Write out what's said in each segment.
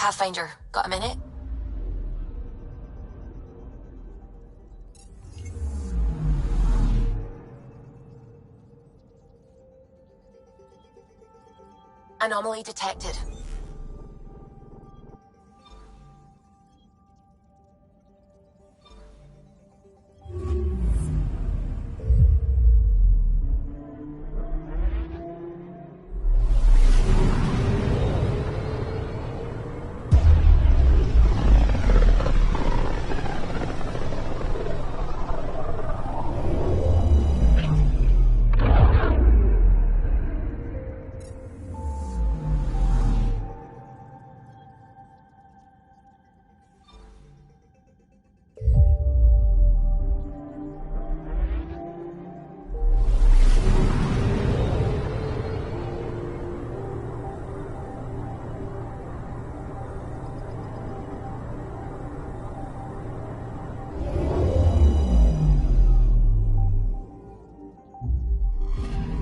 Pathfinder, got a minute? Anomaly detected.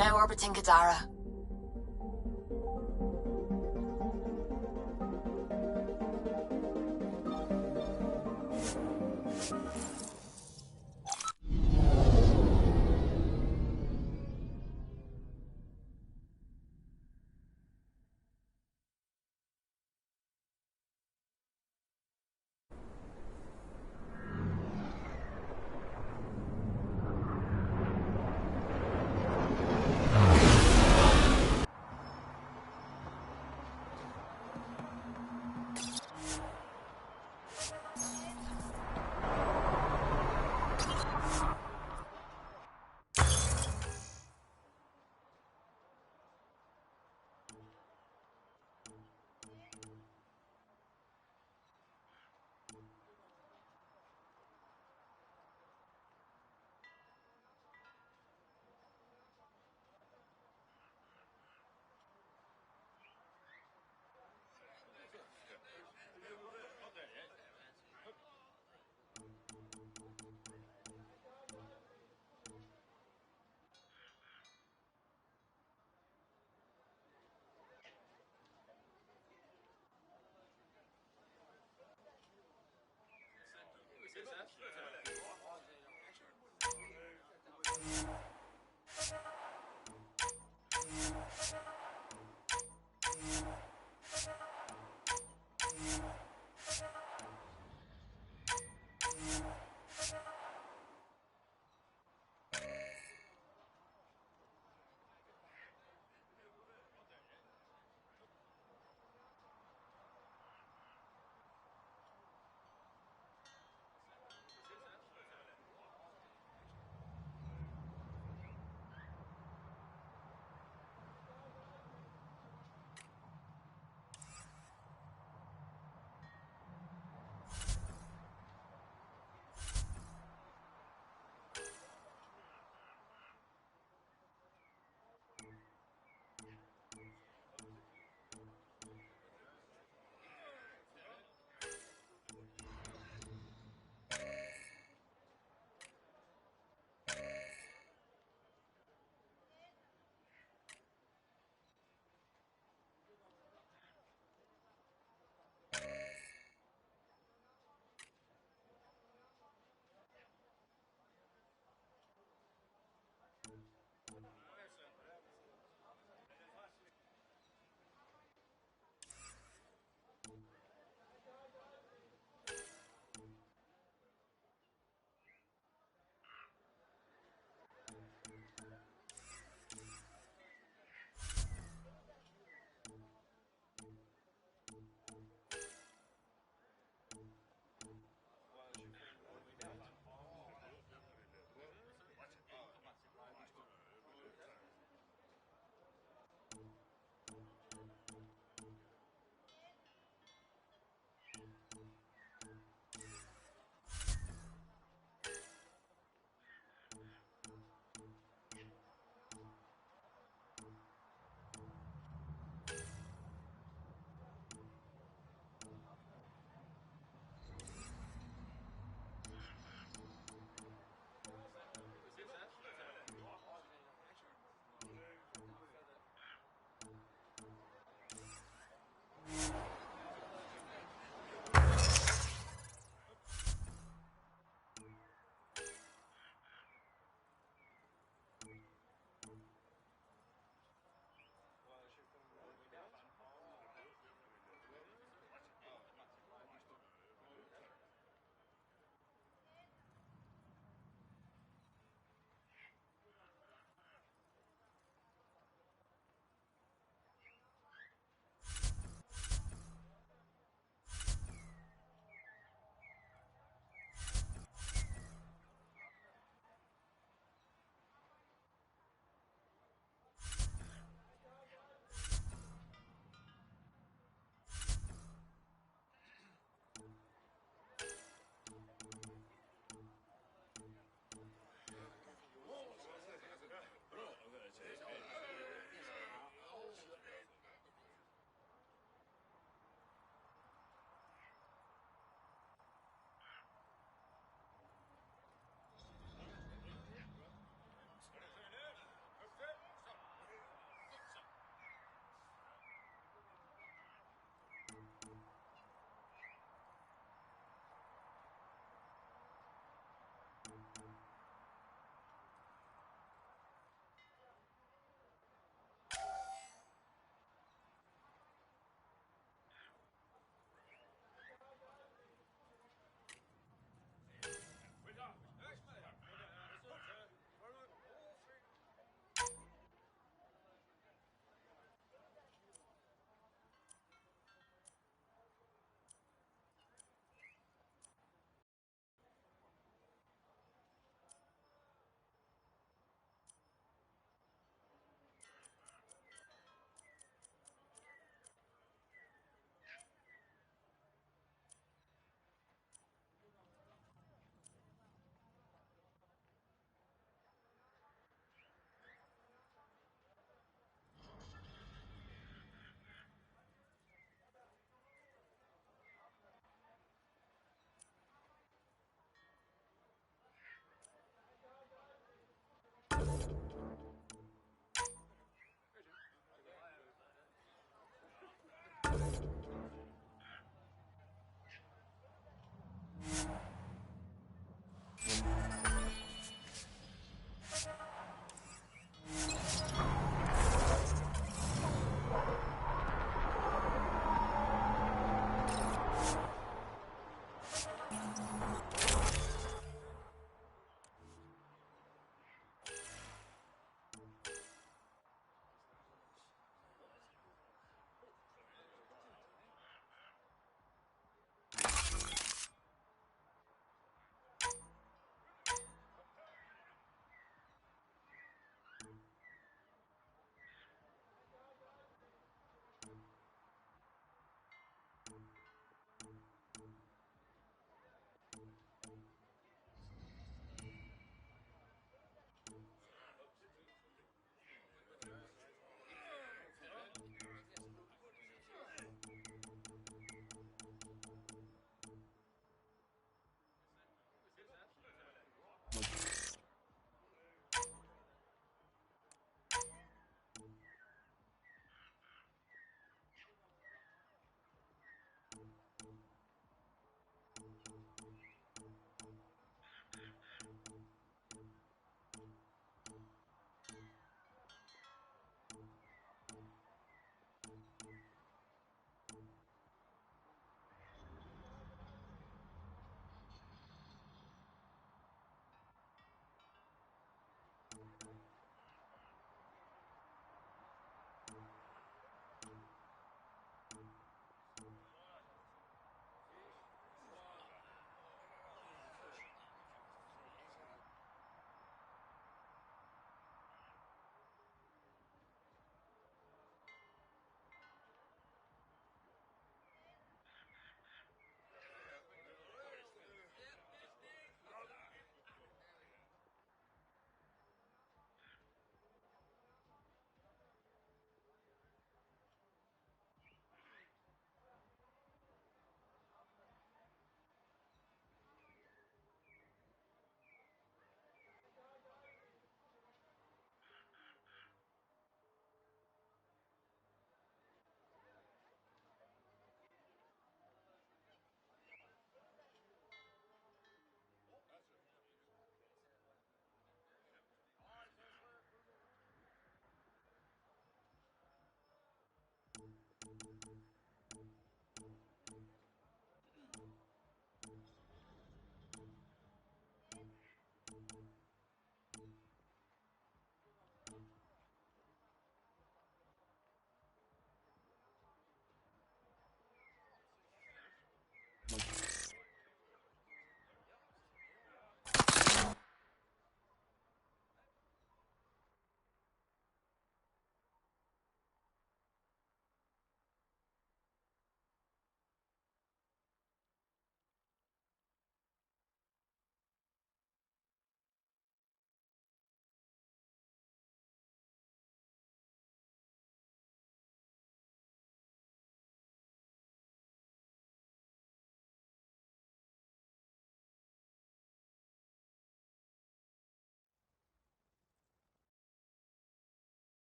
Now orbiting Gadara.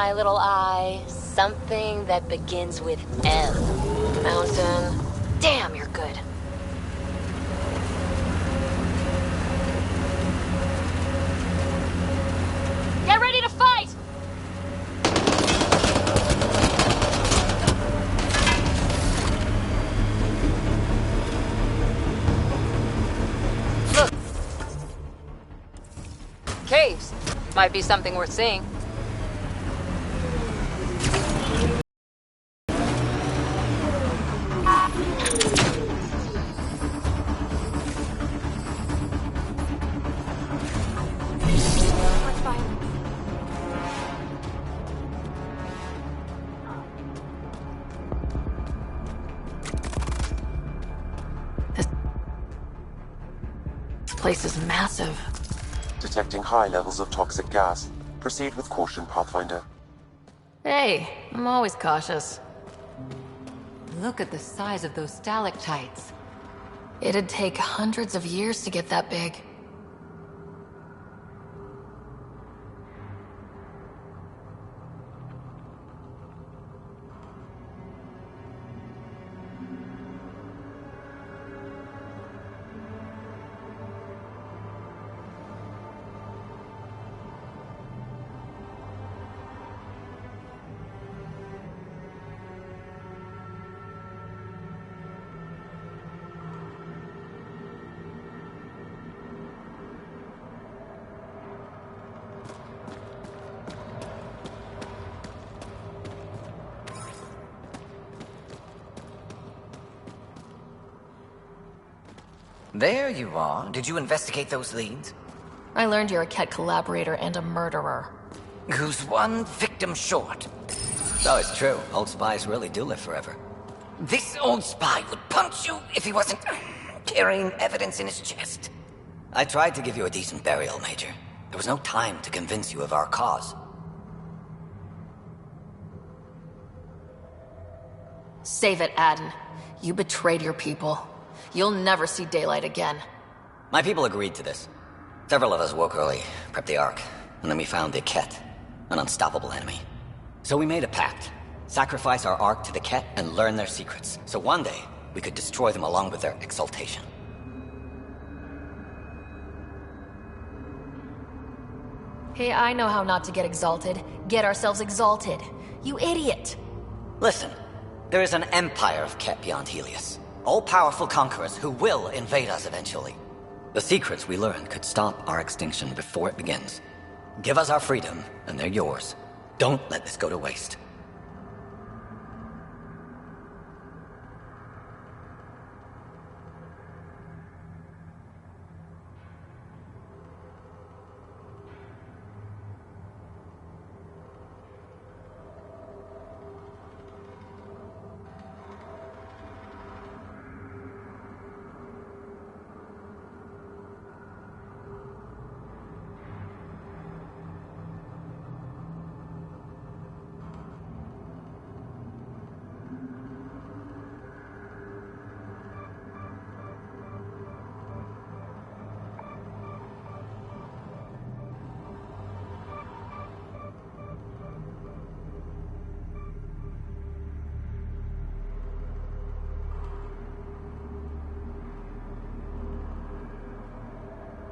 my little eye. Something that begins with M. Mountain. Damn, you're good. Get ready to fight! Look. Caves. Might be something worth seeing. This place is massive. Detecting high levels of toxic gas. Proceed with caution, Pathfinder. Hey, I'm always cautious. Look at the size of those stalactites. It'd take hundreds of years to get that big. There you are. Did you investigate those leads? I learned you're a Ket collaborator and a murderer. Who's one victim short? So it's true. Old spies really do live forever. This old spy would punch you if he wasn't carrying evidence in his chest. I tried to give you a decent burial, Major. There was no time to convince you of our cause. Save it, Aden. You betrayed your people. You'll never see daylight again. My people agreed to this. Several of us woke early, prepped the Ark, and then we found the Ket, an unstoppable enemy. So we made a pact. Sacrifice our Ark to the Ket and learn their secrets, so one day we could destroy them along with their exaltation. Hey, I know how not to get exalted. Get ourselves exalted. You idiot! Listen, there is an empire of Ket beyond Helios. All-powerful conquerors who will invade us eventually. The secrets we learned could stop our extinction before it begins. Give us our freedom, and they're yours. Don't let this go to waste.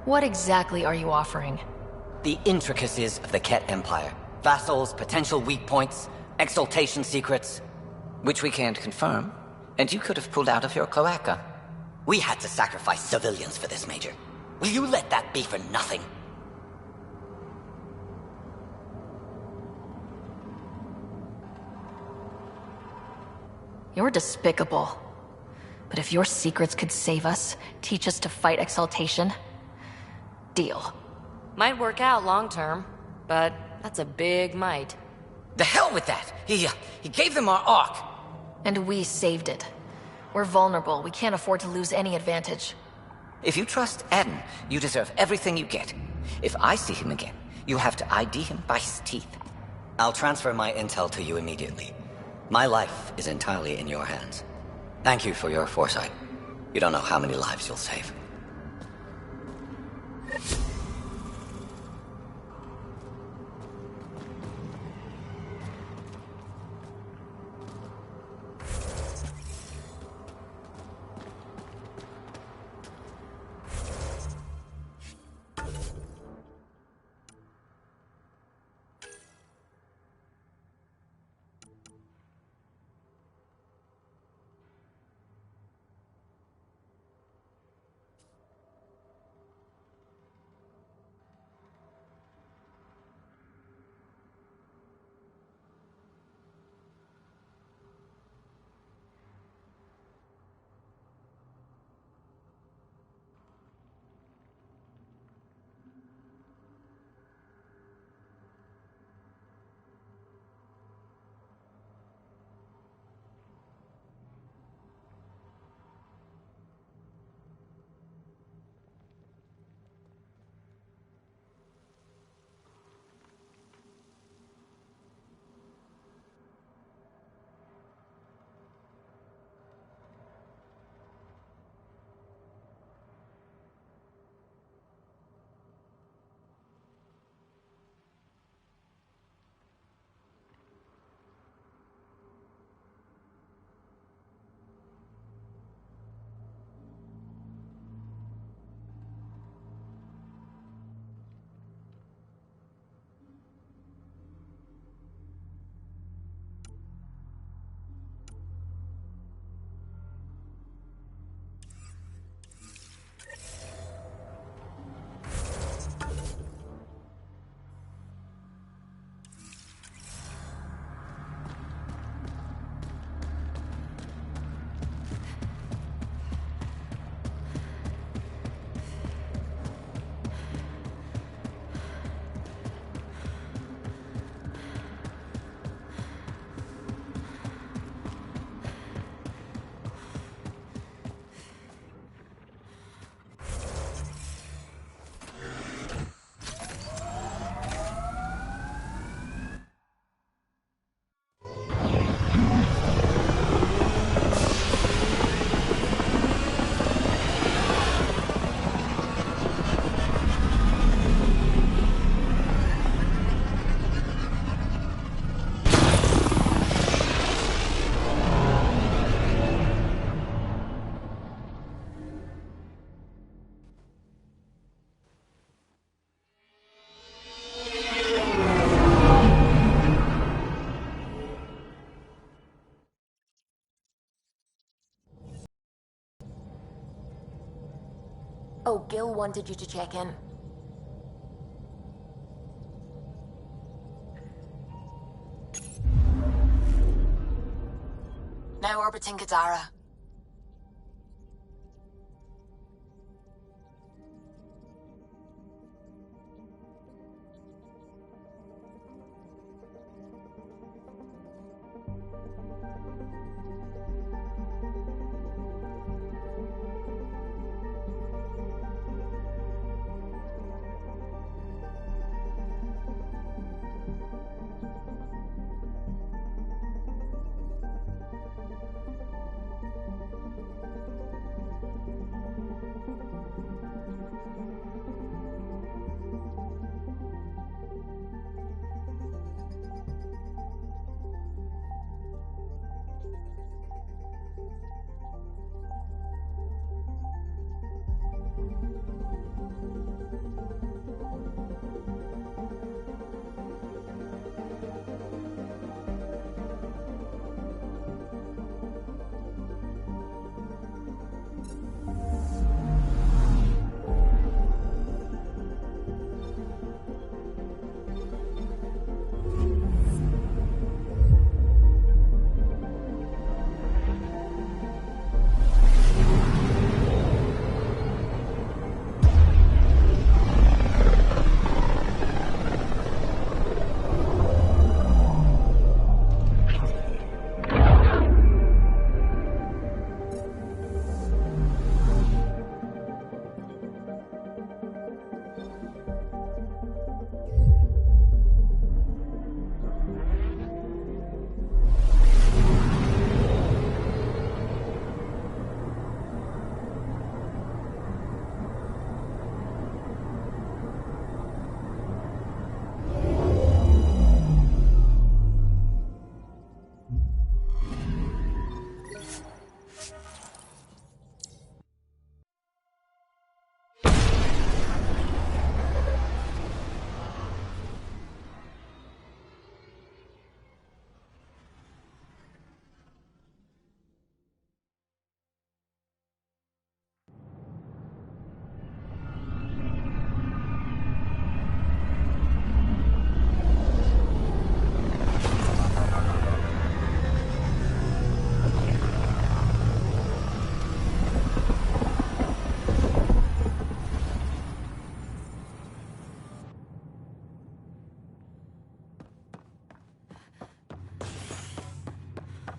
What exactly are you offering? The intricacies of the Ket Empire. Vassals, potential weak points, exaltation secrets. Which we can't confirm. And you could have pulled out of your cloaca. We had to sacrifice civilians for this, Major. Will you let that be for nothing? You're despicable. But if your secrets could save us, teach us to fight exaltation, deal. Might work out long term, but that's a big might. The hell with that! He gave them our Ark! And we saved it. We're vulnerable. We can't afford to lose any advantage. If you trust Aden, you deserve everything you get. If I see him again, you'll have to ID him by his teeth. I'll transfer my intel to you immediately. My life is entirely in your hands. Thank you for your foresight. You don't know how many lives you'll save. Oh, Gil wanted you to check in. Now orbiting Gadara.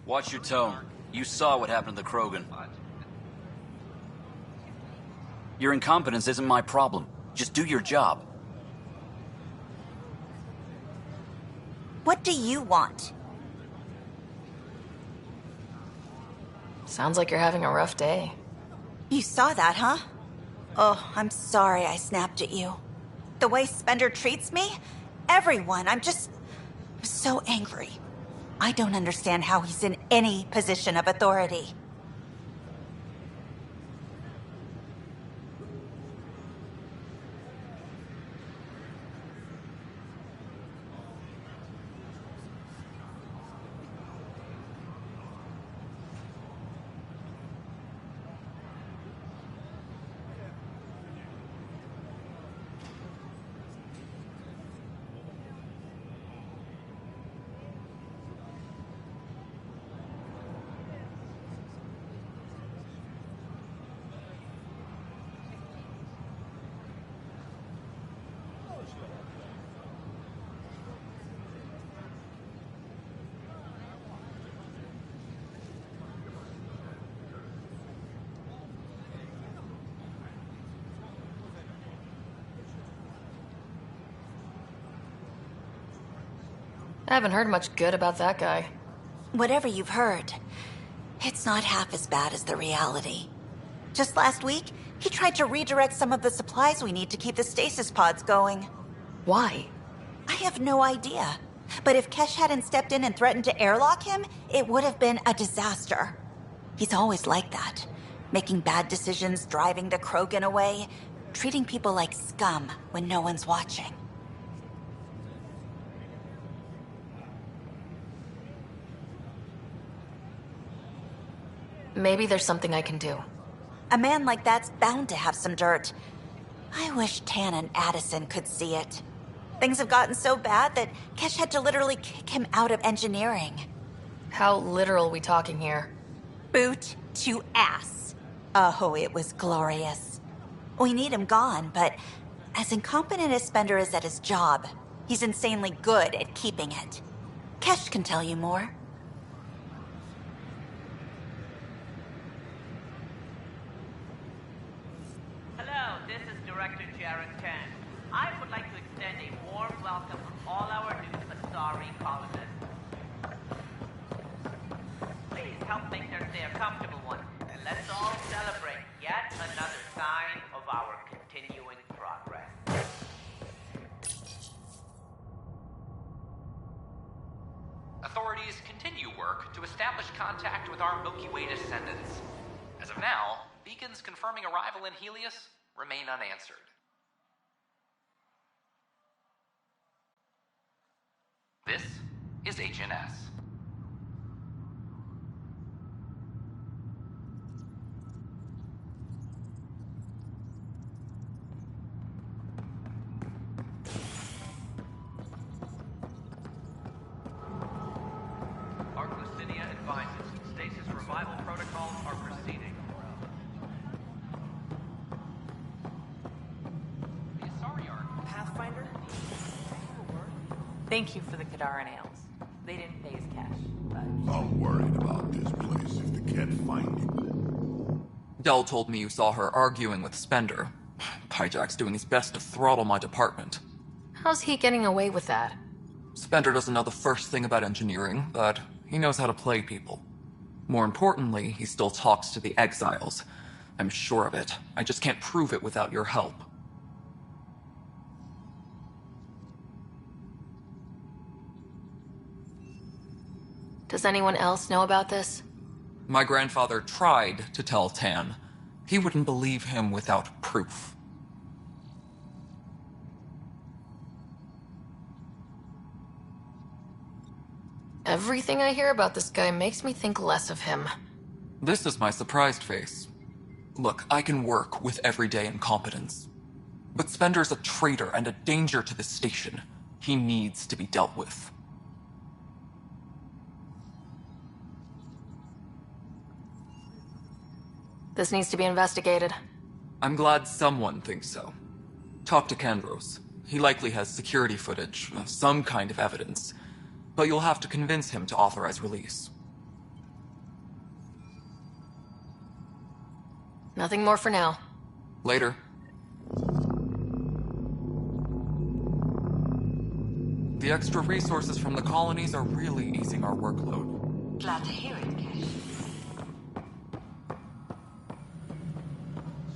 Watch your tone. You saw what happened to the Krogan. Your incompetence isn't my problem. Just do your job. What do you want? Sounds like you're having a rough day. You saw that, huh? Oh, I'm sorry I snapped at you. The way Spender treats me? Everyone, I'm so angry. I don't understand how he's in any position of authority. I haven't heard much good about that guy. Whatever you've heard, it's not half as bad as the reality. Just last week, he tried to redirect some of the supplies we need to keep the stasis pods going. Why? I have no idea. But if Kesh hadn't stepped in and threatened to airlock him, it would have been a disaster. He's always like that. Making bad decisions, driving the Krogan away, treating people like scum when no one's watching. Maybe there's something I can do. A man like that's bound to have some dirt. I wish Tan and Addison could see it. Things have gotten so bad that Kesh had to literally kick him out of engineering. How literal we talking here? Boot to ass. Oh, it was glorious. We need him gone, but as incompetent as Spender is at his job, he's insanely good at keeping it. Kesh can tell you more. Hello, this is Director Jared Tan. I would like to extend a warm welcome to all our new Asari colonists. Please help make their stay a comfortable one, and let's all celebrate yet another sign of our continuing progress. Authorities continue work to establish contact with our Milky Way descendants. As of now, beacons confirming arrival in Helios remain unanswered. This is HNS. Arclucinia advises stasis revival protocols are proceeding. The Asari are Pathfinder? Thank you for the Kadaran ales. They didn't phase Cash, but... I'm worried about this place if they can't find it. Dell told me you saw her arguing with Spender. Pyjack's doing his best to throttle my department. How's he getting away with that? Spender doesn't know the first thing about engineering, but he knows how to play people. More importantly, he still talks to the exiles. I'm sure of it. I just can't prove it without your help. Does anyone else know about this? My grandfather tried to tell Tan. He wouldn't believe him without proof. Everything I hear about this guy makes me think less of him. This is my surprised face. Look, I can work with everyday incompetence. But Spender's a traitor and a danger to the station. He needs to be dealt with. This needs to be investigated. I'm glad someone thinks so. Talk to Kandros. He likely has security footage, some kind of evidence. But you'll have to convince him to authorize release. Nothing more for now. Later. The extra resources from the colonies are really easing our workload. Glad to hear it, Kesh.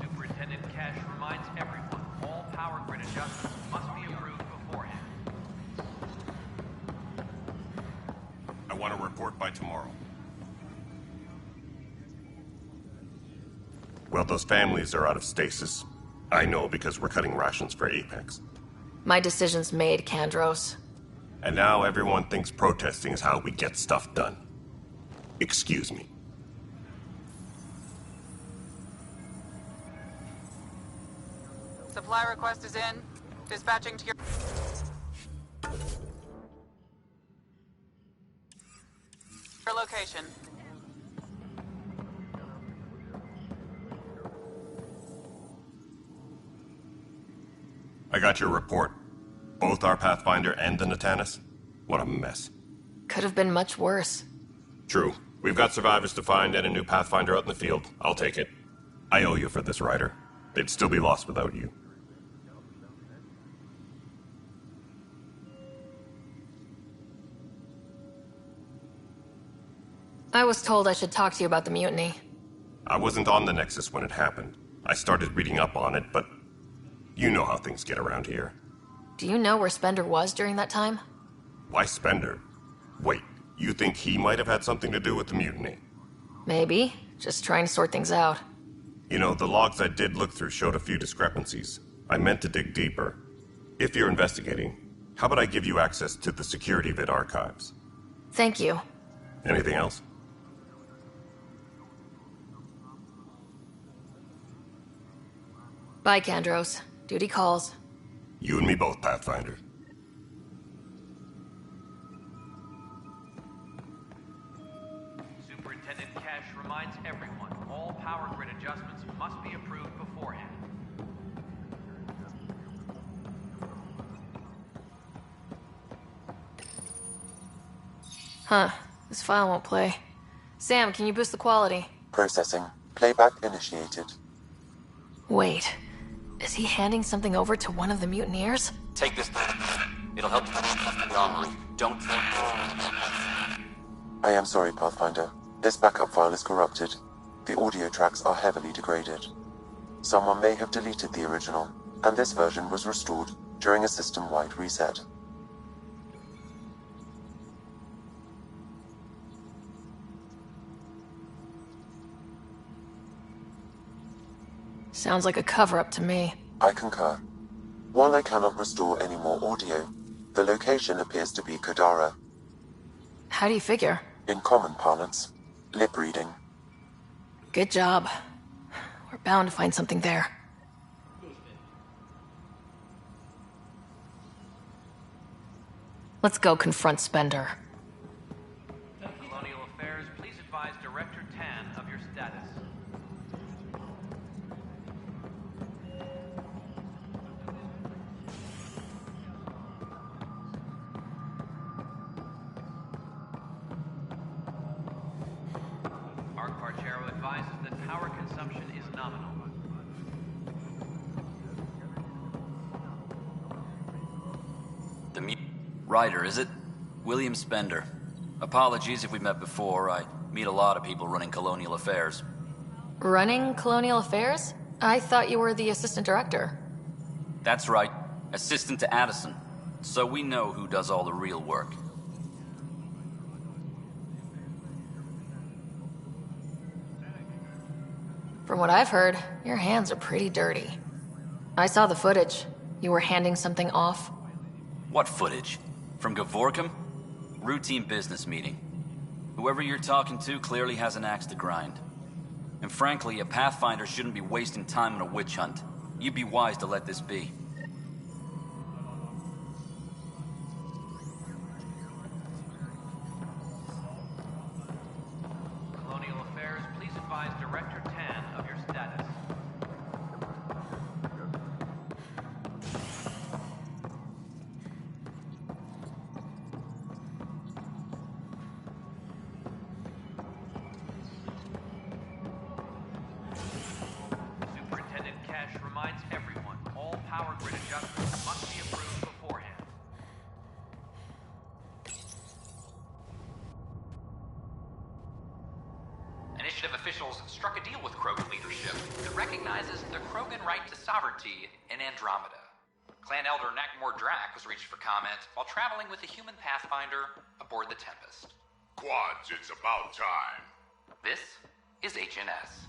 Superintendent Cash reminds everyone all power grid adjustments must be approved beforehand. I want a report by tomorrow. Well, those families are out of stasis. I know because we're cutting rations for Apex. My decision's made, Kandros. And now everyone thinks protesting is how we get stuff done. Excuse me. Supply request is in. Dispatching to your... your location. I got your report. Both our Pathfinder and the Natanis? What a mess. Could have been much worse. True. We've got survivors to find and a new Pathfinder out in the field. I'll take it. I owe you for this, Ryder. They'd still be lost without you. I was told I should talk to you about the mutiny. I wasn't on the Nexus when it happened. I started reading up on it, but you know how things get around here. Do you know where Spender was during that time? Why Spender? Wait, you think he might have had something to do with the mutiny? Maybe. Just trying to sort things out. You know, the logs I did look through showed a few discrepancies. I meant to dig deeper. If you're investigating, how about I give you access to the security vid archives? Thank you. Anything else? Bye, Kandros. Duty calls. You and me both, Pathfinder. Superintendent Cash reminds everyone all power grid adjustments must be approved beforehand. Huh. This file won't play. Sam, can you boost the quality? Processing. Playback initiated. Wait. Is he handing something over to one of the mutineers? Take this. It'll help you. Don't. I am sorry, Pathfinder. This backup file is corrupted. The audio tracks are heavily degraded. Someone may have deleted the original, and this version was restored during a system-wide reset. Sounds like a cover-up to me. I concur. While I cannot restore any more audio, the location appears to be Kodara. How do you figure? In common parlance, lip reading. Good job. We're bound to find something there. Let's go confront Spender. Colonial Affairs, please advise Director Tan of your status. Arc Parchero advises that power consumption is nominal. Ryder, is it? William Spender. Apologies if we met before. I meet a lot of people running Colonial Affairs. Running Colonial Affairs? I thought you were the assistant director. That's right. Assistant to Addison. So we know who does all the real work. From what I've heard, your hands are pretty dirty. I saw the footage. You were handing something off. What footage? From Gavorkum? Routine business meeting. Whoever you're talking to clearly has an axe to grind. And frankly, a Pathfinder shouldn't be wasting time on a witch hunt. You'd be wise to let this be. Colonial Affairs, please advise Director Tan of your status. Superintendent Cash reminds everyone all power grid adjustments must be approved beforehand. Initiative officials struck a deal with Krogan leadership that recognizes the Krogan right to sovereignty in Andromeda. Clan Elder Nakmor Drak was reached for comment while traveling with a human Pathfinder aboard the Tempest. Quads, it's about time. This is HNS.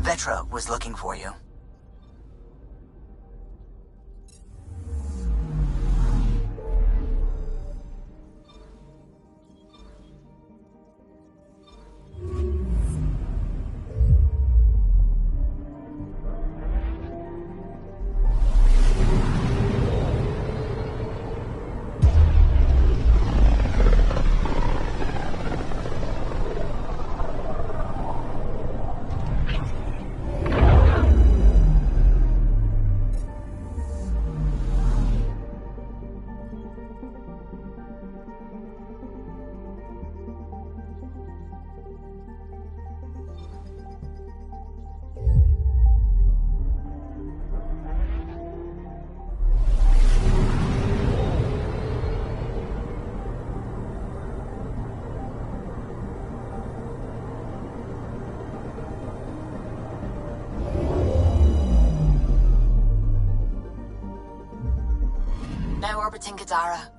Vetra was looking for you. orbiting Gadara.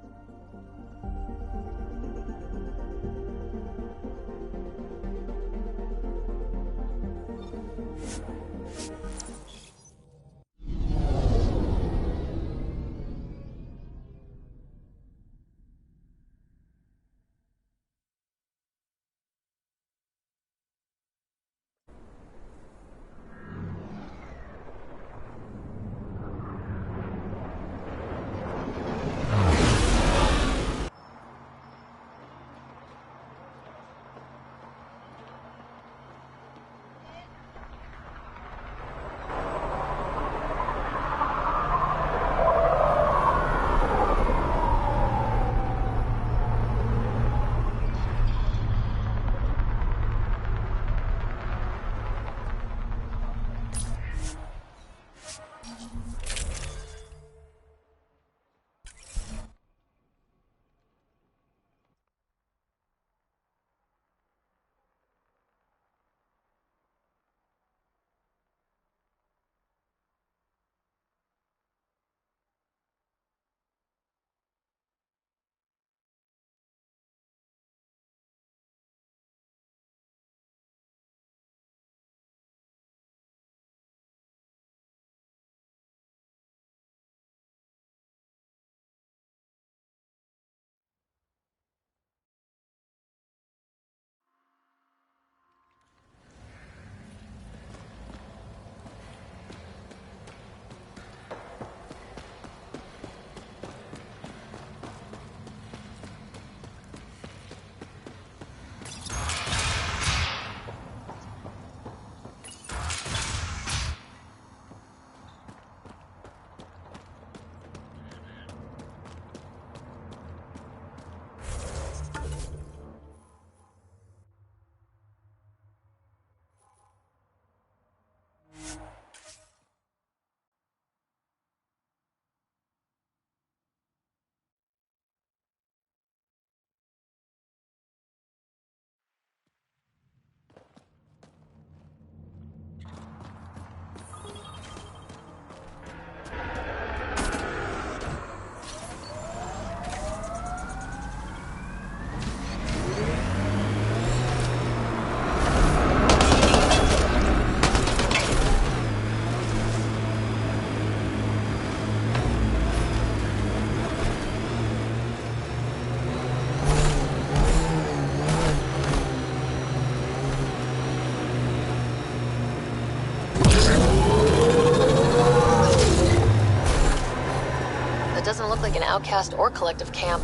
Doesn't look like an outcast or collective camp.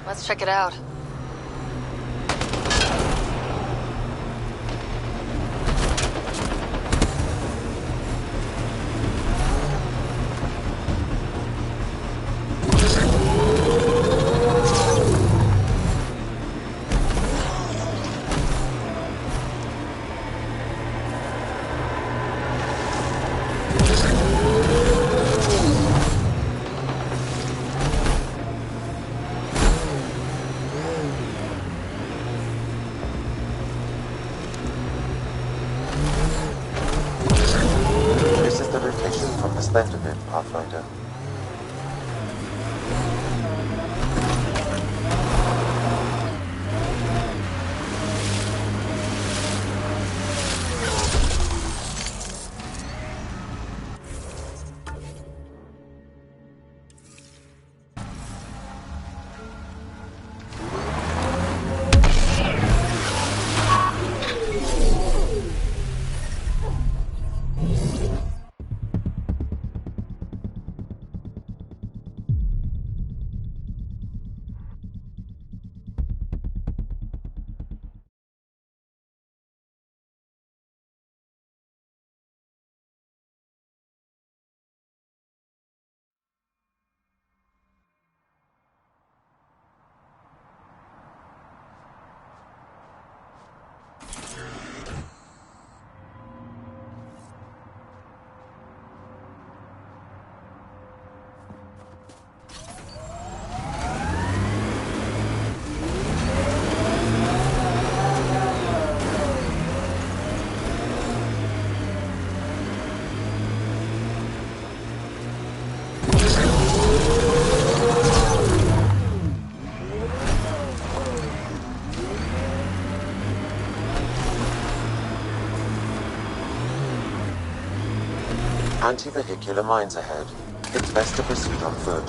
Let's check it out. Slenderman, Pathfinder. Anti-vehicular mines ahead. It's best to proceed on foot.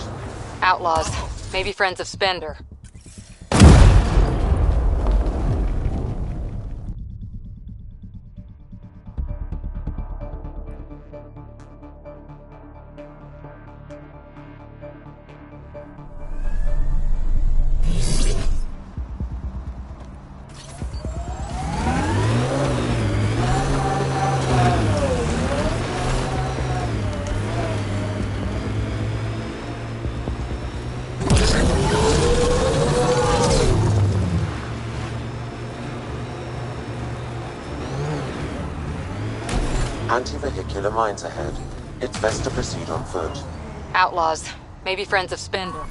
Outlaws. Maybe friends of Spender. Anti-vehicular mines ahead. It's best to proceed on foot. Outlaws. Maybe friends of Spender.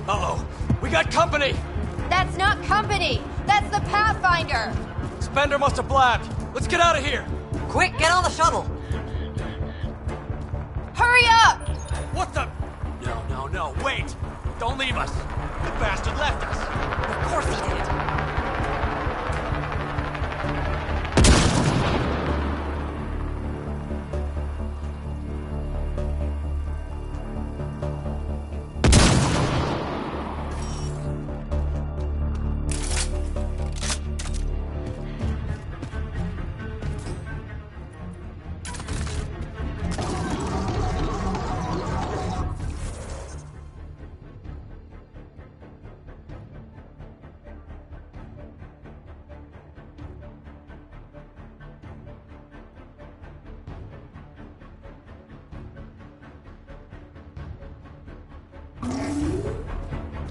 Uh-oh! We got company! That's not company! That's the Pathfinder! Spender must have blabbed. Let's get out of here! Quick, get on the shuttle! Hurry up! What the... No, wait! Don't leave us! The bastard left us! Of course he did.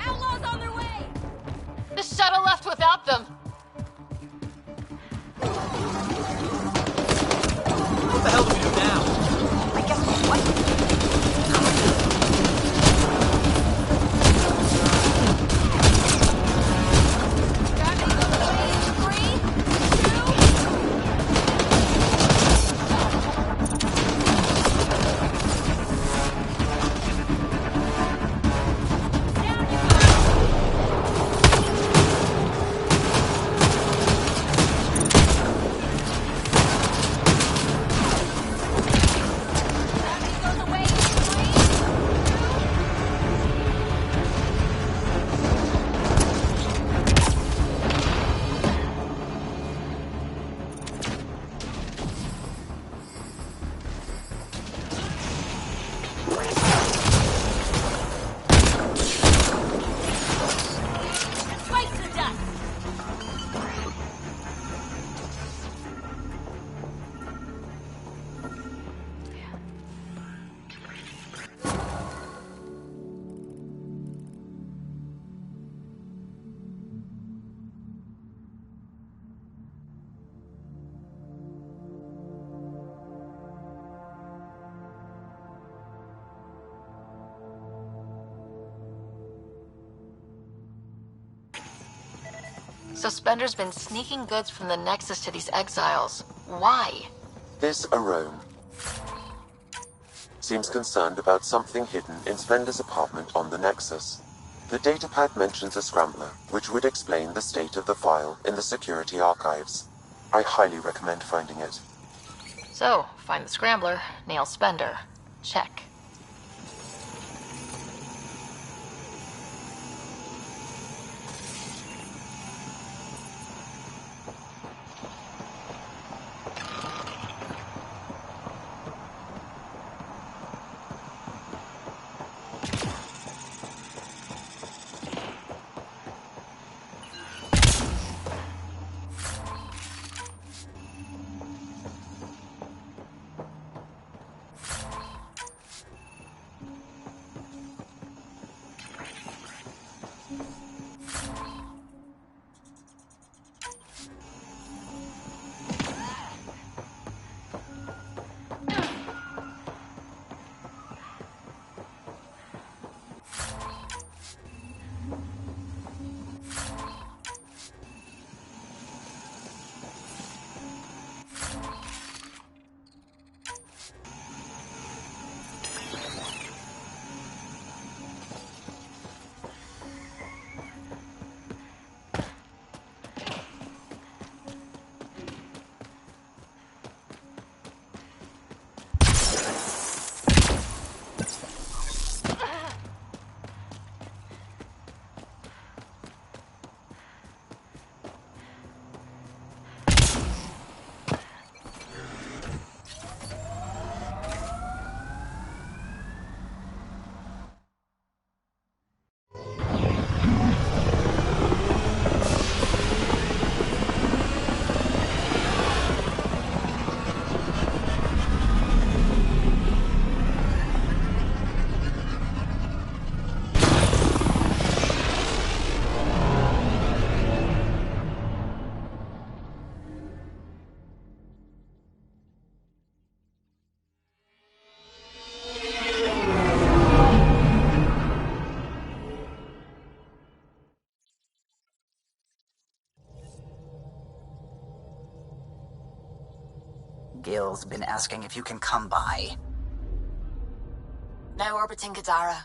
Outlaws on their way! The shuttle left without them. What the hell do we do now? I guess what? So Spender's been sneaking goods from the Nexus to these exiles. Why? This Arome seems concerned about something hidden in Spender's apartment on the Nexus. The datapad mentions a scrambler, which would explain the state of the file in the security archives. I highly recommend finding it. So, find the scrambler, nail Spender. Check. Gil's been asking if you can come by. No orbiting Gadara.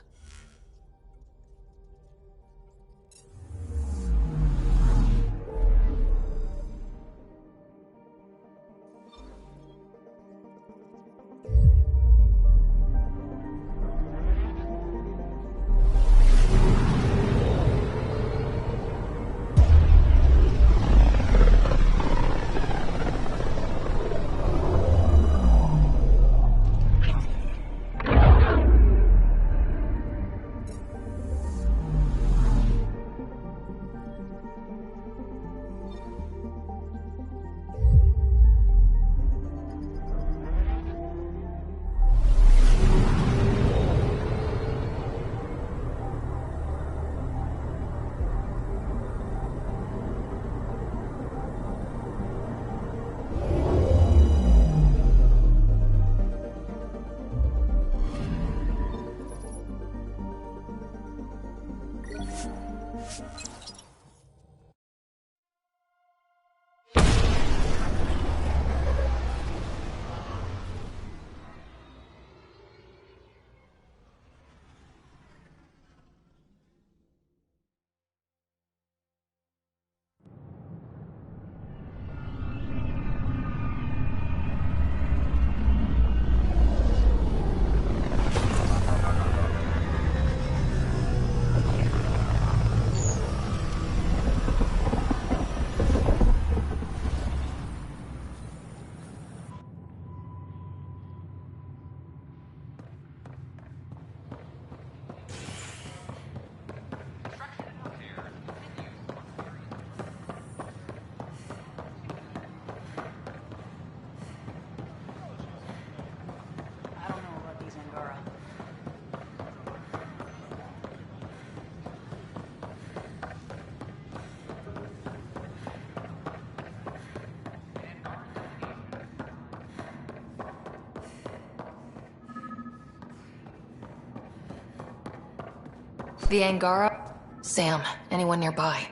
The Angara? Sam, anyone nearby?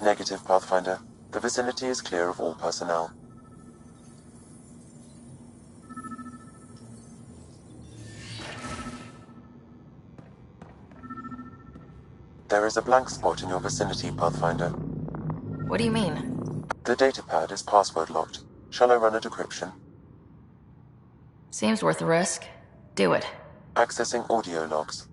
Negative, Pathfinder. The vicinity is clear of all personnel. There is a blank spot in your vicinity, Pathfinder. What do you mean? The datapad is password locked. Shall I run a decryption? Seems worth a risk. Do it. Accessing audio logs.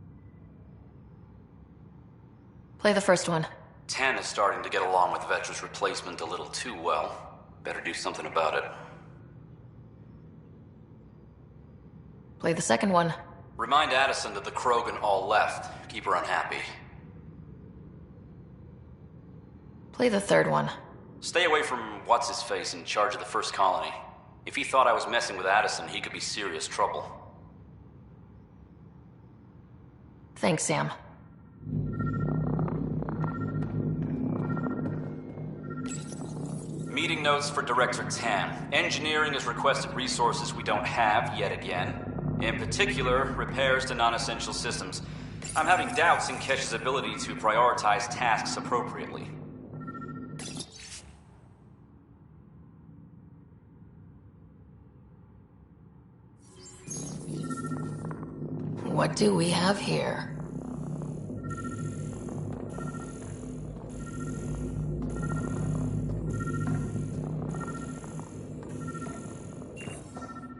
Play the first one. 10 is starting to get along with Vetra's replacement a little too well. Better do something about it. Play the second one. Remind Addison that the Krogan all left. Keep her unhappy. Play the third one. Stay away from what's-his-face in charge of the first colony. If he thought I was messing with Addison, he could be serious trouble. Thanks, Sam. Meeting notes for Director Tam. Engineering has requested resources we don't have yet again. In particular, repairs to non-essential systems. I'm having doubts in Kesh's ability to prioritize tasks appropriately. What do we have here?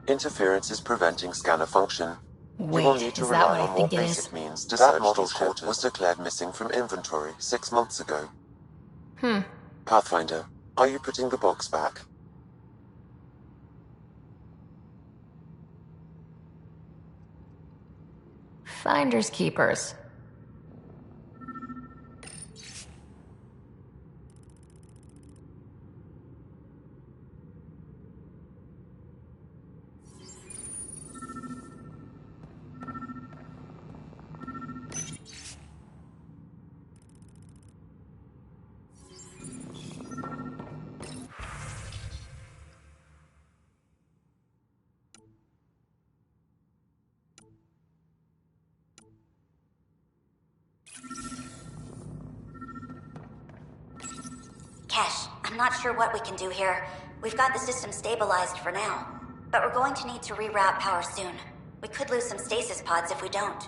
Interference is preventing scanner function. Wait, you will need to is that rely what I on more think it basic is? means to search model's quarters. Was declared missing from inventory 6 months ago. Pathfinder, are you putting the box back? Finders keepers. Kesh, I'm not sure what we can do here. We've got the system stabilized for now. But we're going to need to reroute power soon. We could lose some stasis pods if we don't.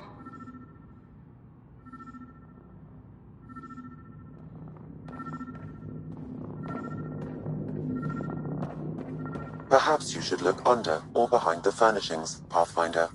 Perhaps you should look under or behind the furnishings, Pathfinder.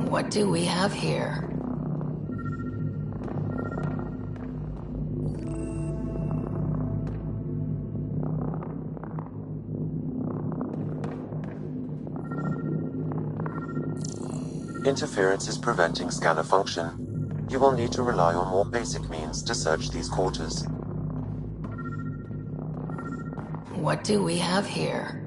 What do we have here? Interference is preventing scanner function. You will need to rely on more basic means to search these quarters. What do we have here?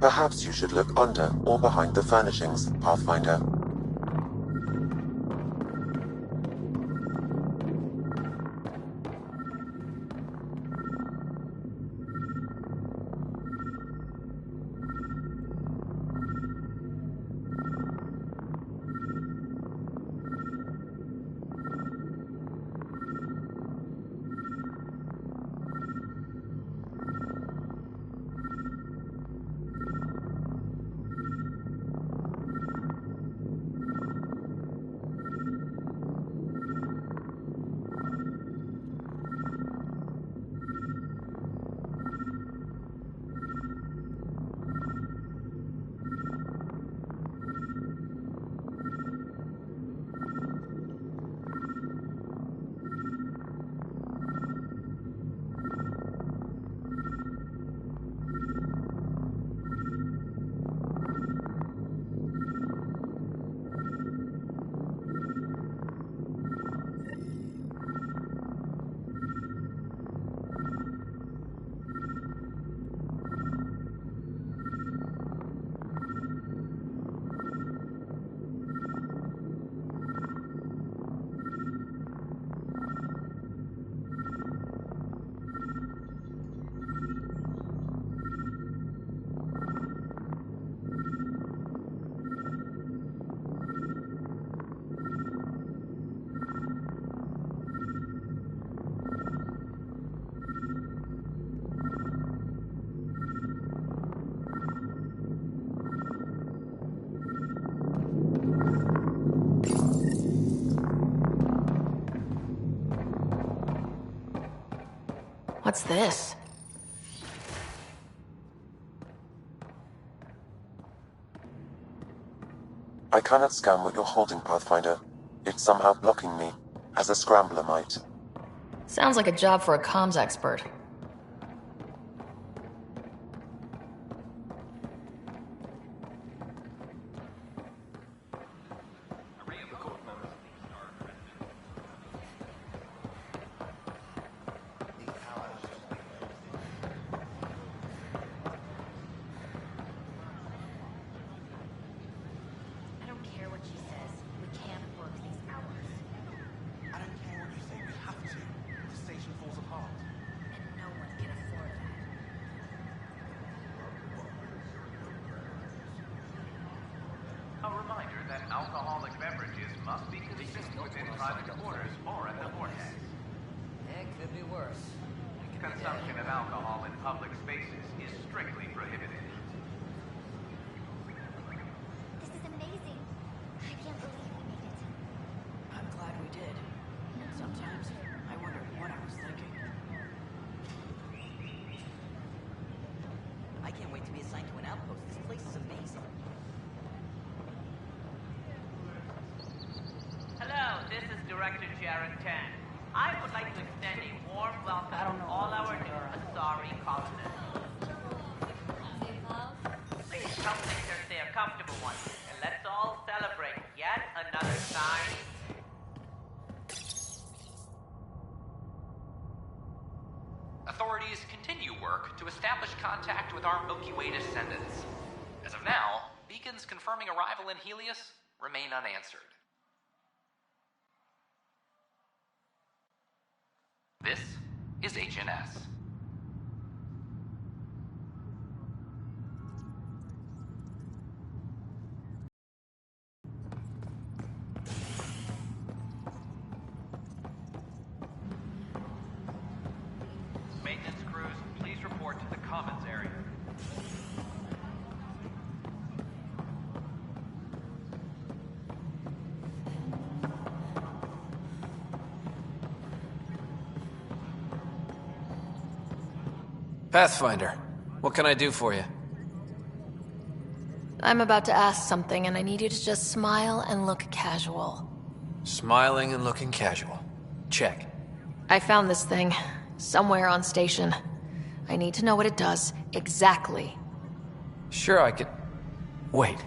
Perhaps you should look under or behind the furnishings, Pathfinder. What's this? I cannot scan what you're holding, Pathfinder. It's somehow blocking me, as a scrambler might. Sounds like a job for a comms expert. I don't care what she says. We can't work these hours. I don't care what you say within private quarters or at the vortex. It could be worse. Consumption of alcohol in public spaces is strictly prohibited. This is amazing. I can't believe we made it. I'm glad we did. And sometimes I wonder what I was thinking. I can't wait to be assigned to an outpost. This place is amazing. Hello, this is Director Jared Tan. I would like to extend a warm welcome to all our new Asari colonists. Please help make their stay a comfortable one, and let's all celebrate yet another sign. Authorities continue work to establish contact with our Milky Way descendants. As of now, beacons confirming arrival in Helios remain unanswered. This is HNS. Maintenance crews, please report to the commons area. Pathfinder, what can I do for you? I'm about to ask something, and I need you to just smile and look casual. Smiling and looking casual. Check. I found this thing, somewhere on station. I need to know what it does, exactly. Sure, I could... Wait.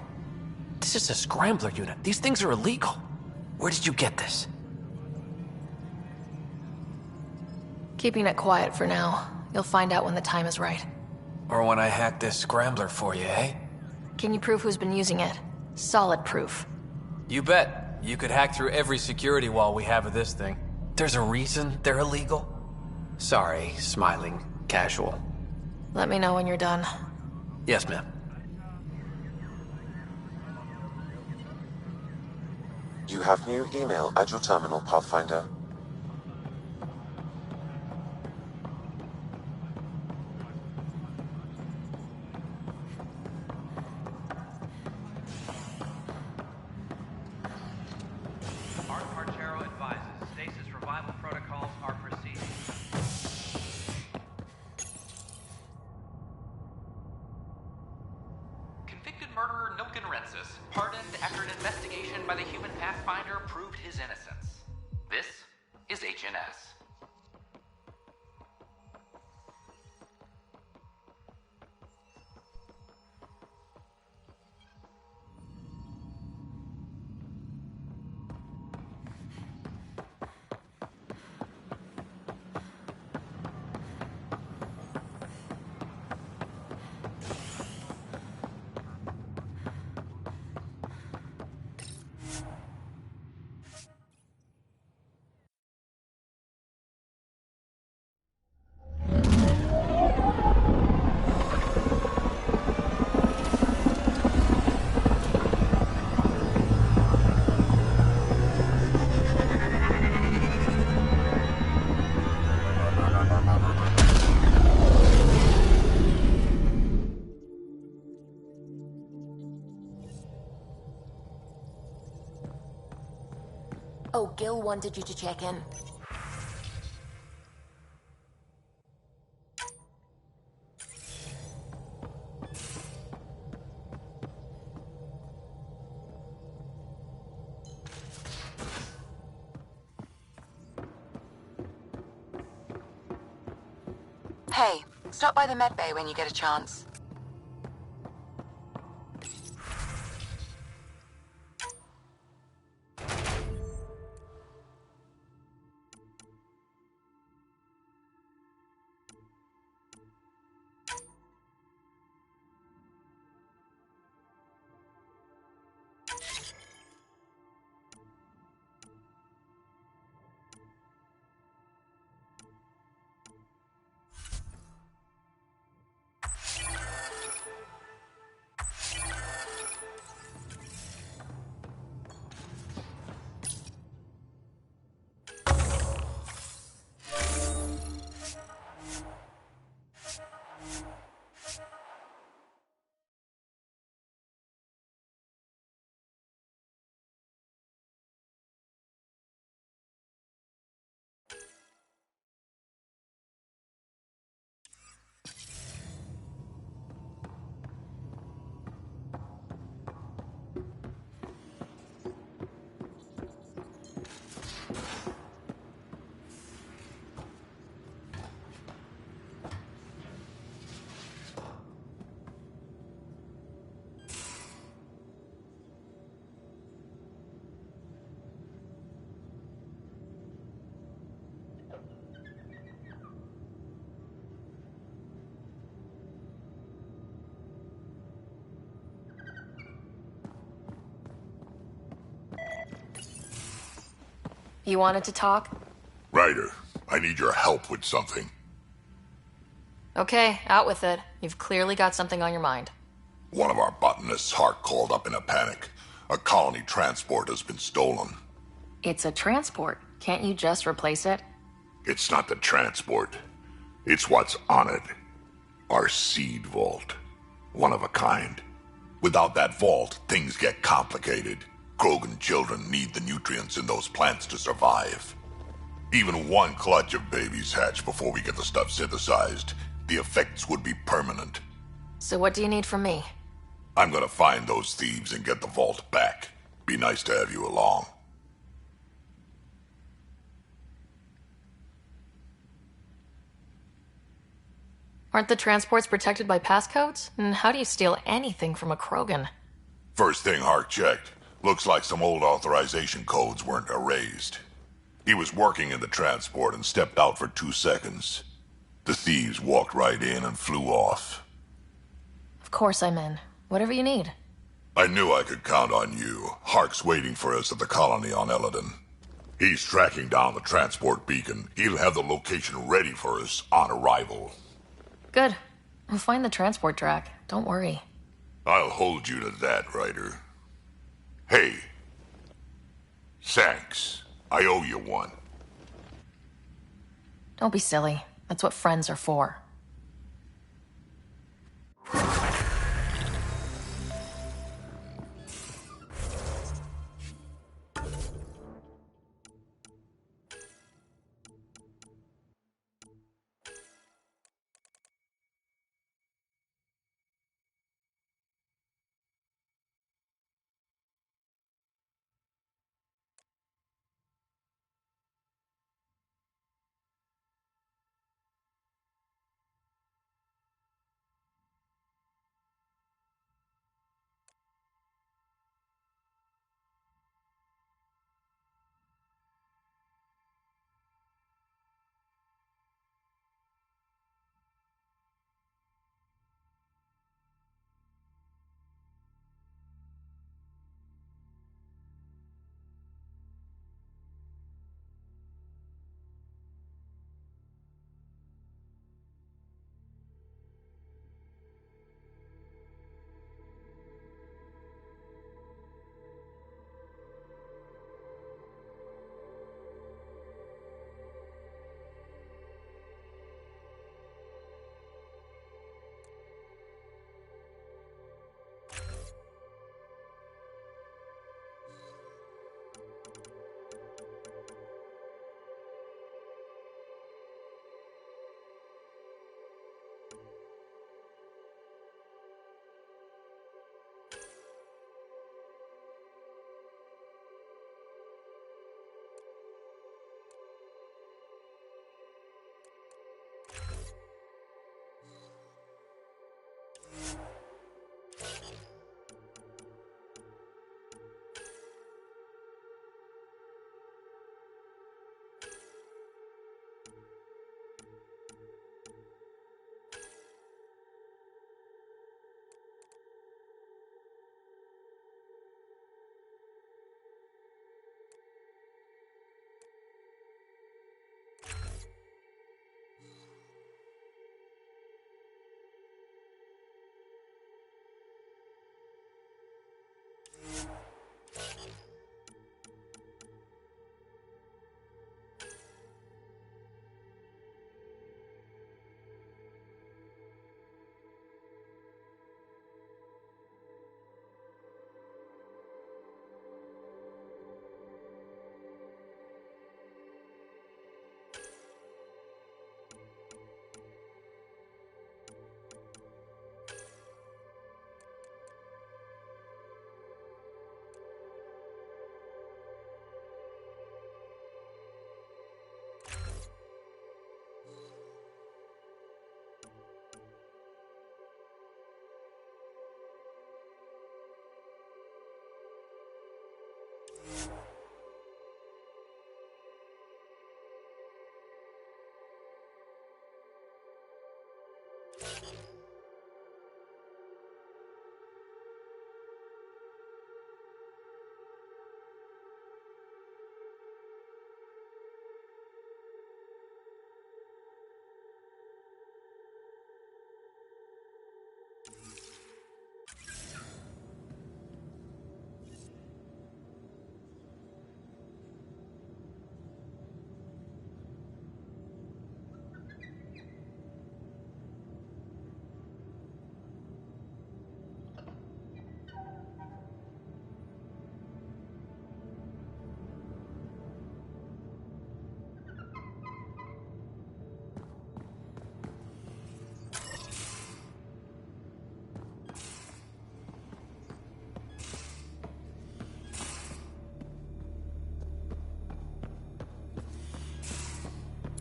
This is a scrambler unit. These things are illegal. Where did you get this? Keeping it quiet for now. You'll find out when the time is right. Or when I hack this scrambler for you, eh? Can you prove who's been using it? Solid proof. You bet. You could hack through every security wall we have of this thing. There's a reason they're illegal? Sorry, smiling, casual. Let me know when you're done. Yes, ma'am. You have new email at your terminal, Pathfinder. pardoned after an investigation by the human Pathfinder proved his innocence. This is HNS. Oh, Gil wanted you to check in. Hey, stop by the med bay when you get a chance. You wanted to talk? Ryder, I need your help with something. Okay, out with it. You've clearly got something on your mind. One of our botanists, Hart, called up in a panic. A colony transport has been stolen. It's a transport. Can't you just replace it? It's not the transport. It's what's on it. Our seed vault. One of a kind. Without that vault, things get complicated. Krogan children need the nutrients in those plants to survive. Even one clutch of babies hatch before we get the stuff synthesized. The effects would be permanent. So what do you need from me? I'm gonna find those thieves and get the vault back. Be nice to have you along. Aren't the transports protected by passcodes? And how do you steal anything from a Krogan? First thing Hart checked. Looks like some old authorization codes weren't erased. He was working in the transport and stepped out for 2 seconds. The thieves walked right in and flew off. Of course I'm in. Whatever you need. I knew I could count on you. Hark's waiting for us at the colony on Eladon. He's tracking down the transport beacon. He'll have the location ready for us on arrival. Good. We'll find the transport track. Don't worry. I'll hold you to that, Ryder. Hey. Thanks. I owe you one. Don't be silly. That's what friends are for.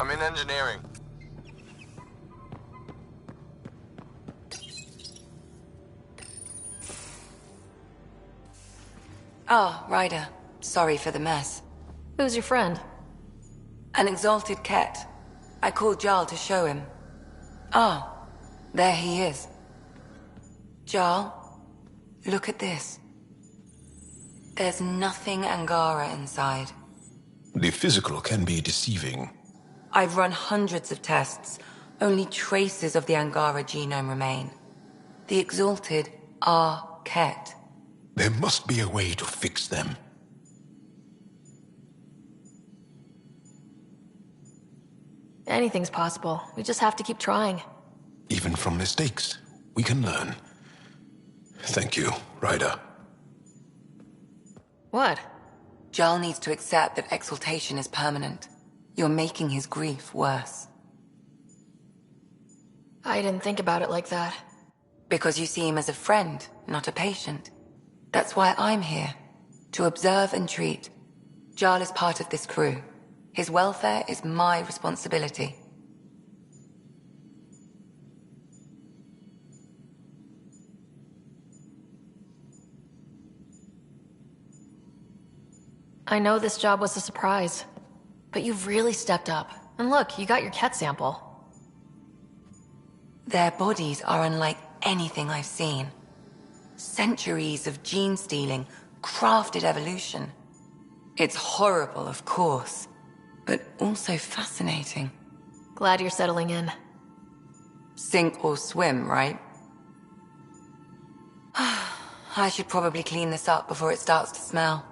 I'm in engineering. Oh, Ryder. Sorry for the mess. Who's your friend? An exalted cat. I called Jarl to show him. Oh, there he is. Jarl, look at this. There's nothing Angara inside. The physical can be deceiving. I've run hundreds of tests. Only traces of the Angara genome remain. The exalted are Ket. There must be a way to fix them. Anything's possible. We just have to keep trying. Even from mistakes, we can learn. Thank you, Ryder. What? Jarl needs to accept that exaltation is permanent. You're making his grief worse. I didn't think about it like that. Because you see him as a friend, not a patient. That's why I'm here. To observe and treat. Jarl is part of this crew. His welfare is my responsibility. I know this job was a surprise, but you've really stepped up. And look, you got your Ket sample. Their bodies are unlike anything I've seen. Centuries of gene stealing, crafted evolution. It's horrible, of course, but also fascinating. Glad you're settling in. Sink or swim, right? I should probably clean this up before it starts to smell.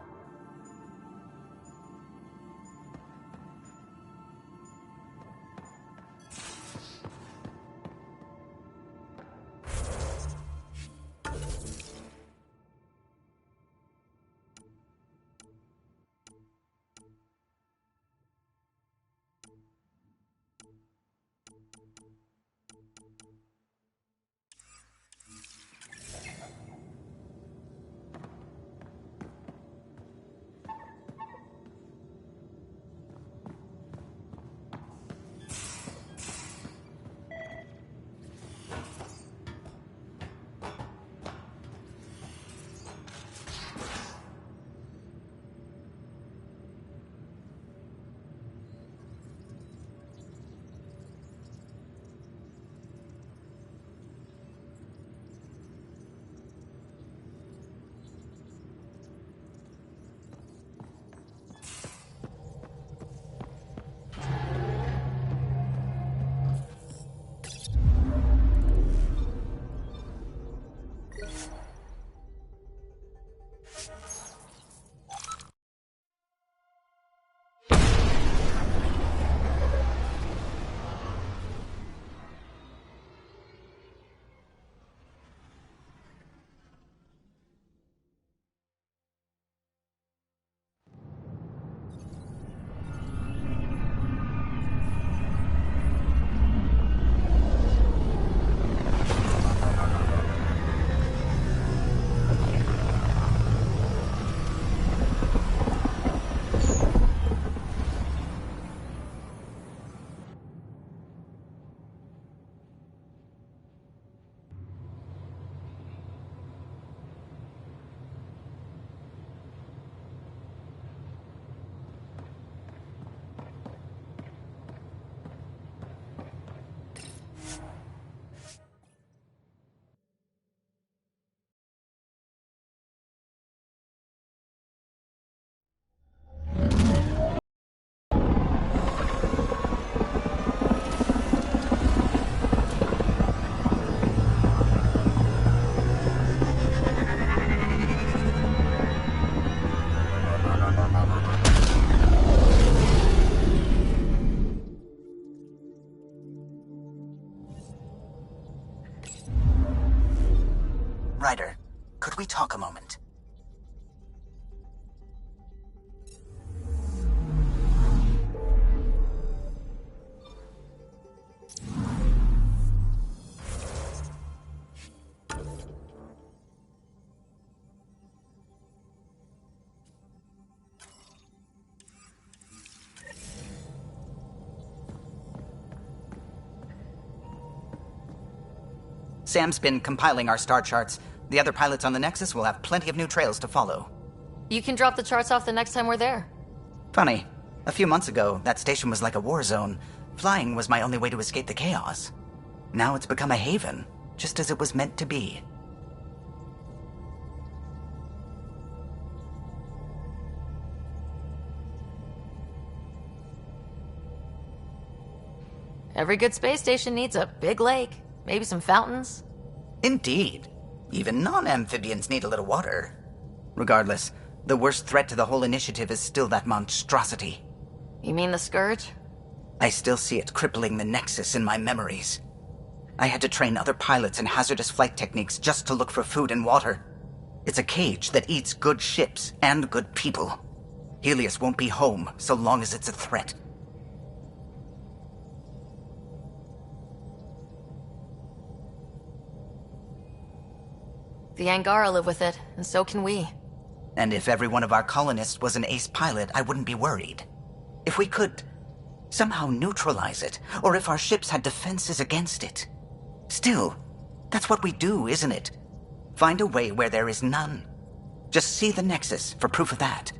Ryder, could we talk a moment? Sam's been compiling our star charts. The other pilots on the Nexus will have plenty of new trails to follow. You can drop the charts off the next time we're there. Funny. A few months ago, that station was like a war zone. Flying was my only way to escape the chaos. Now it's become a haven, just as it was meant to be. Every good space station needs a big lake, maybe some fountains. Indeed. Even non-amphibians need a little water. Regardless, the worst threat to the whole initiative is still that monstrosity. You mean the Scourge? I still see it crippling the Nexus in my memories. I had to train other pilots in hazardous flight techniques just to look for food and water. It's a cage that eats good ships and good people. Helios won't be home so long as it's a threat. The Angara live with it, and so can we. And if every one of our colonists was an ace pilot, I wouldn't be worried. If we could somehow neutralize it, or if our ships had defenses against it. Still, that's what we do, isn't it? Find a way where there is none. Just see the Nexus for proof of that.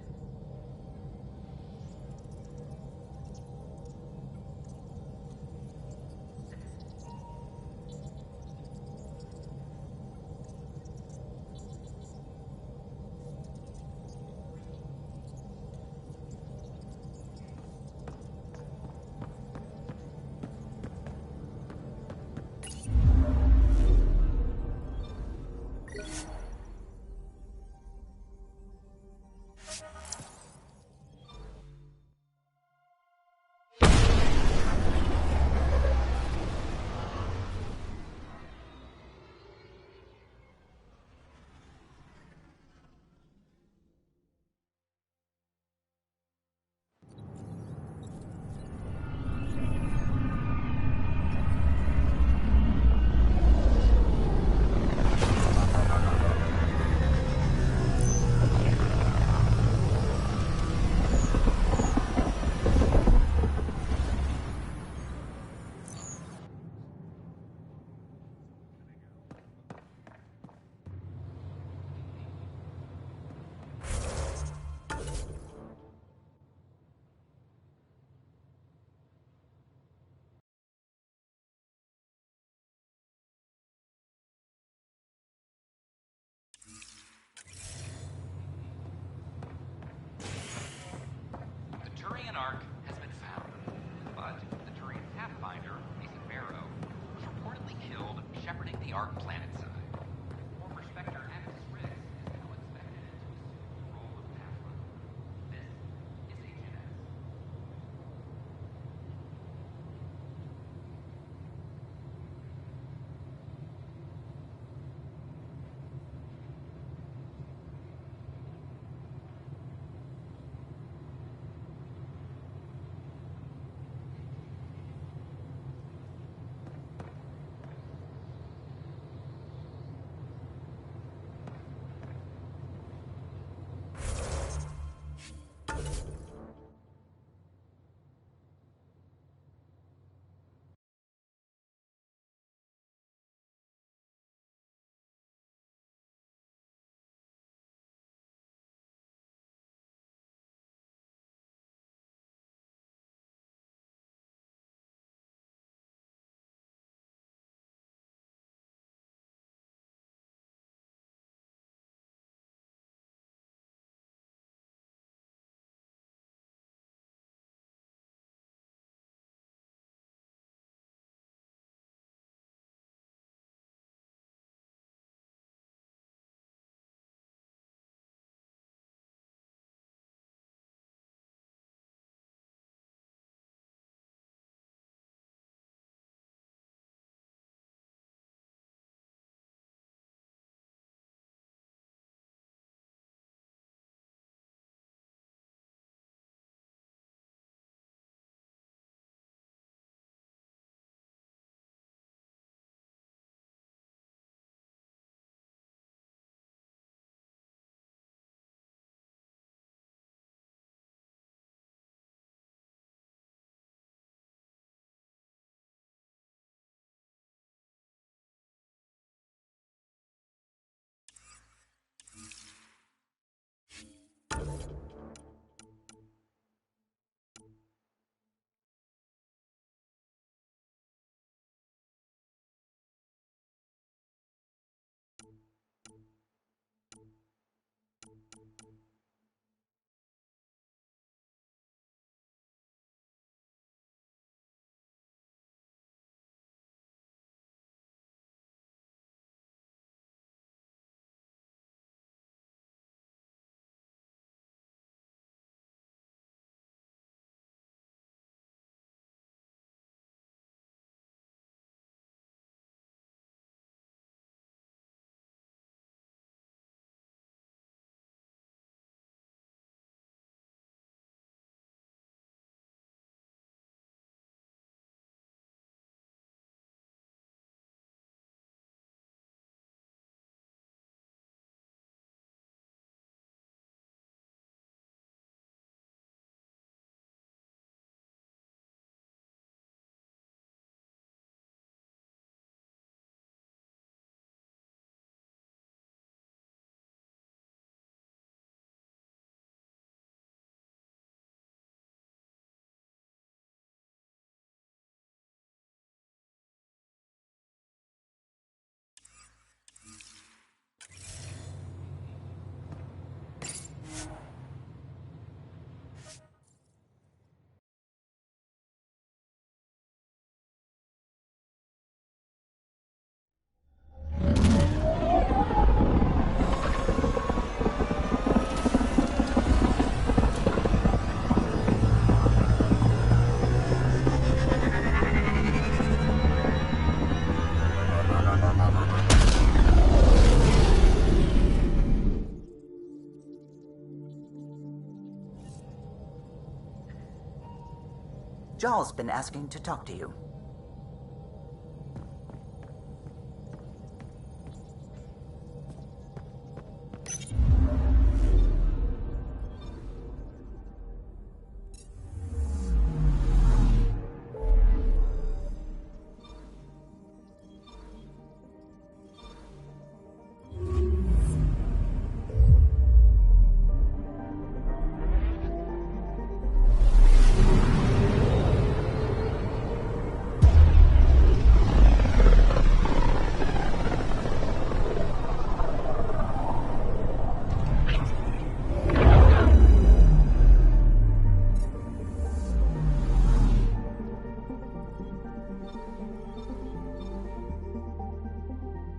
Jarl's been asking to talk to you.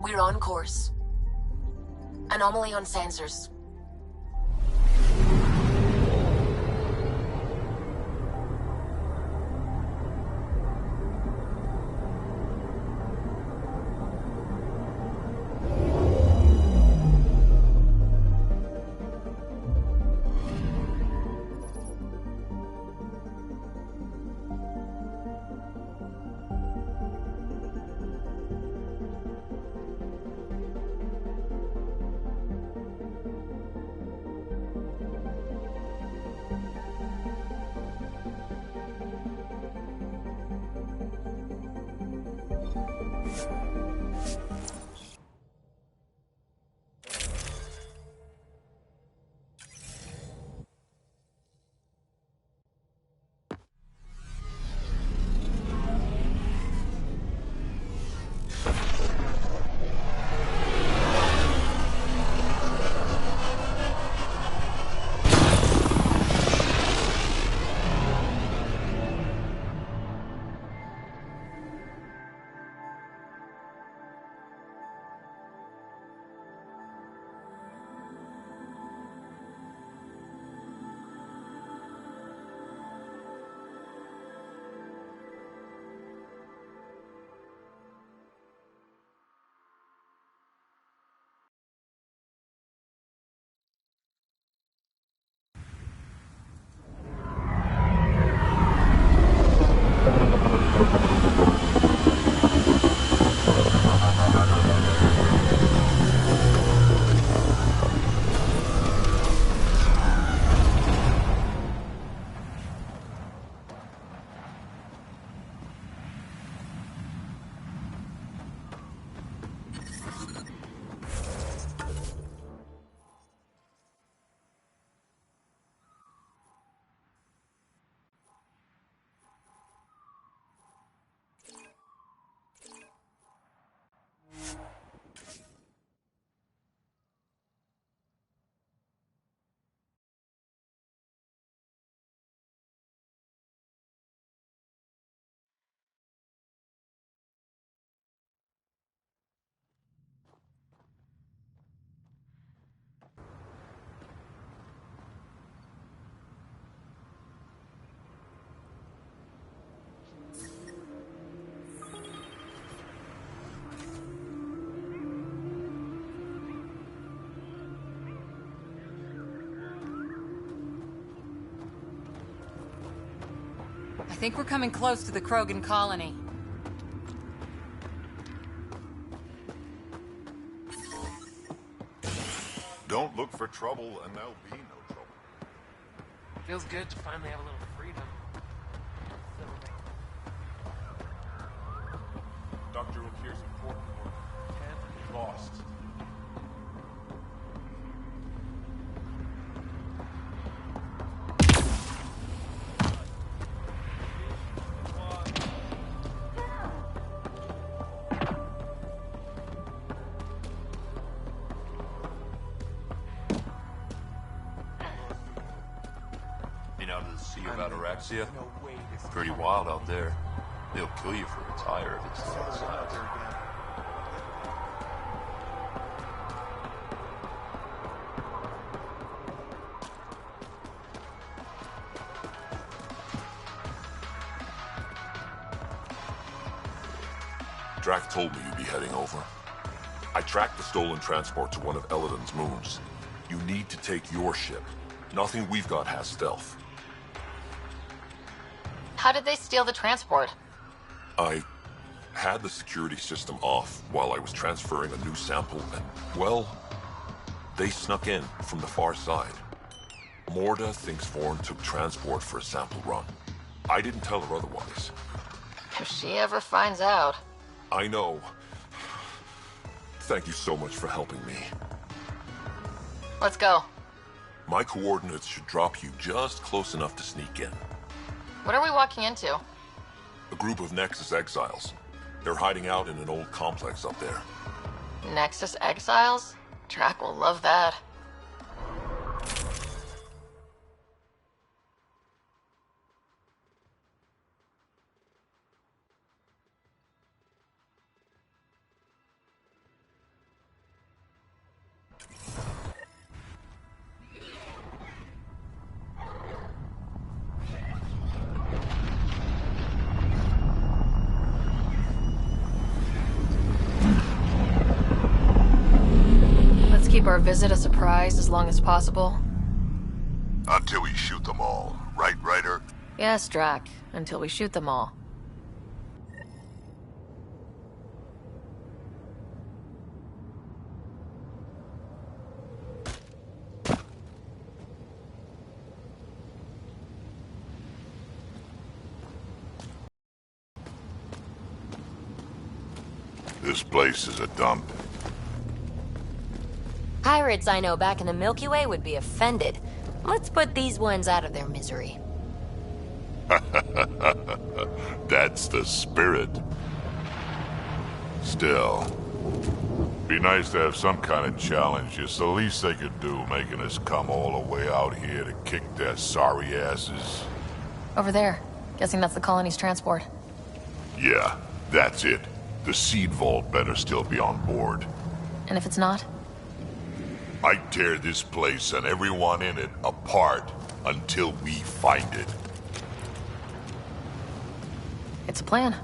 We're on course. Anomaly on sensors. I think we're coming close to the Krogan colony. Don't look for trouble, and there'll be no trouble. Feels good to finally have a little freedom. Dr. O'Keefe's important work can't be lost. Been out to the sea about Araxia? Pretty wild out there. They'll kill you for a tire if it's still outside. Drac told me you'd be heading over. I tracked the stolen transport to one of Eladon's moons. You need to take your ship. Nothing we've got has stealth. How did they steal the transport? I had the security system off while I was transferring a new sample, and, well, they snuck in from the far side. Morda thinks Vaughn took transport for a sample run. I didn't tell her otherwise. If she ever finds out. I know. Thank you so much for helping me. Let's go. My coordinates should drop you just close enough to sneak in. What are we walking into? A group of Nexus exiles. They're hiding out in an old complex up there. Nexus exiles? Drac will love that. Keep our visit a surprise as long as possible. Until we shoot them all. Right, Ryder? Yes, Drac. Until we shoot them all. This place is a dump. Pirates I know back in the Milky Way would be offended. Let's put these ones out of their misery. That's the spirit. Still, be nice to have some kind of challenge. It's the least they could do, making us come all the way out here to kick their sorry asses. Over there. Guessing that's the colony's transport. Yeah, that's it. The seed vault better still be on board. And if it's not? I tear this place and everyone in it apart until we find it. It's a plan.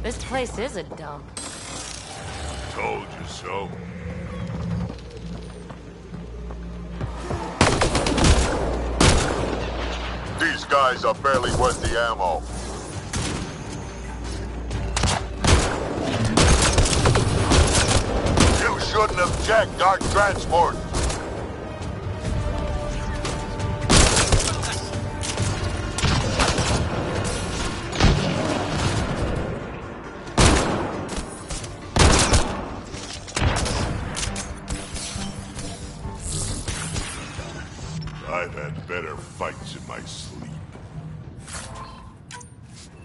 This place is a dump. Told you so. These guys are barely worth the ammo. You shouldn't have jacked our transport. better fights in my sleep.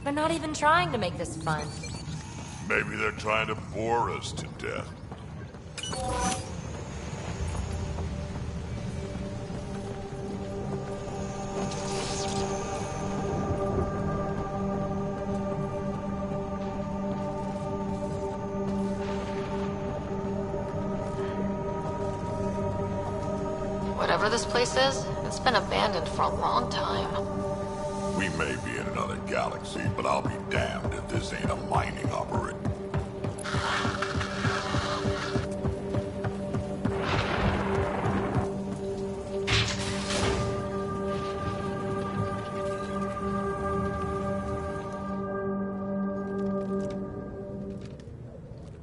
They're not even trying to make this fun. Maybe they're trying to bore us to death. Whatever this place is, it's been abandoned for a long time. We may be in another galaxy, but I'll be damned if this ain't a mining operation.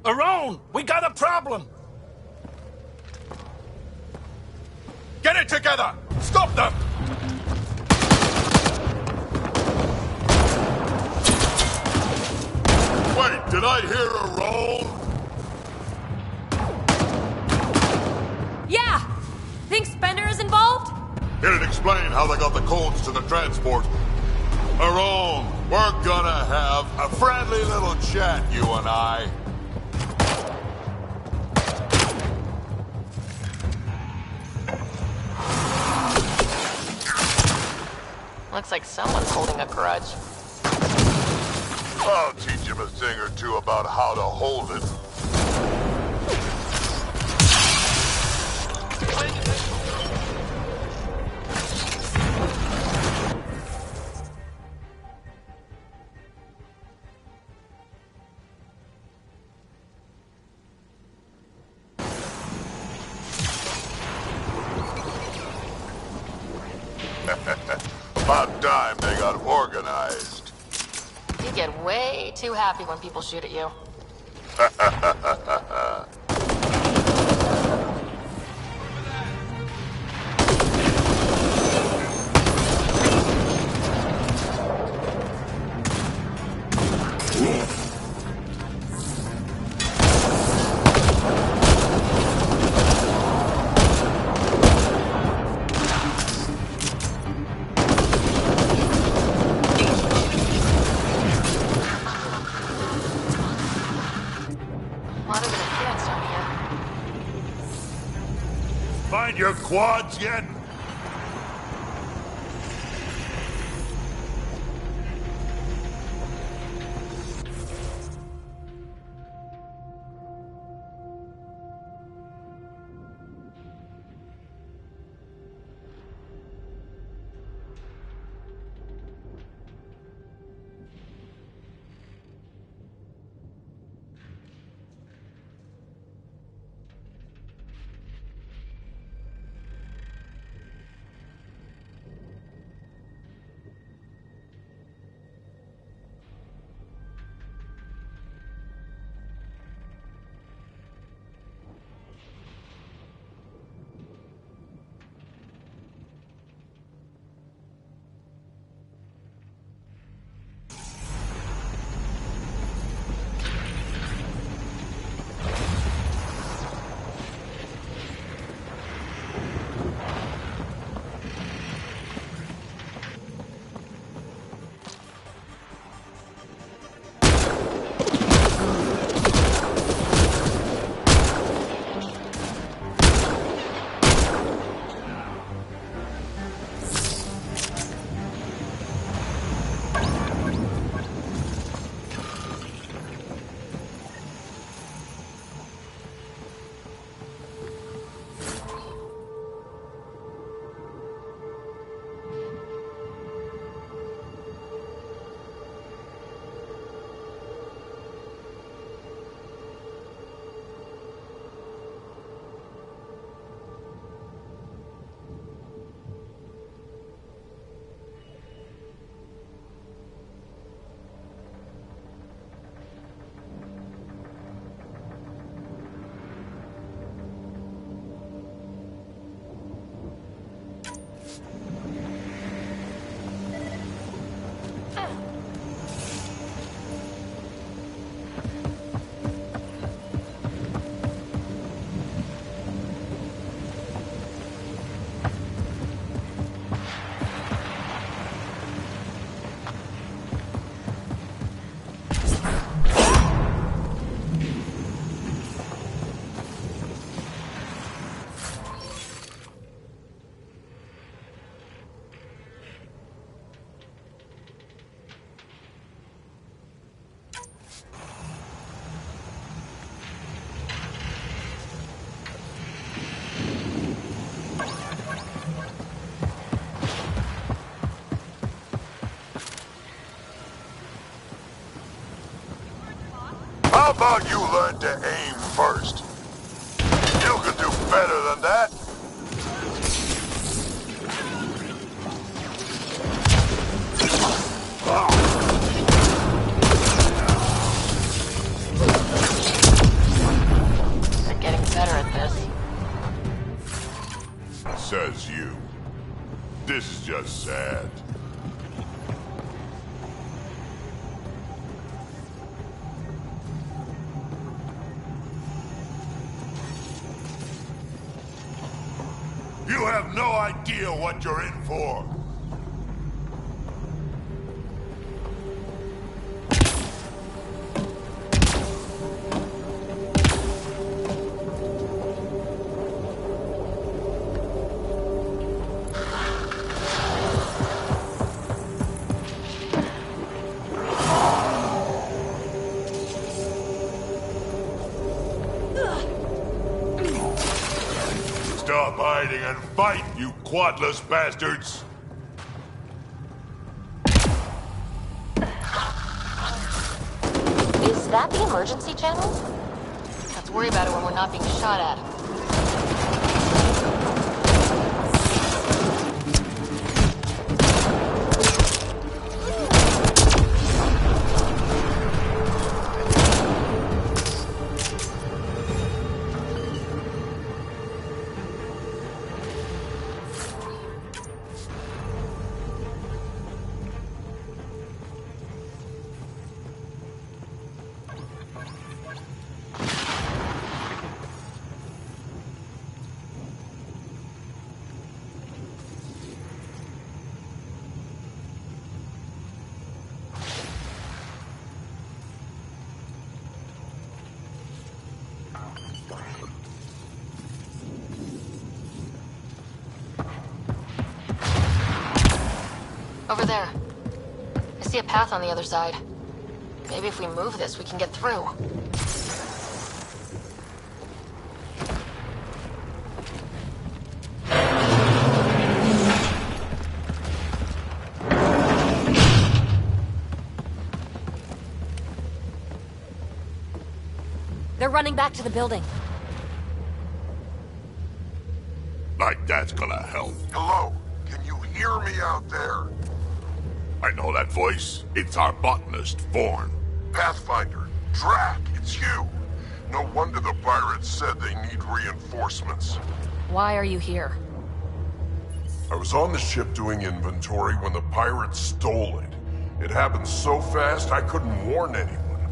Aron, we got a problem! Get it together! Stop them! Wait, did I hear a roll? Yeah! Think Spender is involved? It'd explain how they got the codes to the transport. Aron, we're gonna have a friendly little chat, you and I. Looks like someone's holding a grudge. I'll teach him a thing or two about how to hold it. About time they got organized. You get way too happy when people shoot at you. Find your quads yet? How about you learn to aim first? You could do better than that. You're getting better at this. Says you. This is just sad. You have no idea what you're in for. Stop hiding and fight, you quadless bastards! Is that the emergency channel? Let's worry about it when we're not being shot at. Over there. I see a path on the other side. Maybe if we move this, we can get through. They're running back to the building. Like that's gonna help. Hello? Can you hear me out there? I know that voice. It's our botanist, Vorn. Pathfinder, Drac, it's you. No wonder the pirates said they need reinforcements. Why are you here? I was on the ship doing inventory when the pirates stole it. It happened so fast I couldn't warn anyone.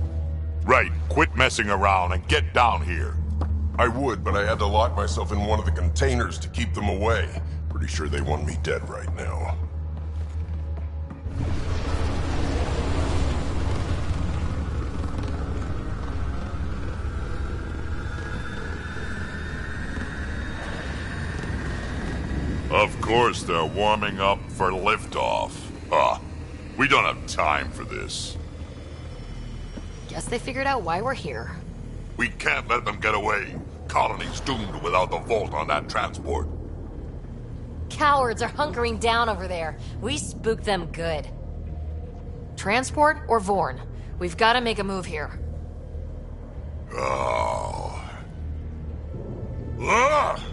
Right, quit messing around and get down here. I would, but I had to lock myself in one of the containers to keep them away. Pretty sure they want me dead right now. Of course they're warming up for liftoff. We don't have time for this. Guess they figured out why we're here. We can't let them get away. Colony's doomed without the vault on that transport. Cowards are hunkering down over there. We spooked them good. Transport or Vorn? We've got to make a move here. Oh. Ah!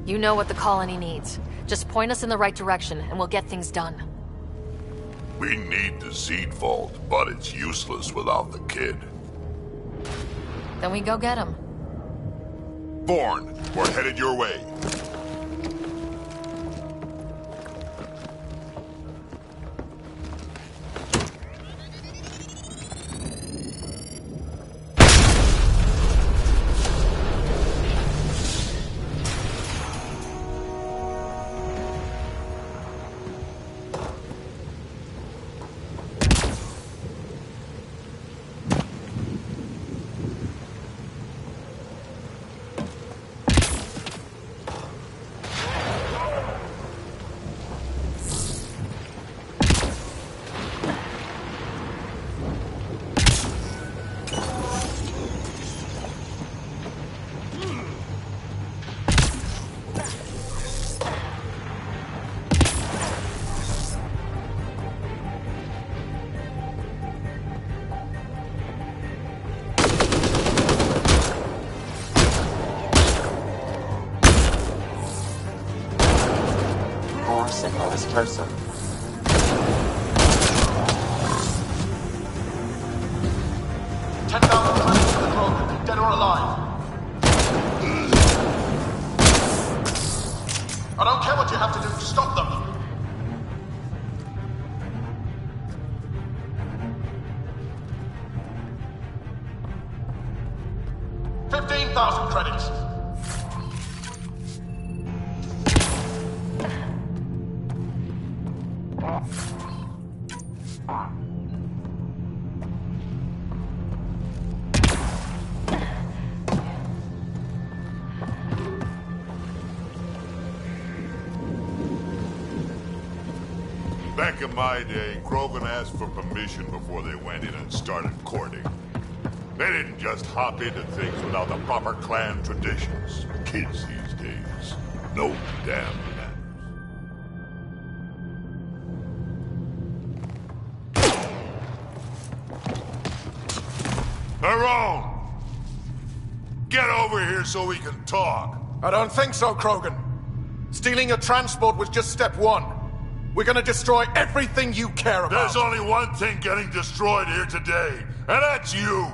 You know what the colony needs. Just point us in the right direction, and we'll get things done. We need the seed vault, but it's useless without the kid. Then we go get him. Vorn, we're headed your way. closer. Dead or alive. I don't care what you have to do to stop them. $15,000 credits. Back in my day, Krogan asked for permission before they went in and started courting. They didn't just hop into things without the proper clan traditions. Kids these days, no damn manners. Tyrone! Get over here so we can talk. I don't think so, Krogan. Stealing a transport was just step one. We're gonna destroy everything you care about. There's only one thing getting destroyed here today, and that's you.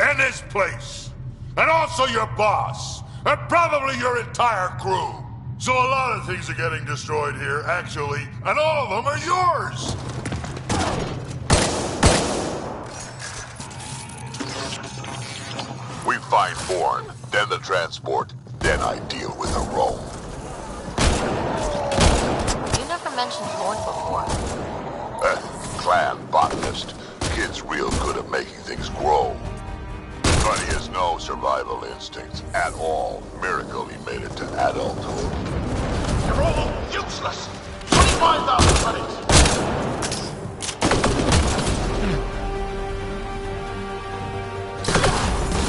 And this place. And also your boss. And probably your entire crew. So a lot of things are getting destroyed here, actually, and all of them are yours! We find Bourne, then the transport, then I deal with the Rome. You never mentioned Bourne before. Clan botanist. Kid's real good at making things grow. But he has no survival instincts at all. Miracle he made it to adulthood. You're all useless! 25,000 credits!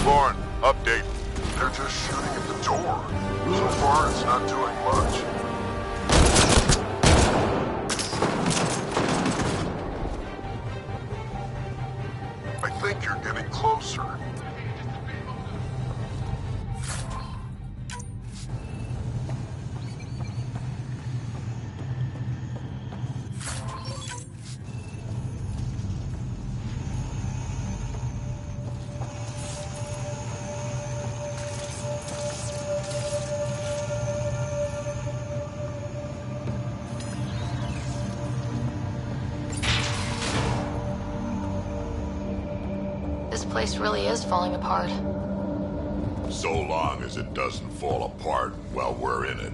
Bourne, update. They're just shooting at the door. So far, it's not doing much. I think you're getting closer. This place really is falling apart. So long as it doesn't fall apart while we're in it.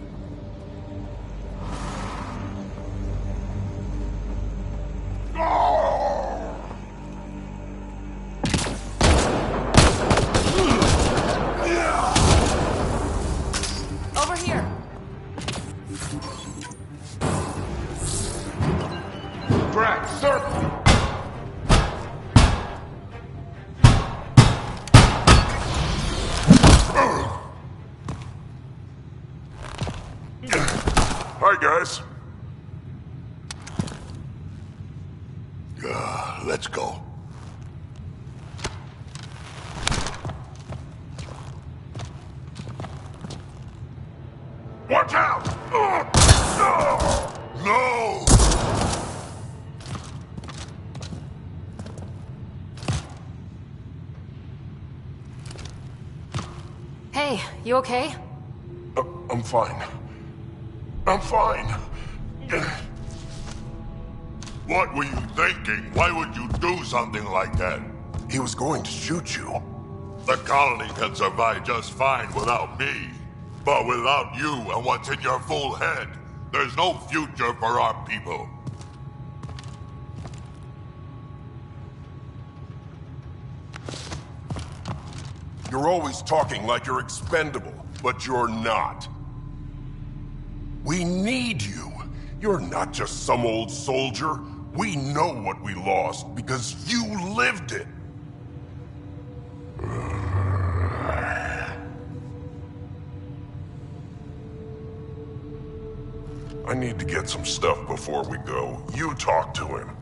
Over here. Drag, circle! Hi, guys. Let's go. Watch out! No! Hey, you okay? I'm fine. I'm fine. What were you thinking? Why would you do something like that? He was going to shoot you. The colony can survive just fine without me. But without you and what's in your full head, there's no future for our people. You're always talking like you're expendable, but you're not. We need you. You're not just some old soldier. We know what we lost because you lived it. I need to get some stuff before we go. You talk to him.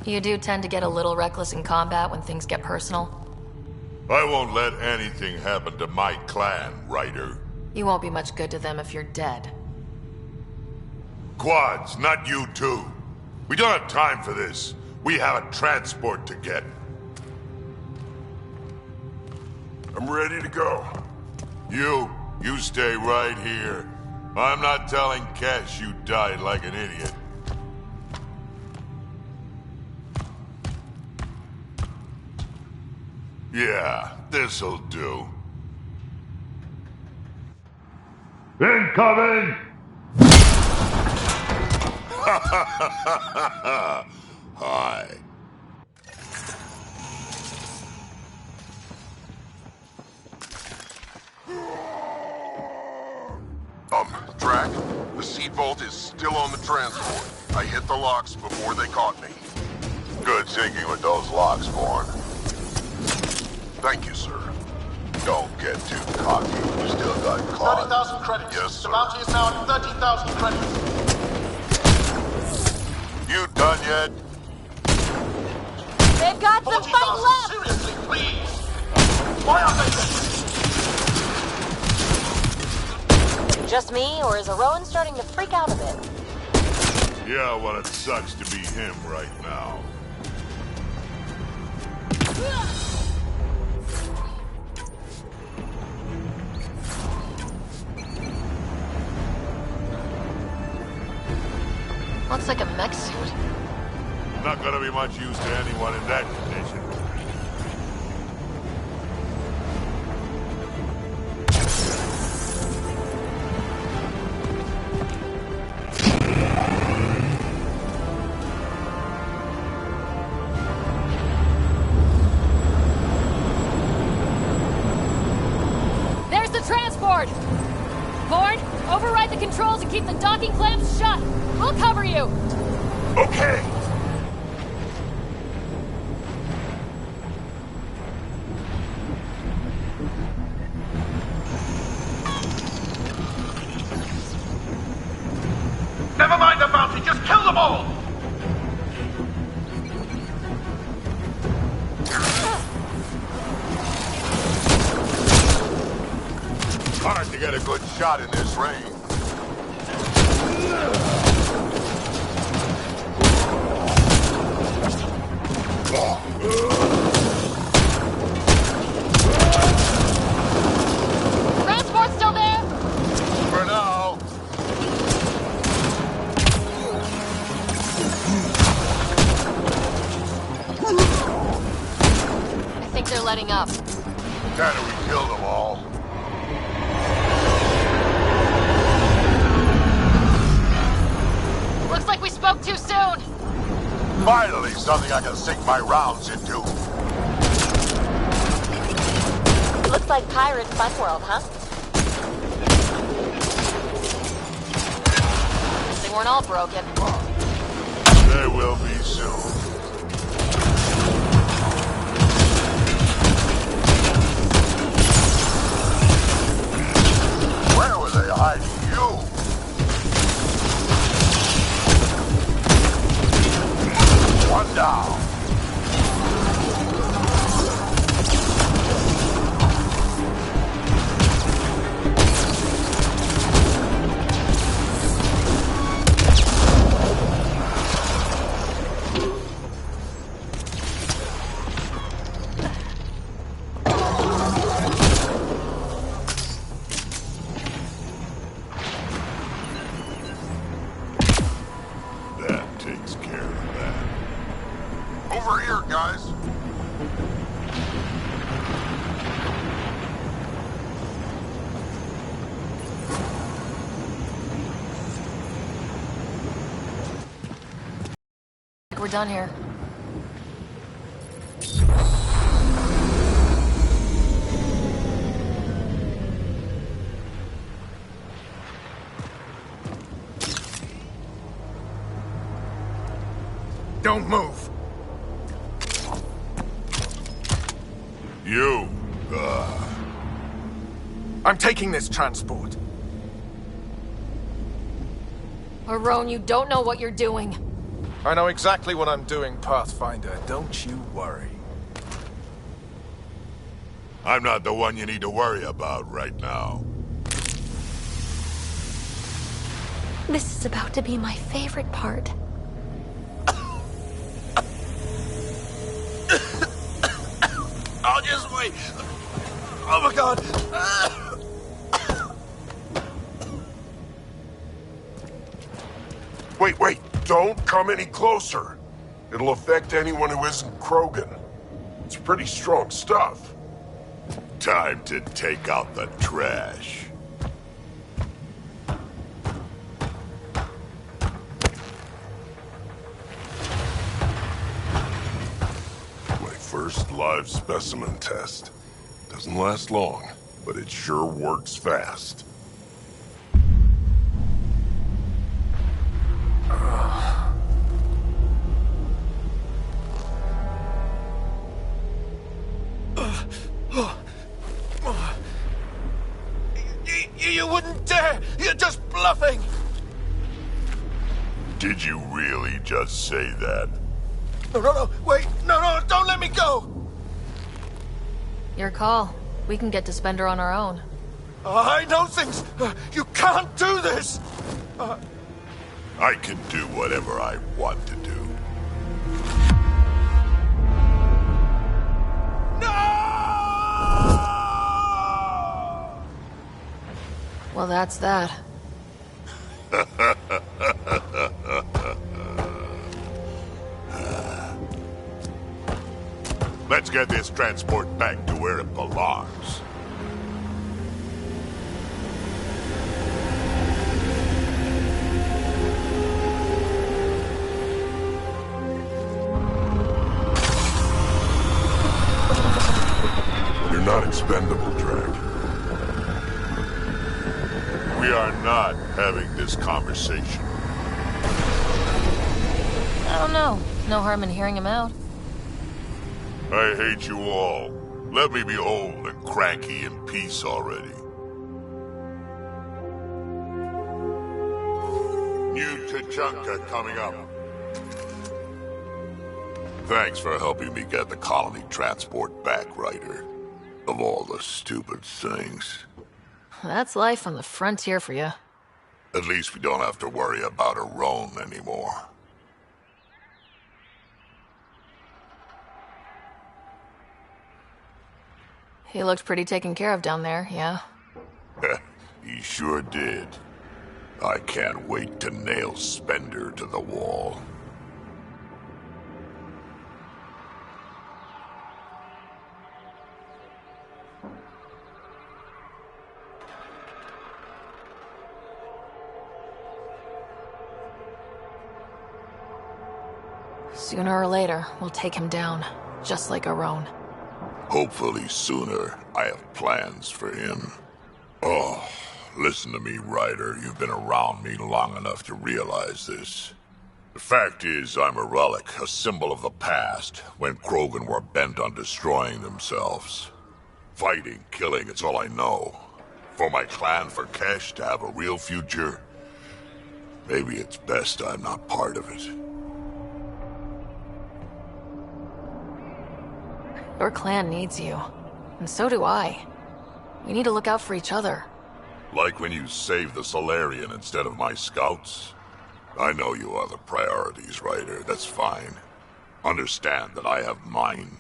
You do tend to get a little reckless in combat when things get personal. I won't let anything happen to my clan, Ryder. You won't be much good to them if you're dead. Quads, not you two. We don't have time for this. We have a transport to get. I'm ready to go. You stay right here. I'm not telling Kesh you died like an idiot. Yeah, this'll do. Incoming! Hi. Drac, the seed vault is still on the transport. I hit the locks before they caught me. Good thinking with those locks, Born. Thank you, sir. Don't get too cocky. You still got caught. 30,000 credits. Yes, sir. The bounty is now at 30,000 credits. You done yet? They've got some fight left! Seriously, please! Why aren't they dead? Just me, or is Rowan starting to freak out a bit? Yeah, well, it sucks to be him right now. Looks like a mech suit. Not gonna be much use to anyone in that condition. There's the transport! Born, override the controls and keep the docking clamps shut! We'll cover you! Okay! Never mind the bounty, just kill them all! Hard to get a good shot in this rain. Transport still there? For now. I think they're letting up. Can't we kill them all? Looks like we spoke too soon! Finally, something I can sink my rounds into. Looks like Pirate Fun World, huh? They weren't all broken. They will be soon. Where were they hiding you? One down. That takes care of that. Over here, guys. We're done here. Don't move. You, I'm taking this transport. Rowan, you don't know what you're doing. I know exactly what I'm doing, Pathfinder. Don't you worry. I'm not the one you need to worry about right now. This is about to be my favorite part. I'll just wait. Oh my god. Wait. Don't come any closer. It'll affect anyone who isn't Krogan. It's pretty strong stuff. Time to take out the trash. My first live specimen test. Doesn't last long, but it sure works fast. You wouldn't dare! You're just bluffing! Did you really just say that? No, wait! No, don't let me go! Your call. We can get to Spender on our own. I know things! You can't do this! I can do whatever I want to do. Well, that's that. Let's get this transport back to where it belongs. You're not expendable, Drake. We are not having this conversation. I don't know. No harm in hearing him out. I hate you all. Let me be old and cranky in peace already. New Tachanka coming up. Thanks for helping me get the colony transport back, Ryder. Of all the stupid things. That's life on the frontier for you. At least we don't have to worry about a Roan anymore. He looked pretty taken care of down there, yeah? He sure did. I can't wait to nail Spender to the wall. Sooner or later, we'll take him down, just like a Roan. Hopefully sooner. I have plans for him. Oh, listen to me, Ryder. You've been around me long enough to realize this. The fact is, I'm a relic, a symbol of the past, when Krogan were bent on destroying themselves. Fighting, killing, it's all I know. For my clan, for Kesh to have a real future, maybe it's best I'm not part of it. Your clan needs you. And so do I. We need to look out for each other. Like when you saved the Solarian instead of my scouts? I know you are the priorities, Ryder. That's fine. Understand that I have mine.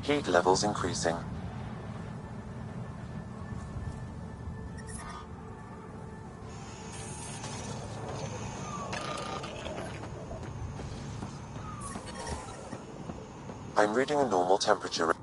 Heat levels increasing. I'm reading a normal temperature.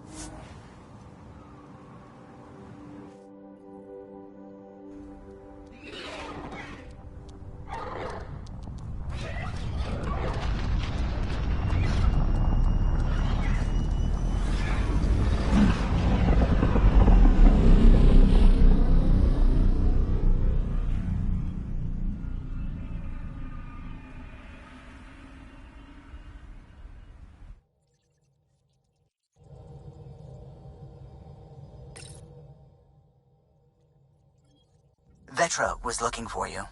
Vetra was looking for you.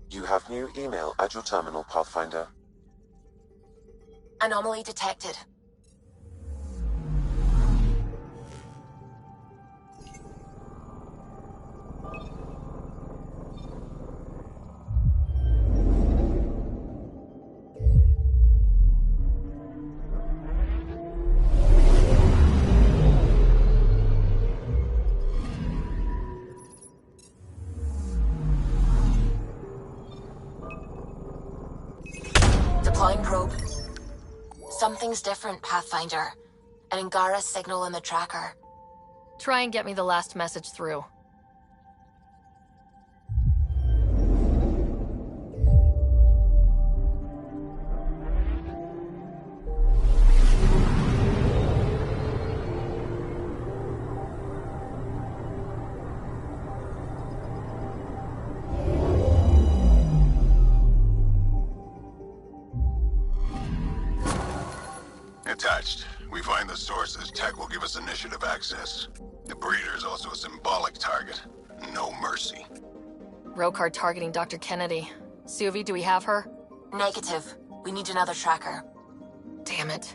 You have new email at your terminal, Pathfinder. Anomaly detected. Deploying probe. Something's different, Pathfinder. An Angara signal in the tracker. Try and get me the last message through. Attached. We find the sources. Tech will give us initiative access. The breeder is also a symbolic target. No mercy. Rokar targeting Dr. Kennedy. Sophie, do we have her? Negative. We need another tracker. Damn it.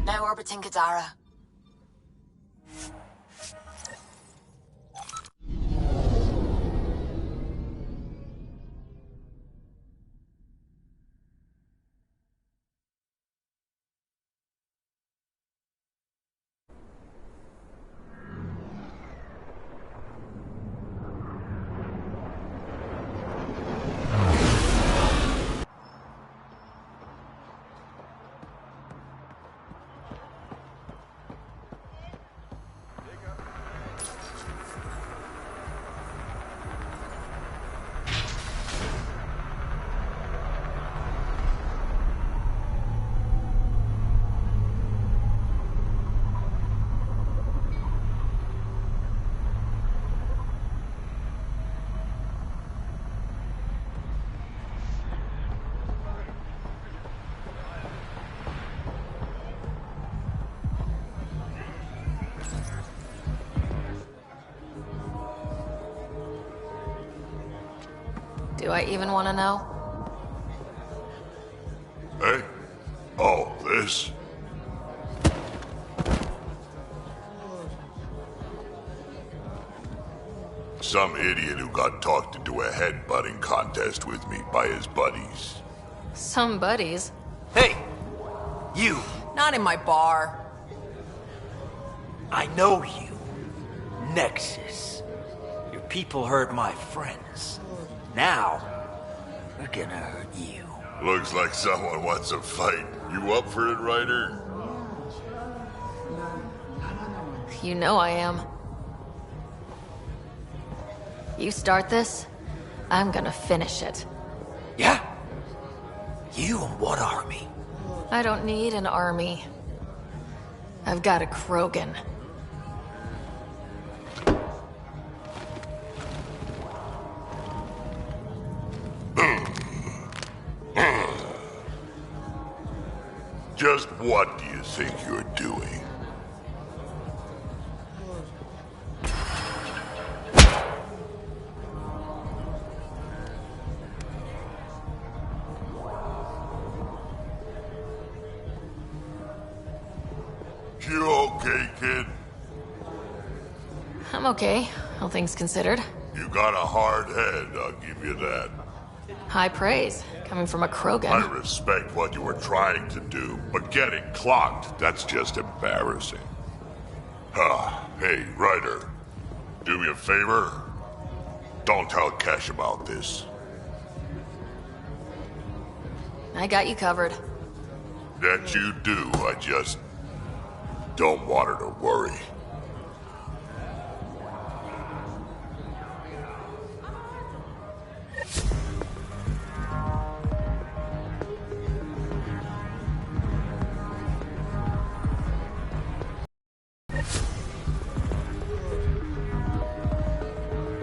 Now orbiting Kadara. Do I even want to know? Hey? Oh, this? Some idiot who got talked into a headbutting contest with me by his buddies. Some buddies. Hey! You! Not in my bar. I know you. Nexus. Your people hurt my friends. Now, we're gonna hurt you. Looks like someone wants a fight. You up for it, Ryder? You know I am. You start this, I'm gonna finish it. Yeah? You and what army? I don't need an army. I've got a Krogan. Just what do you think you're doing? You okay, kid? I'm okay, all things considered. You got a hard head, I'll give you that. High praise, coming from a Krogan. I respect what you were trying to do, but getting clocked, that's just embarrassing. Hey, Ryder, do me a favor. Don't tell Cash about this. I got you covered. That you do, I just don't want her to worry.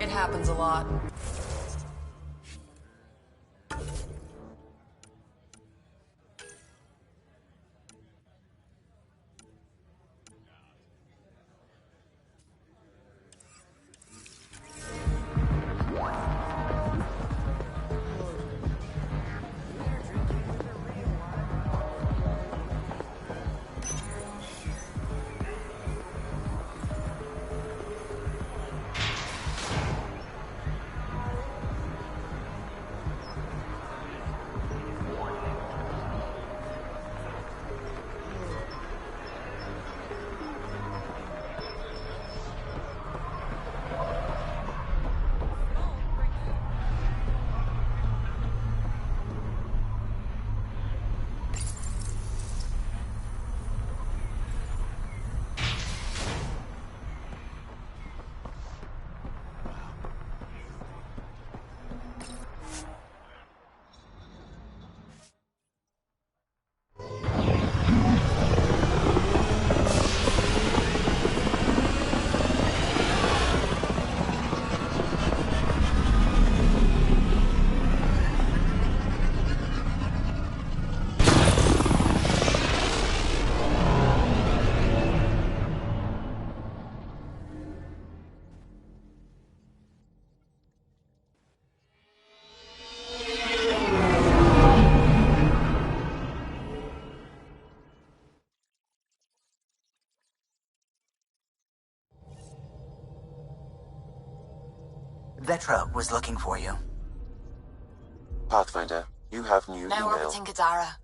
It happens a lot. Vetra was looking for you. Pathfinder, you have new Now email. orbiting Gadara.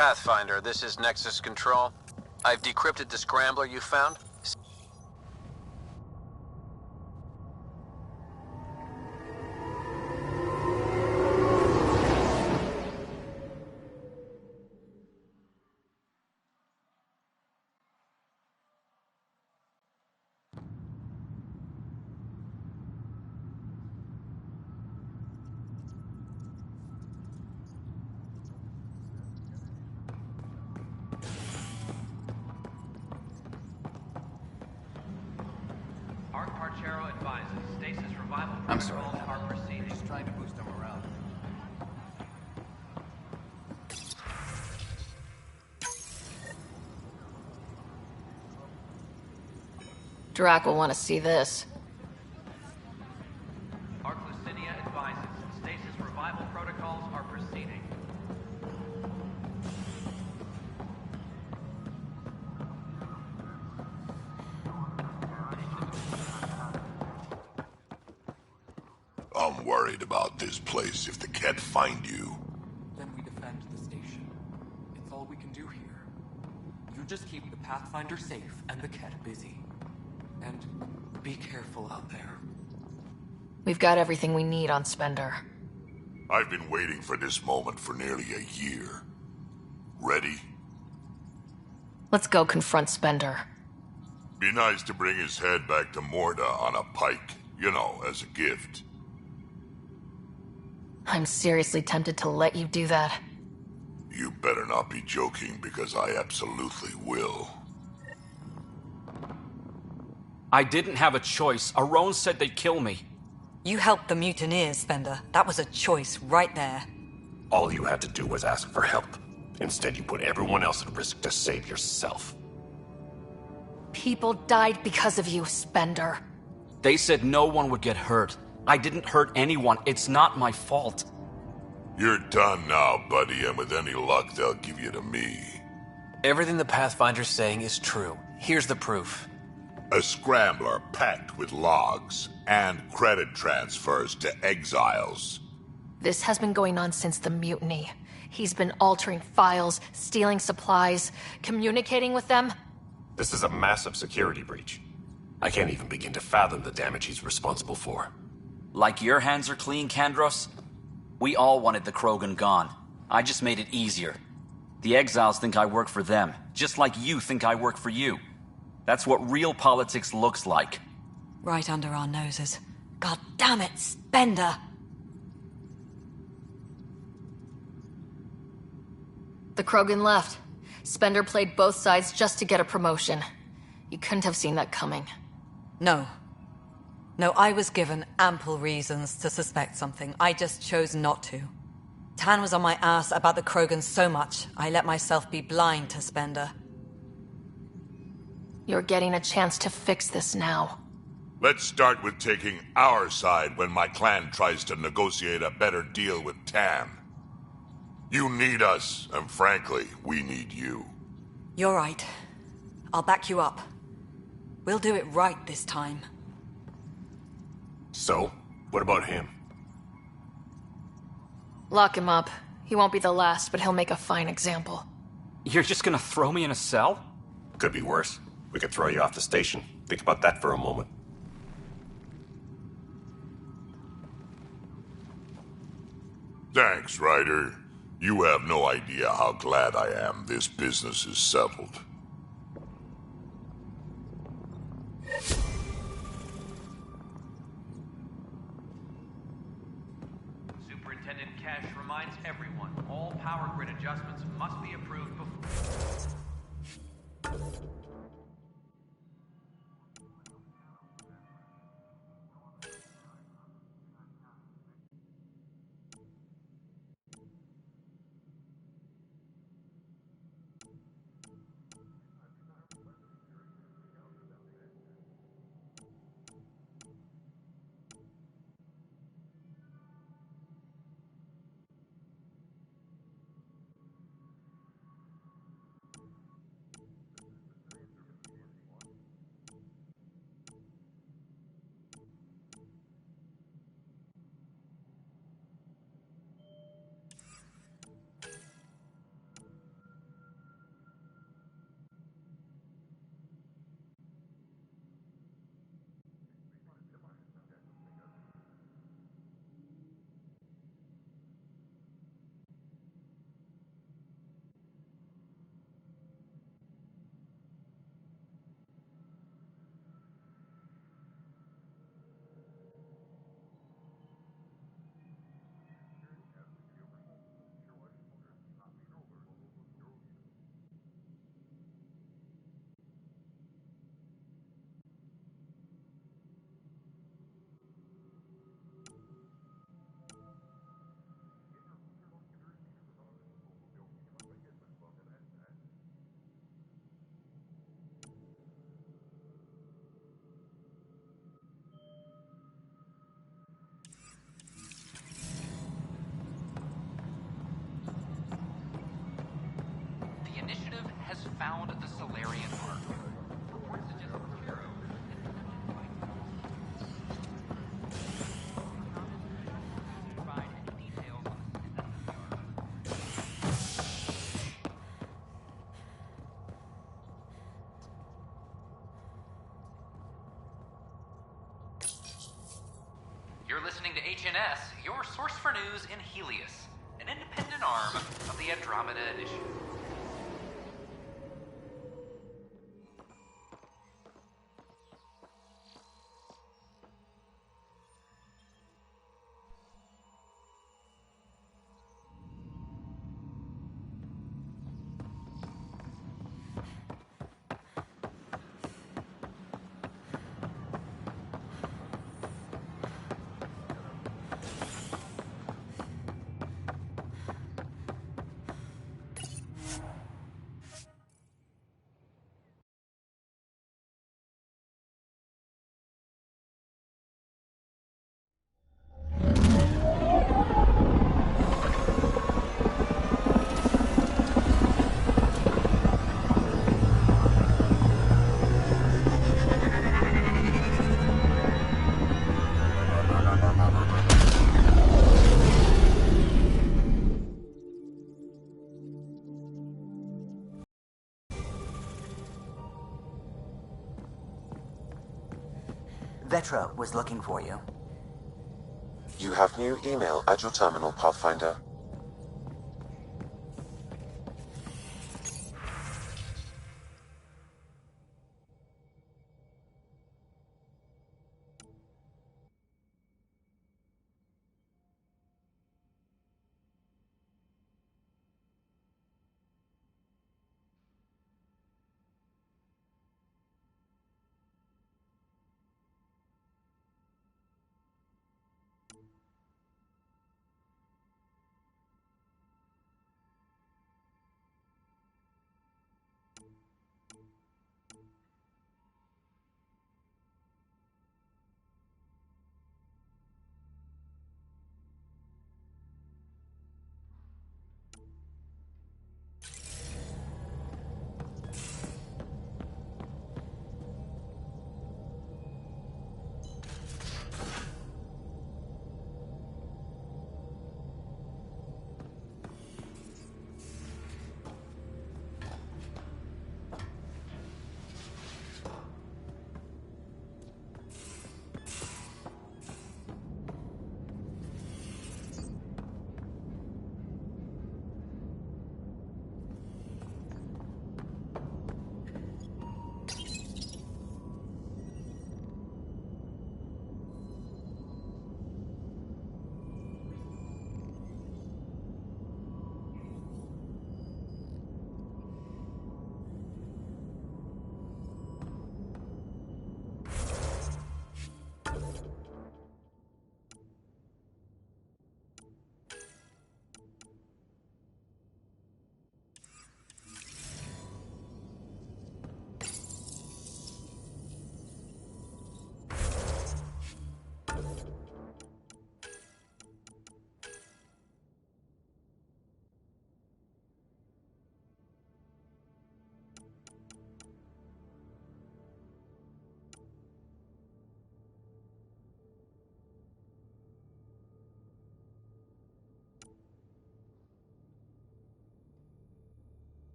Pathfinder, this is Nexus Control. I've decrypted the scrambler you found. Archero advises stasis revival I'm sorry. protocols are proceeding. Just trying to boost them around. Drac will want to see this. Archlucinia advises stasis revival protocols are proceeding. I'm worried about this place if the Ket find you. Then we defend the station. It's all we can do here. You just keep the Pathfinder safe and the Ket busy. And be careful out there. We've got everything we need on Spender. I've been waiting for this moment for nearly a year. Ready? Let's go confront Spender. Be nice to bring his head back to Morda on a pike. You know, as a gift. I'm seriously tempted to let you do that. You better not be joking, because I absolutely will. I didn't have a choice. Aron said they'd kill me. You helped the mutineers, Spender. That was a choice right there. All you had to do was ask for help. Instead, you put everyone else at risk to save yourself. People died because of you, Spender. They said no one would get hurt. I didn't hurt anyone. It's not my fault. You're done now, buddy, and with any luck, they'll give you to me. Everything the Pathfinder's saying is true. Here's the proof. A scrambler packed with logs and credit transfers to exiles. This has been going on since the mutiny. He's been altering files, stealing supplies, communicating with them. This is a massive security breach. I can't even begin to fathom the damage he's responsible for. Like your hands are clean, Kandros? We all wanted the Krogan gone. I just made it easier. The exiles think I work for them, just like you think I work for you. That's what real politics looks like. Right under our noses. God damn it, Spender! The Krogan left. Spender played both sides just to get a promotion. You couldn't have seen that coming. No. No, I was given ample reasons to suspect something. I just chose not to. Tan was on my ass about the Krogan so much, I let myself be blind to Spender. You're getting a chance to fix this now. Let's start with taking our side when my clan tries to negotiate a better deal with Tan. You need us, and frankly, we need you. You're right. I'll back you up. We'll do it right this time. So, what about him? Lock him up. He won't be the last, but he'll make a fine example. You're just gonna throw me in a cell? Could be worse. We could throw you off the station. Think about that for a moment. Thanks, Ryder. You have no idea how glad I am this business is settled. Superintendent Cash reminds everyone, all power grid adjustments must be approved before... You're listening to HNS, your source for news in Helios, an independent arm of the Andromeda Initiative. Vetra was looking for you. You have new email at your terminal, Pathfinder.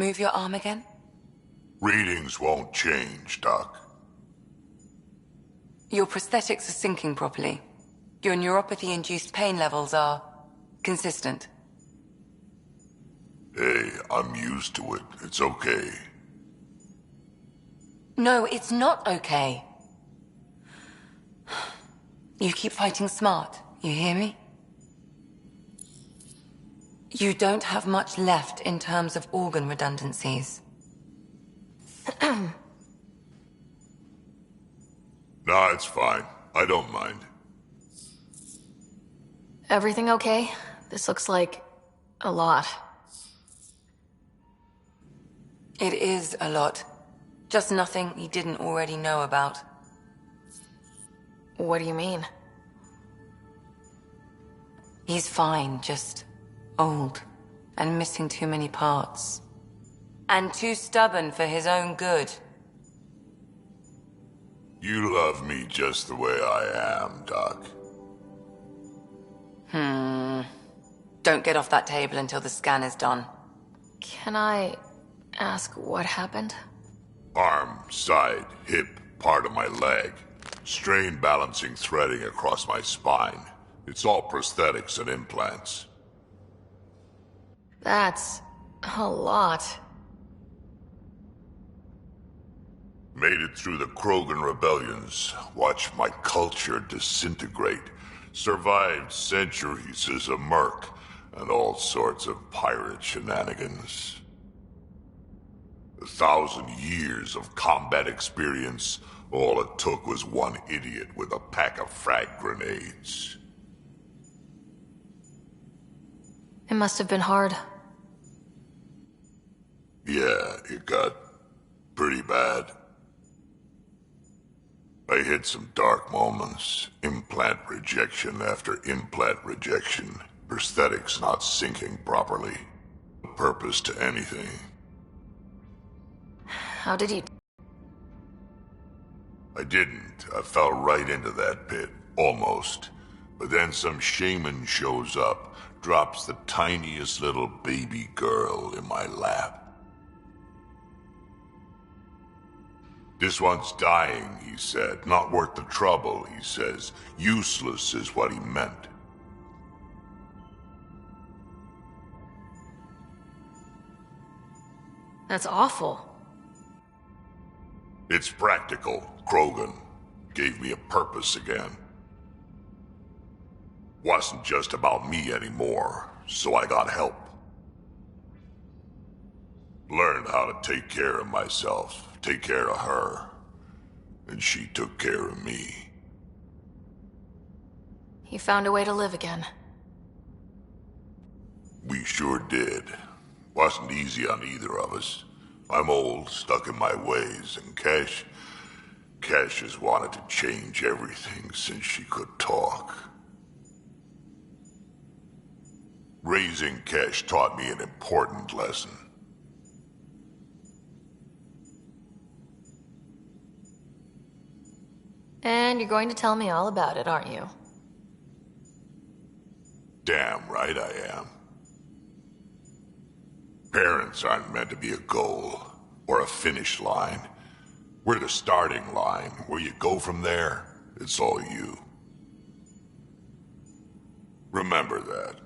Move your arm again? Readings won't change, Doc. Your prosthetics are syncing properly. Your neuropathy-induced pain levels are consistent. Hey, I'm used to it. It's okay. No, it's not okay. You keep fighting smart, you hear me? You don't have much left in terms of organ redundancies. Nah, it's fine. I don't mind. Everything okay? This looks like a lot. It is a lot. Just nothing he didn't already know about. What do you mean? He's fine, just old and missing too many parts. And too stubborn for his own good. You love me just the way I am, Doc. Don't get off that table until the scan is done. Can I ask what happened? Arm, side, hip, part of my leg. Strain balancing threading across my spine. It's all prosthetics and implants. That's a lot. Made it through the Krogan rebellions. Watched my culture disintegrate. Survived centuries as a merc. And all sorts of pirate shenanigans. 1,000 years of combat experience. All it took was one idiot with a pack of frag grenades. It must have been hard. Yeah, it got pretty bad. I hit some dark moments. Implant rejection after implant rejection. Prosthetics not syncing properly. No purpose to anything. How did you... I didn't. I fell right into that pit. Almost. But then some shaman shows up, drops the tiniest little baby girl in my lap. This one's dying, he said. Not worth the trouble, he says. Useless is what he meant. That's awful. It's practical. Krogan gave me a purpose again. Wasn't just about me anymore, so I got help. Learned how to take care of myself, take care of her. And she took care of me. You found a way to live again. We sure did. Wasn't easy on either of us. I'm old, stuck in my ways, and Cash has wanted to change everything since she could talk. Raising Cash taught me an important lesson. And you're going to tell me all about it, aren't you? Damn right I am. Parents aren't meant to be a goal, or a finish line. We're the starting line. Where you go from there, it's all you. Remember that.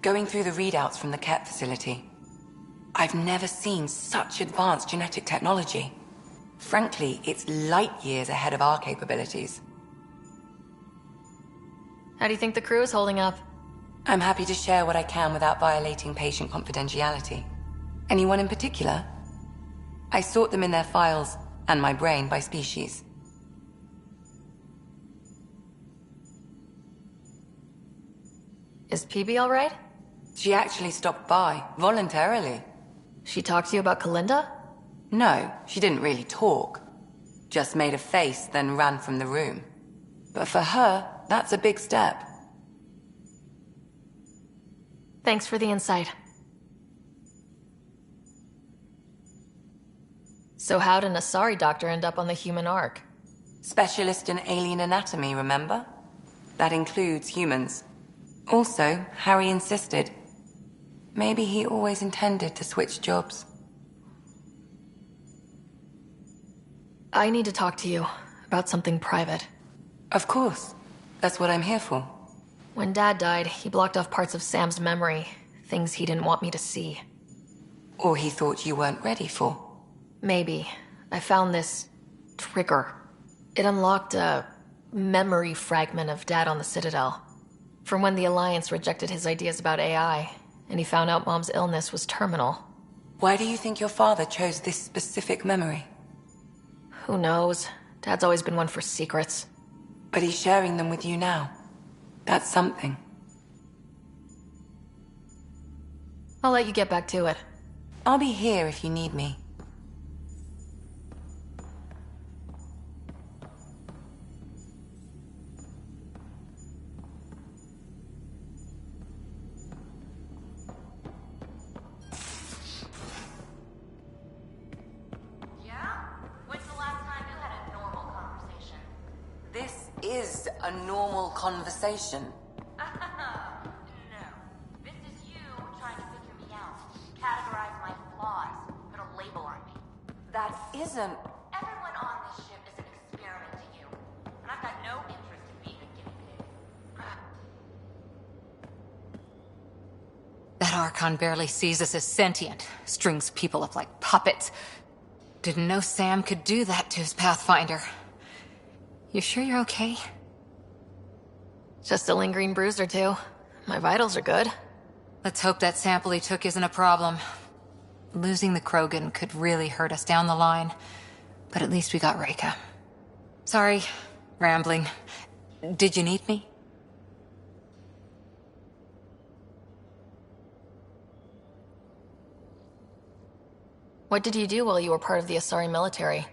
Going through the readouts from the Ket facility, I've never seen such advanced genetic technology. Frankly, it's light years ahead of our capabilities. How do you think the crew is holding up? I'm happy to share what I can without violating patient confidentiality. Anyone in particular? I sort them in their files, and my brain, by species. Is PB all right? She actually stopped by, voluntarily. She talked to you about Kalinda? No, she didn't really talk. Just made a face, then ran from the room. But for her, that's a big step. Thanks for the insight. So how'd an Asari doctor end up on the human Ark? Specialist in alien anatomy, remember? That includes humans. Also, Harry insisted. Maybe he always intended to switch jobs. I need to talk to you about something private. Of course. That's what I'm here for. When Dad died, he blocked off parts of Sam's memory, things he didn't want me to see. Or he thought you weren't ready for. Maybe. I found this trigger. It unlocked a memory fragment of Dad on the Citadel. From when the Alliance rejected his ideas about AI, and he found out Mom's illness was terminal. Why do you think your father chose this specific memory? Who knows? Dad's always been one for secrets. But he's sharing them with you now. That's something. I'll let you get back to it. I'll be here if you need me. This is a normal conversation. No. This is you trying to figure me out. Categorize my flaws. Put a label on me. That isn't... Everyone on this ship is an experiment to you. And I've got no interest in being a guinea pig. That Archon barely sees us as sentient. Strings people up like puppets. Didn't know Sam could do that to his Pathfinder. You sure you're okay? Just a lingering bruise or two. My vitals are good. Let's hope that sample he took isn't a problem. Losing the Krogan could really hurt us down the line. But at least we got Reika. Sorry, rambling. Did you need me? What did you do while you were part of the Asari military?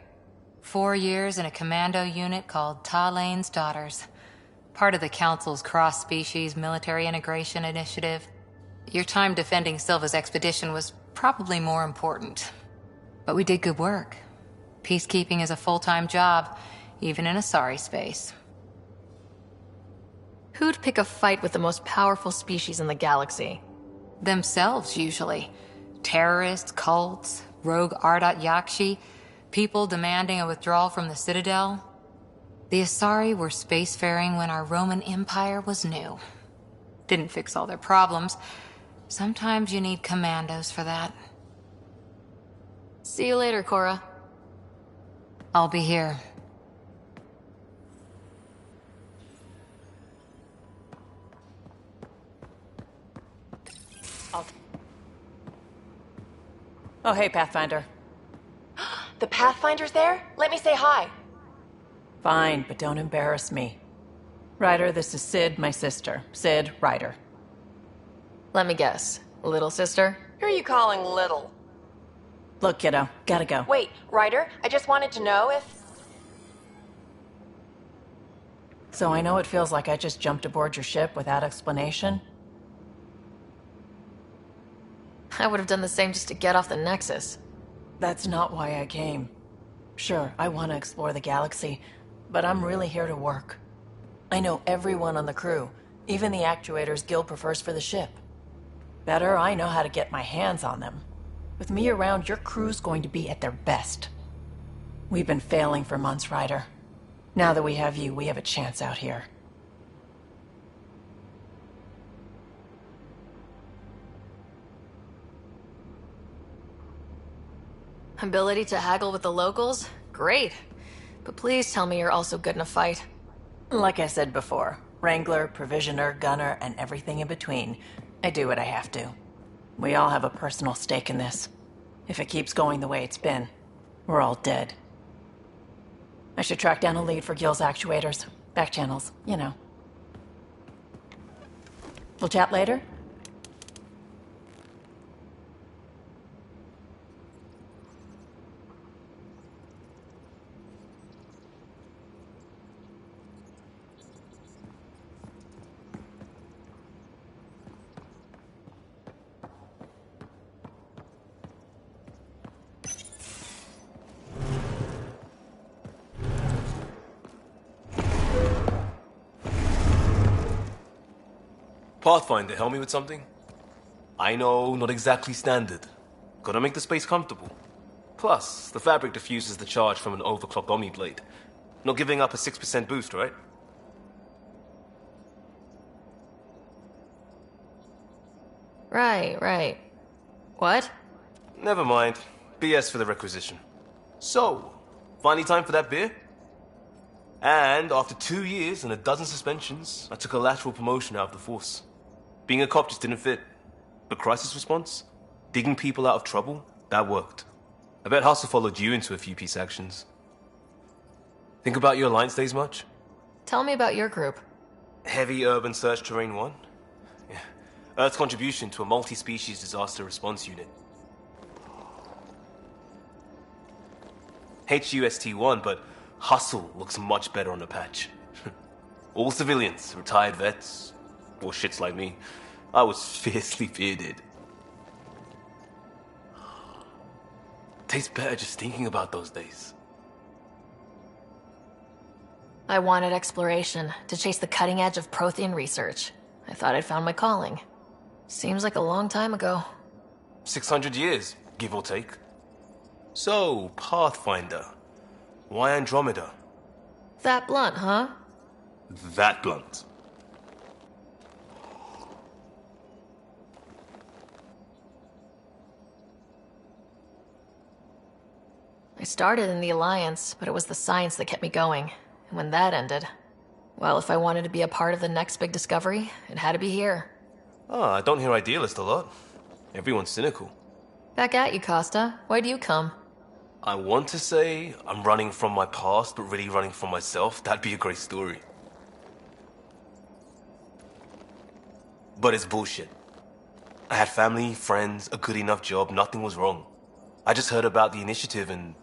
4 years in a commando unit called Talane's Daughters. Part of the Council's cross-species military integration initiative. Your time defending Silva's expedition was probably more important. But we did good work. Peacekeeping is a full-time job, even in Asari space. Who'd pick a fight with the most powerful species in the galaxy? Themselves, usually. Terrorists, cults, rogue Ardat Yakshi, people demanding a withdrawal from the Citadel. The Asari were spacefaring when our Roman Empire was new. Didn't fix all their problems. Sometimes you need commandos for that. See you later, Cora. I'll be here. Oh, hey, Pathfinder. The Pathfinder's there? Let me say hi. Fine, but don't embarrass me. Ryder, this is Sid, my sister. Sid, Ryder. Let me guess. Little sister? Who are you calling little? Look, kiddo, gotta go. Wait, Ryder, I just wanted to know if... So I know it feels like I just jumped aboard your ship without explanation. I would have done the same just to get off the Nexus. That's not why I came. Sure, I want to explore the galaxy, but I'm really here to work. I know everyone on the crew, even the actuators Gil prefers for the ship. Better, I know how to get my hands on them. With me around, your crew's going to be at their best. We've been failing for months, Ryder. Now that we have you, we have a chance out here. Ability to haggle with the locals? Great. But please tell me you're also good in a fight. Like I said before, Wrangler, Provisioner, Gunner, and everything in between. I do what I have to. We all have a personal stake in this. If it keeps going the way it's been, we're all dead. I should track down a lead for Gil's actuators. Back channels, you know. We'll chat later? Pathfinder, help me with something? I know, not exactly standard. Gotta make the space comfortable. Plus, the fabric diffuses the charge from an overclocked Omniblade. Not giving up a 6% boost, right? Right. What? Never mind. BS for the requisition. So, finally time for that beer? And after 2 years and a dozen suspensions, I took a lateral promotion out of the force. Being a cop just didn't fit. But crisis response? Digging people out of trouble? That worked. I bet Hustle followed you into a few peace actions. Think about your Alliance days much? Tell me about your group. Heavy Urban Search Terrain 1? Yeah. Earth's contribution to a multi-species disaster response unit. HUST-1, but Hustle looks much better on the patch. All civilians, retired vets, or shits like me. I was fiercely bearded. Tastes better just thinking about those days. I wanted exploration, to chase the cutting edge of Prothean research. I thought I'd found my calling. Seems like a long time ago. 600 years, give or take. So, Pathfinder. Why Andromeda? That blunt, huh? That blunt. I started in the Alliance, but it was the science that kept me going. And when that ended, well, if I wanted to be a part of the next big discovery, it had to be here. Oh, I don't hear idealist a lot. Everyone's cynical. Back at you, Costa. Why'd you come? I want to say I'm running from my past, but really running from myself. That'd be a great story. But it's bullshit. I had family, friends, a good enough job, nothing was wrong. I just heard about the initiative and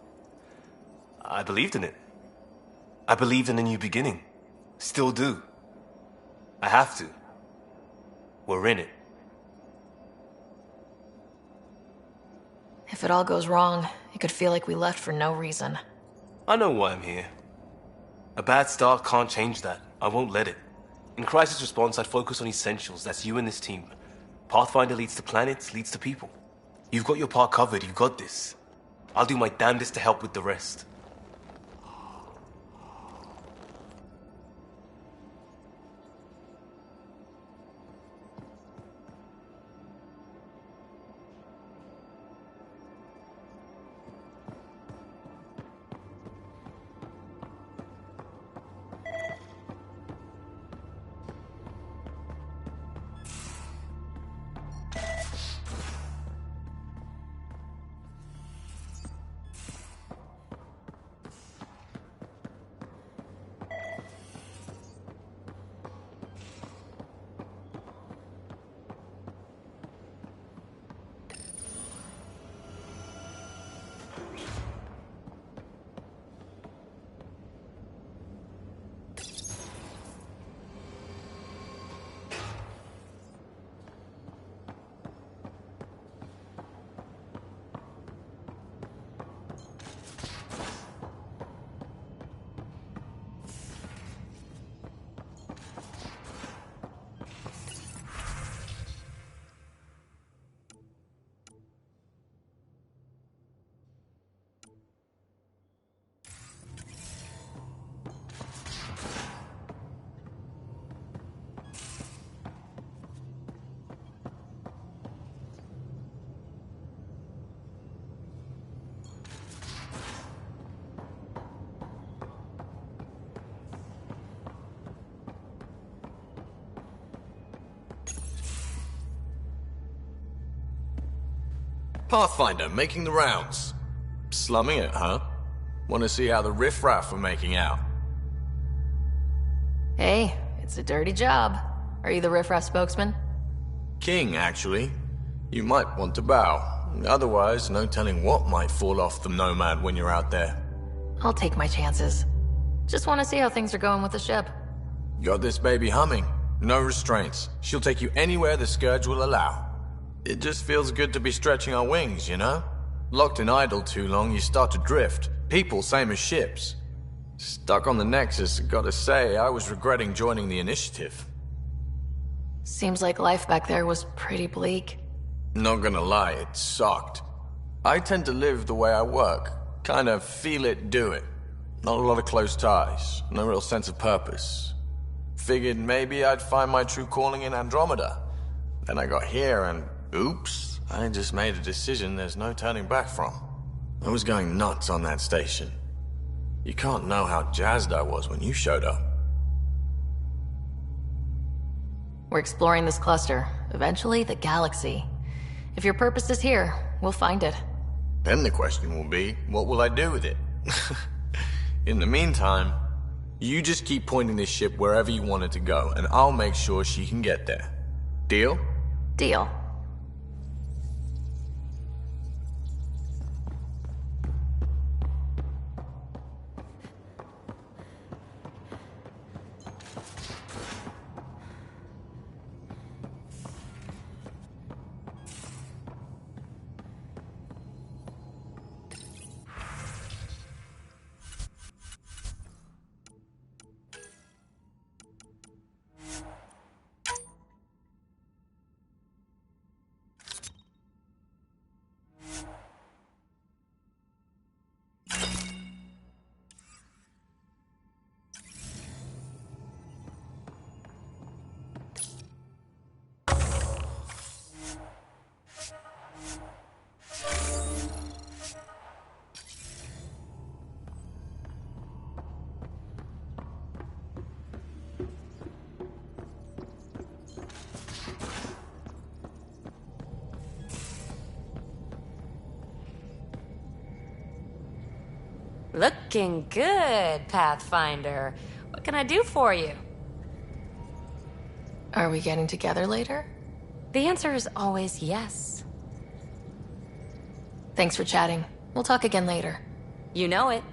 I believed in it. I believed in a new beginning. Still do. I have to. We're in it. If it all goes wrong, it could feel like we left for no reason. I know why I'm here. A bad start can't change that. I won't let it. In crisis response, I'd focus on essentials. That's you and this team. Pathfinder leads to planets, leads to people. You've got your part covered. You've got this. I'll do my damnedest to help with the rest. Pathfinder, making the rounds. Slumming it, huh? Want to see how the riffraff are making out? Hey, it's a dirty job. Are you the riffraff spokesman? King, actually. You might want to bow. Otherwise, no telling what might fall off the Nomad when you're out there. I'll take my chances. Just want to see how things are going with the ship. Got this baby humming. No restraints. She'll take you anywhere the Scourge will allow. It just feels good to be stretching our wings, you know? Locked in idle too long, you start to drift. People, same as ships. Stuck on the Nexus, gotta say, I was regretting joining the initiative. Seems like life back there was pretty bleak. Not gonna lie, it sucked. I tend to live the way I work. Kind of feel it, do it. Not a lot of close ties. No real sense of purpose. Figured maybe I'd find my true calling in Andromeda. Then I got here and... oops, I just made a decision there's no turning back from. I was going nuts on that station. You can't know how jazzed I was when you showed up. We're exploring this cluster, eventually the galaxy. If your purpose is here, we'll find it. Then the question will be, what will I do with it? In the meantime, you just keep pointing this ship wherever you want it to go, and I'll make sure she can get there. Deal? Deal. Looking good, Pathfinder. What can I do for you? Are we getting together later? The answer is always yes. Thanks for chatting. We'll talk again later. You know it.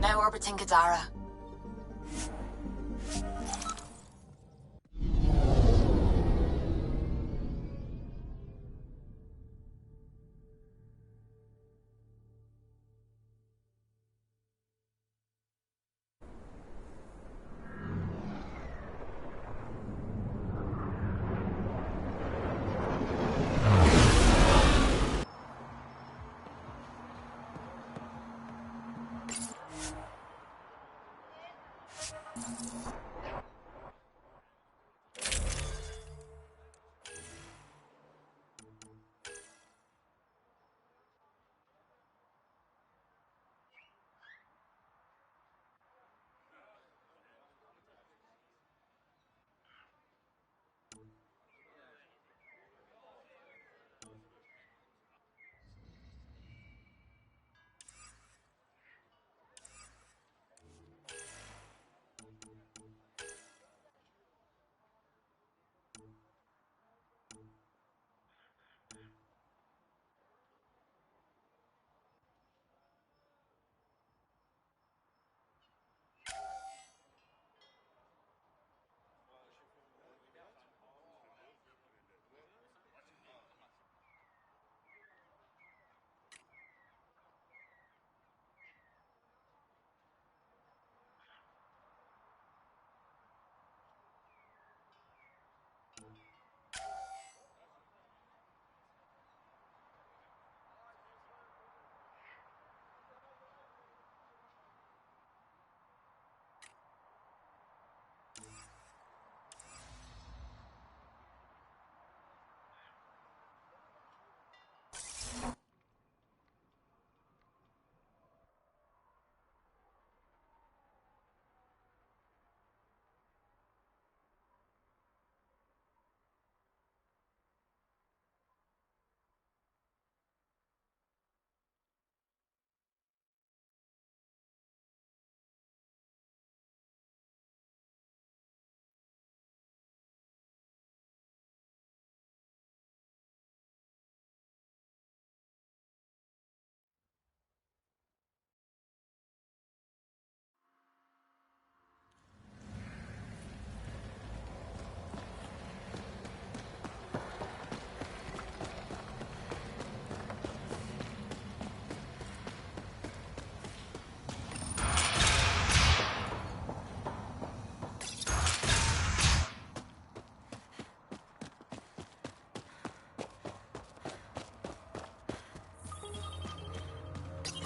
Now orbiting Gadara.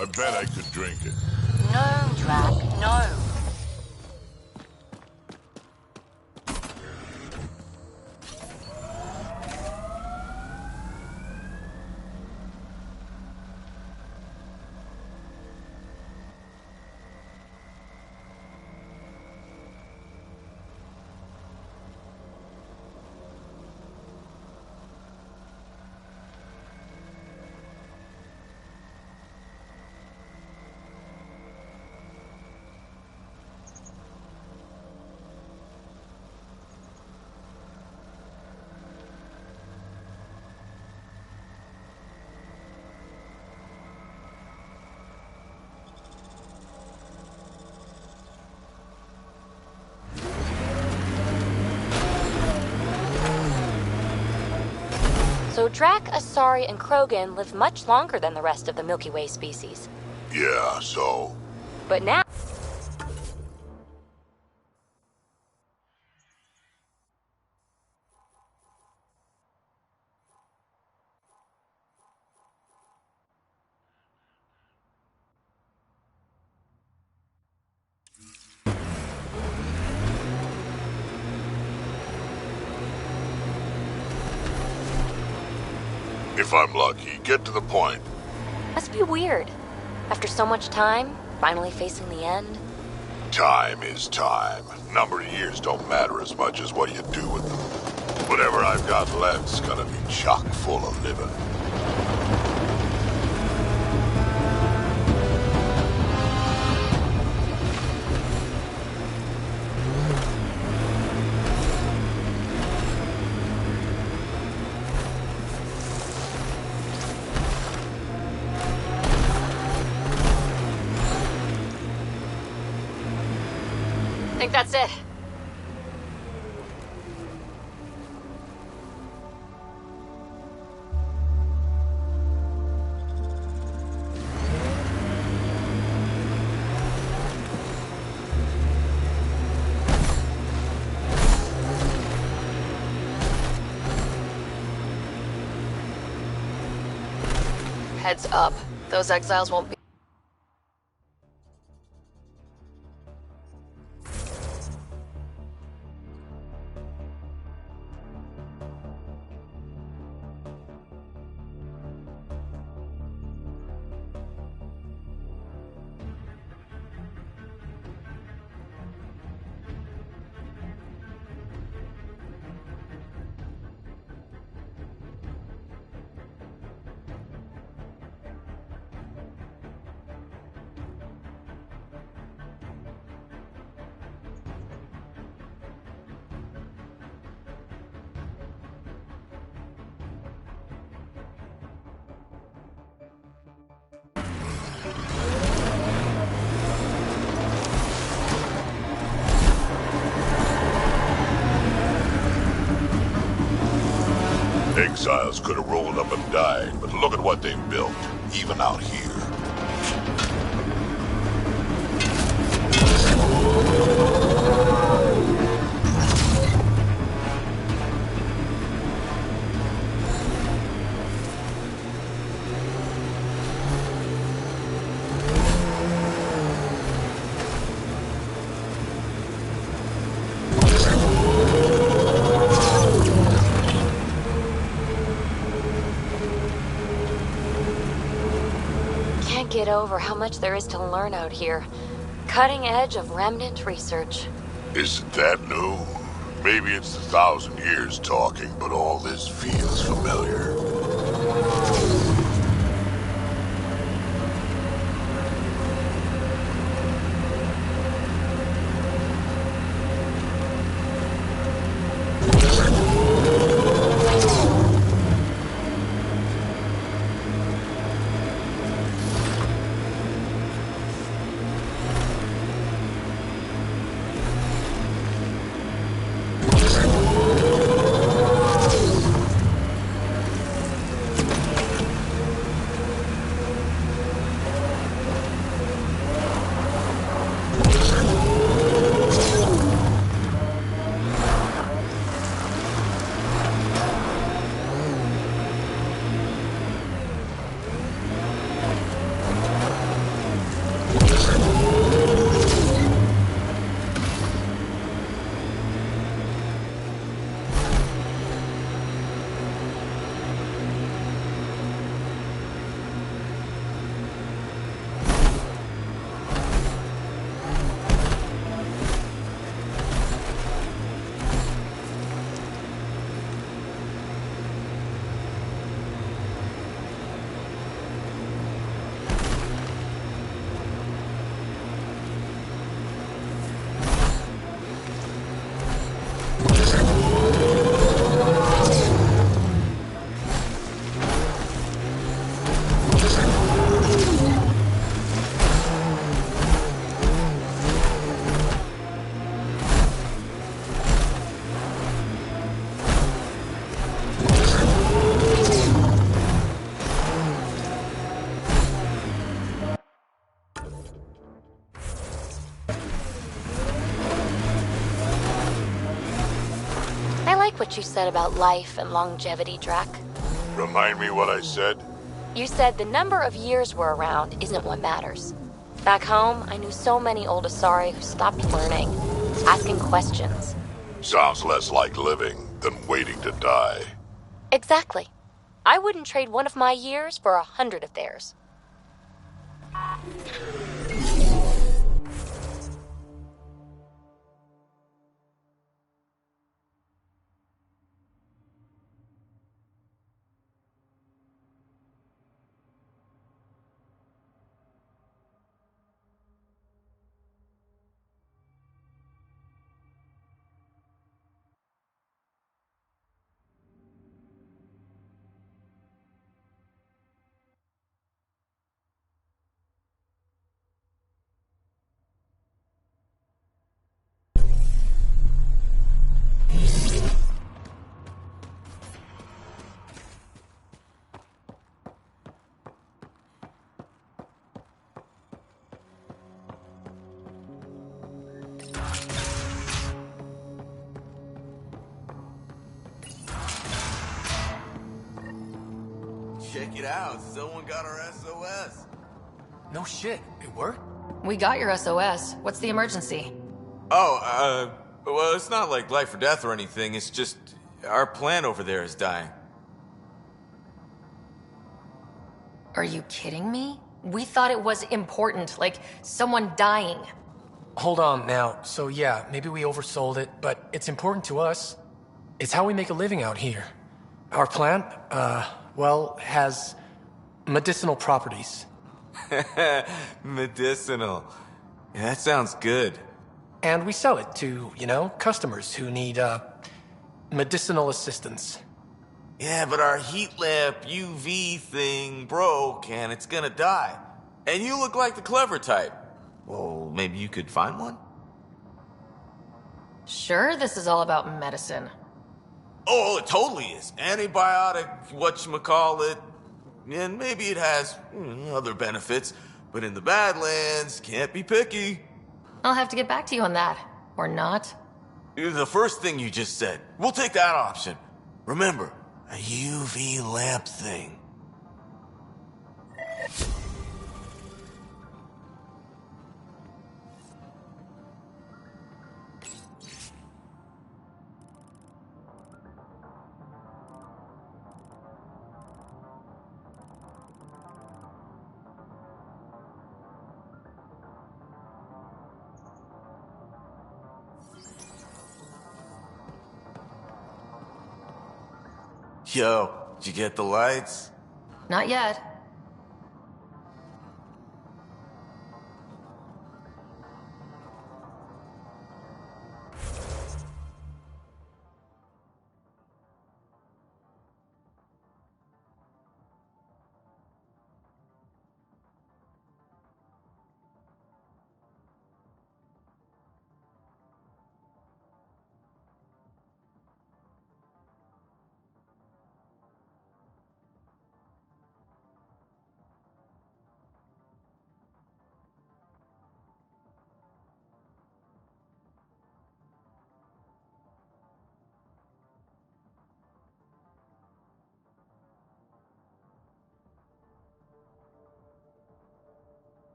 I bet I could drink it. No, Drac, no. So Drac, Asari, and Krogan live much longer than the rest of the Milky Way species. Yeah, so? But now... If I'm lucky, get to the point. Must be weird. After so much time, finally facing the end. Time is time. Number of years don't matter as much as what you do with them. Whatever I've got left's gonna be chock full of living. I think that's it. Heads up. Those exiles won't be... Exiles could have rolled up and died, but look at what they've built, even out here. Get over how much there is to learn out here. Cutting edge of remnant research. Isn't that new? Maybe it's 1,000 years talking, but all this feels familiar. what you said about life and longevity, Drac. Remind me what I said? You said the number of years we're around isn't what matters. Back home, I knew so many old Asari who stopped learning, asking questions. Sounds less like living than waiting to die. Exactly. I wouldn't trade one of my years for 100 of theirs. Check it out, someone got our SOS. No shit, it worked? We got your SOS. What's the emergency? Oh, well, it's not like life or death or anything, it's just our plant over there is dying. Are you kidding me? We thought it was important, like someone dying. Hold on now. So yeah, maybe we oversold it, but it's important to us. It's how we make a living out here. Our plant, well, has medicinal properties. Medicinal. Yeah, that sounds good. And we sell it to, customers who need, medicinal assistance. Yeah, but our heat lamp UV thing broke and it's gonna die. And you look like the clever type. Well, maybe you could find one? Sure, this is all about medicine. Oh, it totally is. Antibiotic, whatchamacallit. And maybe it has other benefits. But in the Badlands, can't be picky. I'll have to get back to you on that. Or not. The first thing you just said. We'll take that option. Remember, a UV lamp thing. Yo, did you get the lights? Not yet.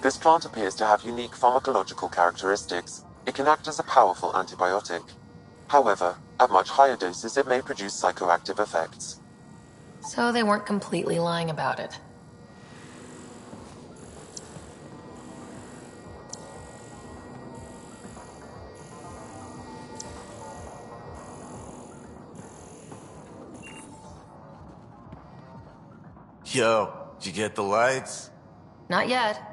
This plant appears to have unique pharmacological characteristics. It can act as a powerful antibiotic. However, at much higher doses it may produce psychoactive effects. So they weren't completely lying about it. Yo, did you get the lights? Not yet.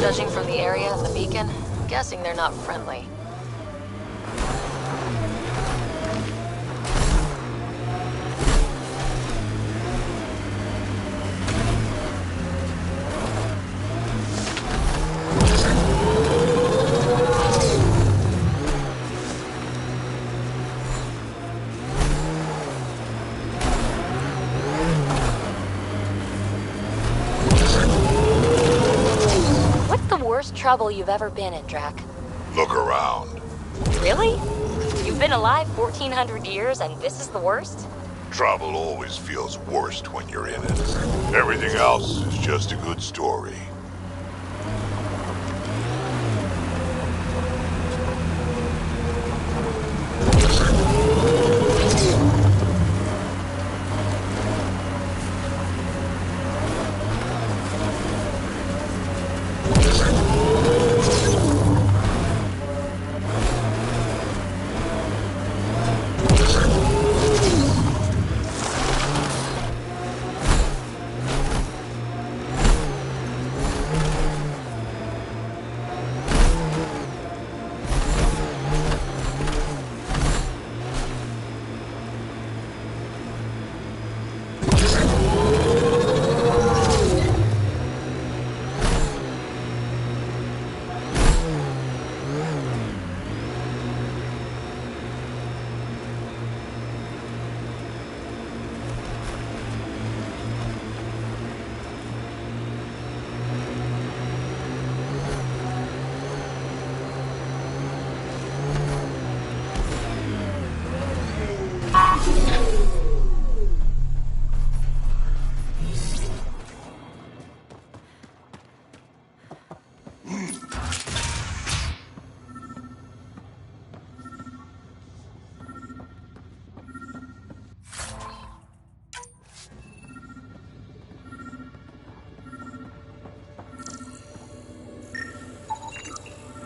Judging from the area and the beacon, I'm guessing they're not friendly. Worst trouble you've ever been in, Drac? Look around. Really? You've been alive 1,400 years and this is the worst? Trouble always feels worst when you're in it. Everything else is just a good story.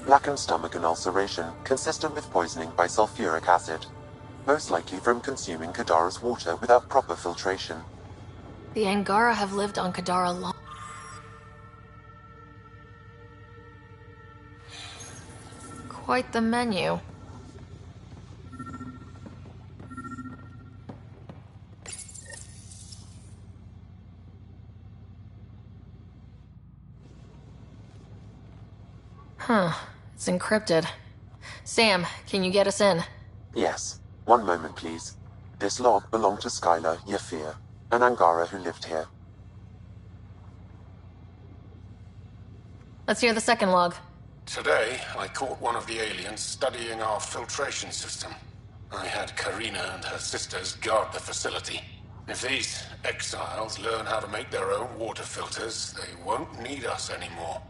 Blackened stomach and ulceration, consistent with poisoning by sulfuric acid. Most likely from consuming Kadara's water without proper filtration. The Angara have lived on Kadara long. Quite the menu. Huh. It's encrypted. Sam, can you get us in? Yes. One moment, please. This log belonged to Skylar Yafir, an Angara who lived here. Let's hear the second log. Today, I caught one of the aliens studying our filtration system. I had Karina and her sisters guard the facility. If these exiles learn how to make their own water filters, they won't need us anymore.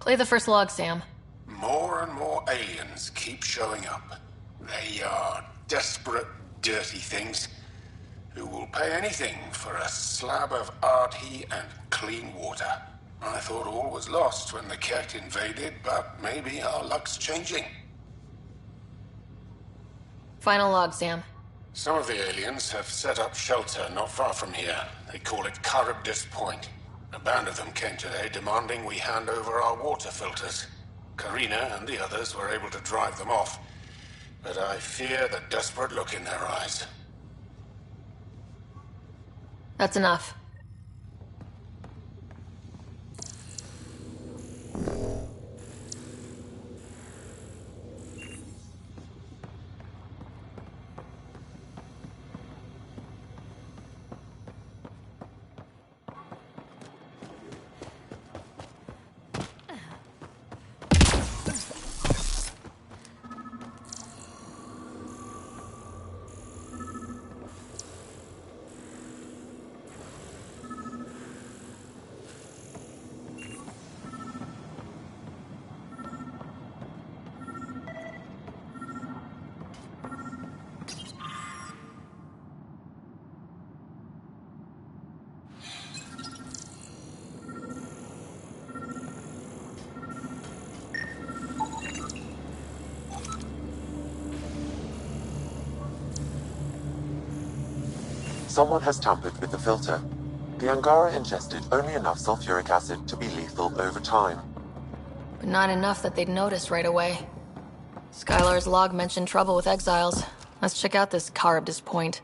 Play the first log, Sam. More and more aliens keep showing up. They are desperate, dirty things who will pay anything for a slab of Ardhi and clean water. I thought all was lost when the Ket invaded, but maybe our luck's changing. Final log, Sam. Some of the aliens have set up shelter not far from here. They call it Charybdis Point. A band of them came today demanding we hand over our water filters. Karina and the others were able to drive them off, but I fear the desperate look in their eyes. That's enough. Someone has tampered with the filter. The Angara ingested only enough sulfuric acid to be lethal over time. But not enough that they'd notice right away. Skylar's log mentioned trouble with exiles. Let's check out this Charybdis Point.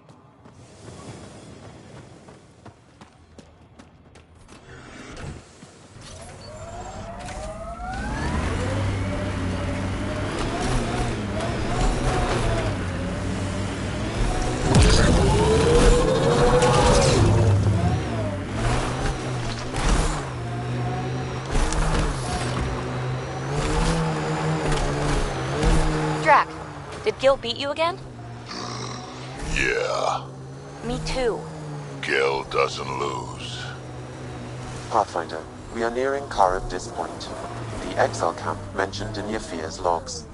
Did Gil beat you again? Yeah. Me too. Gil doesn't lose. Pathfinder, we are nearing Charybdis Point, the exile camp mentioned in Yafir's logs.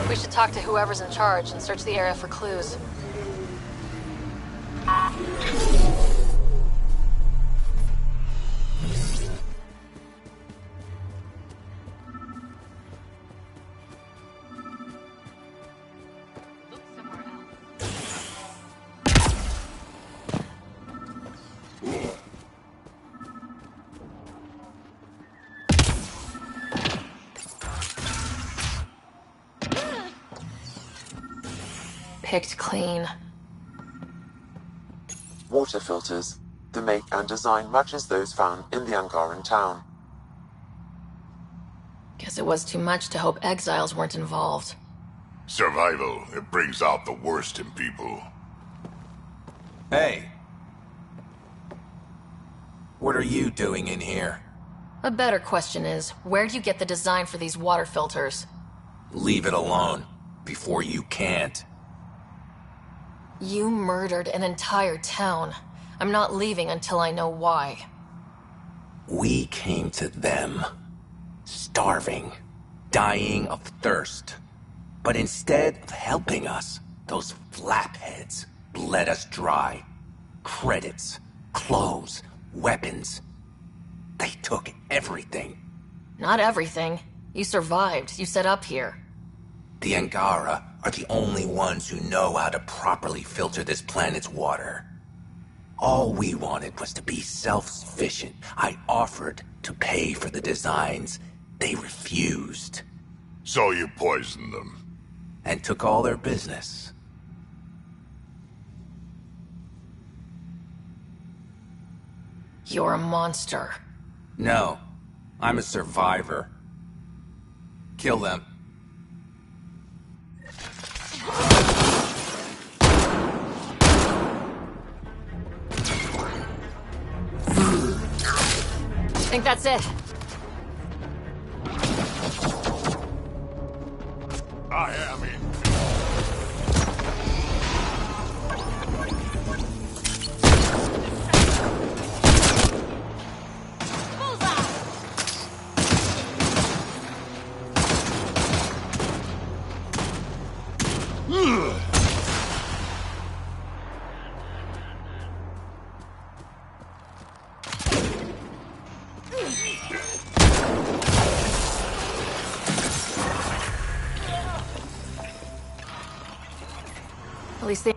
We should talk to whoever's in charge and search the area for clues. Picked clean. Water filters. The make and design matches those found in the Angaran town. Guess it was too much to hope exiles weren't involved. Survival, it brings out the worst in people. Hey. What are you doing in here? A better question is, where'd you get the design for these water filters? Leave it alone, before you can't. You murdered an entire town. I'm not leaving until I know why. We came to them, starving, dying of thirst. But instead of helping us, those flapheads bled us dry. Credits, clothes, weapons. They took everything. Not everything. You survived. You set up here. The Angara are the only ones who know how to properly filter this planet's water. All we wanted was to be self-sufficient. I offered to pay for the designs. They refused. So you poisoned them? And took all their business. You're a monster. No, I'm a survivor. Kill them. I think that's it. I am in. At least they...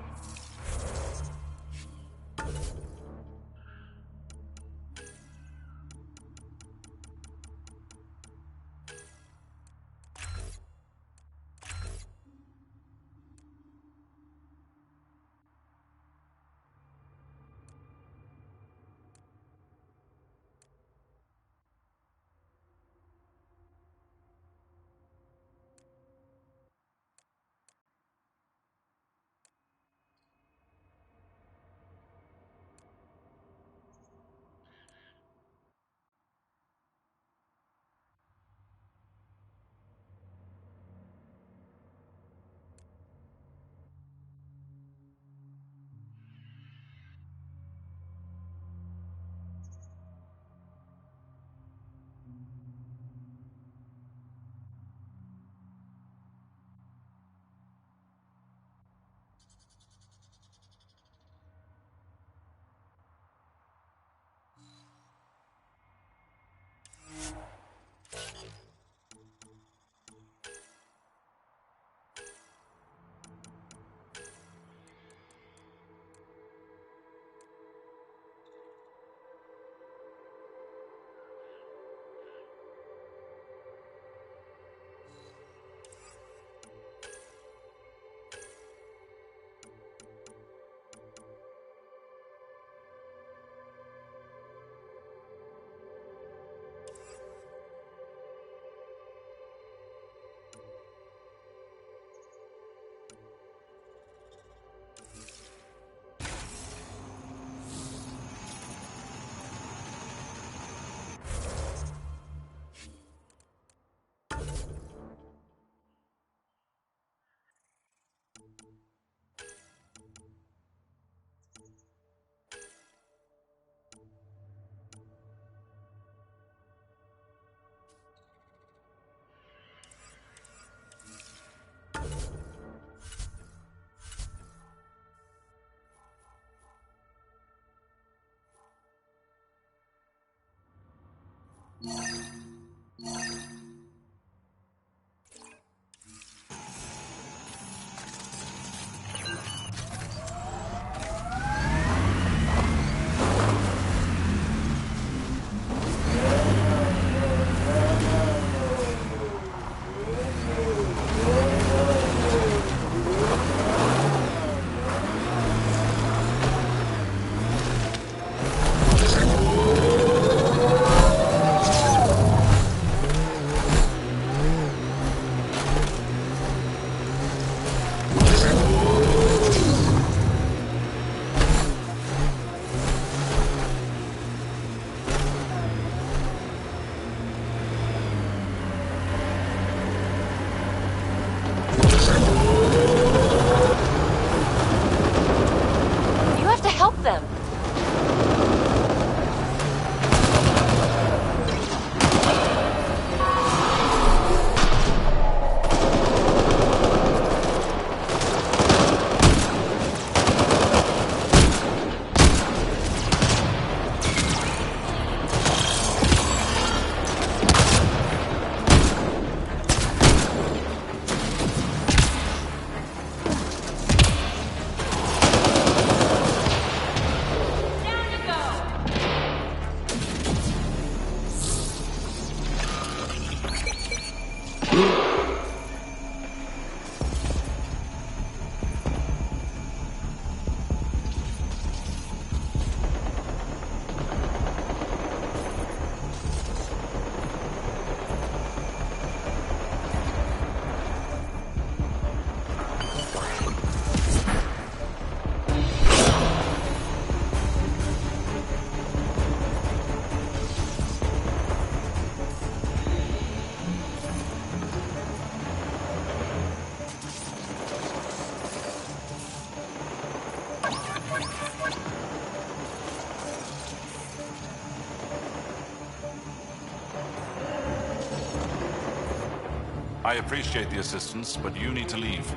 I appreciate the assistance, but you need to leave.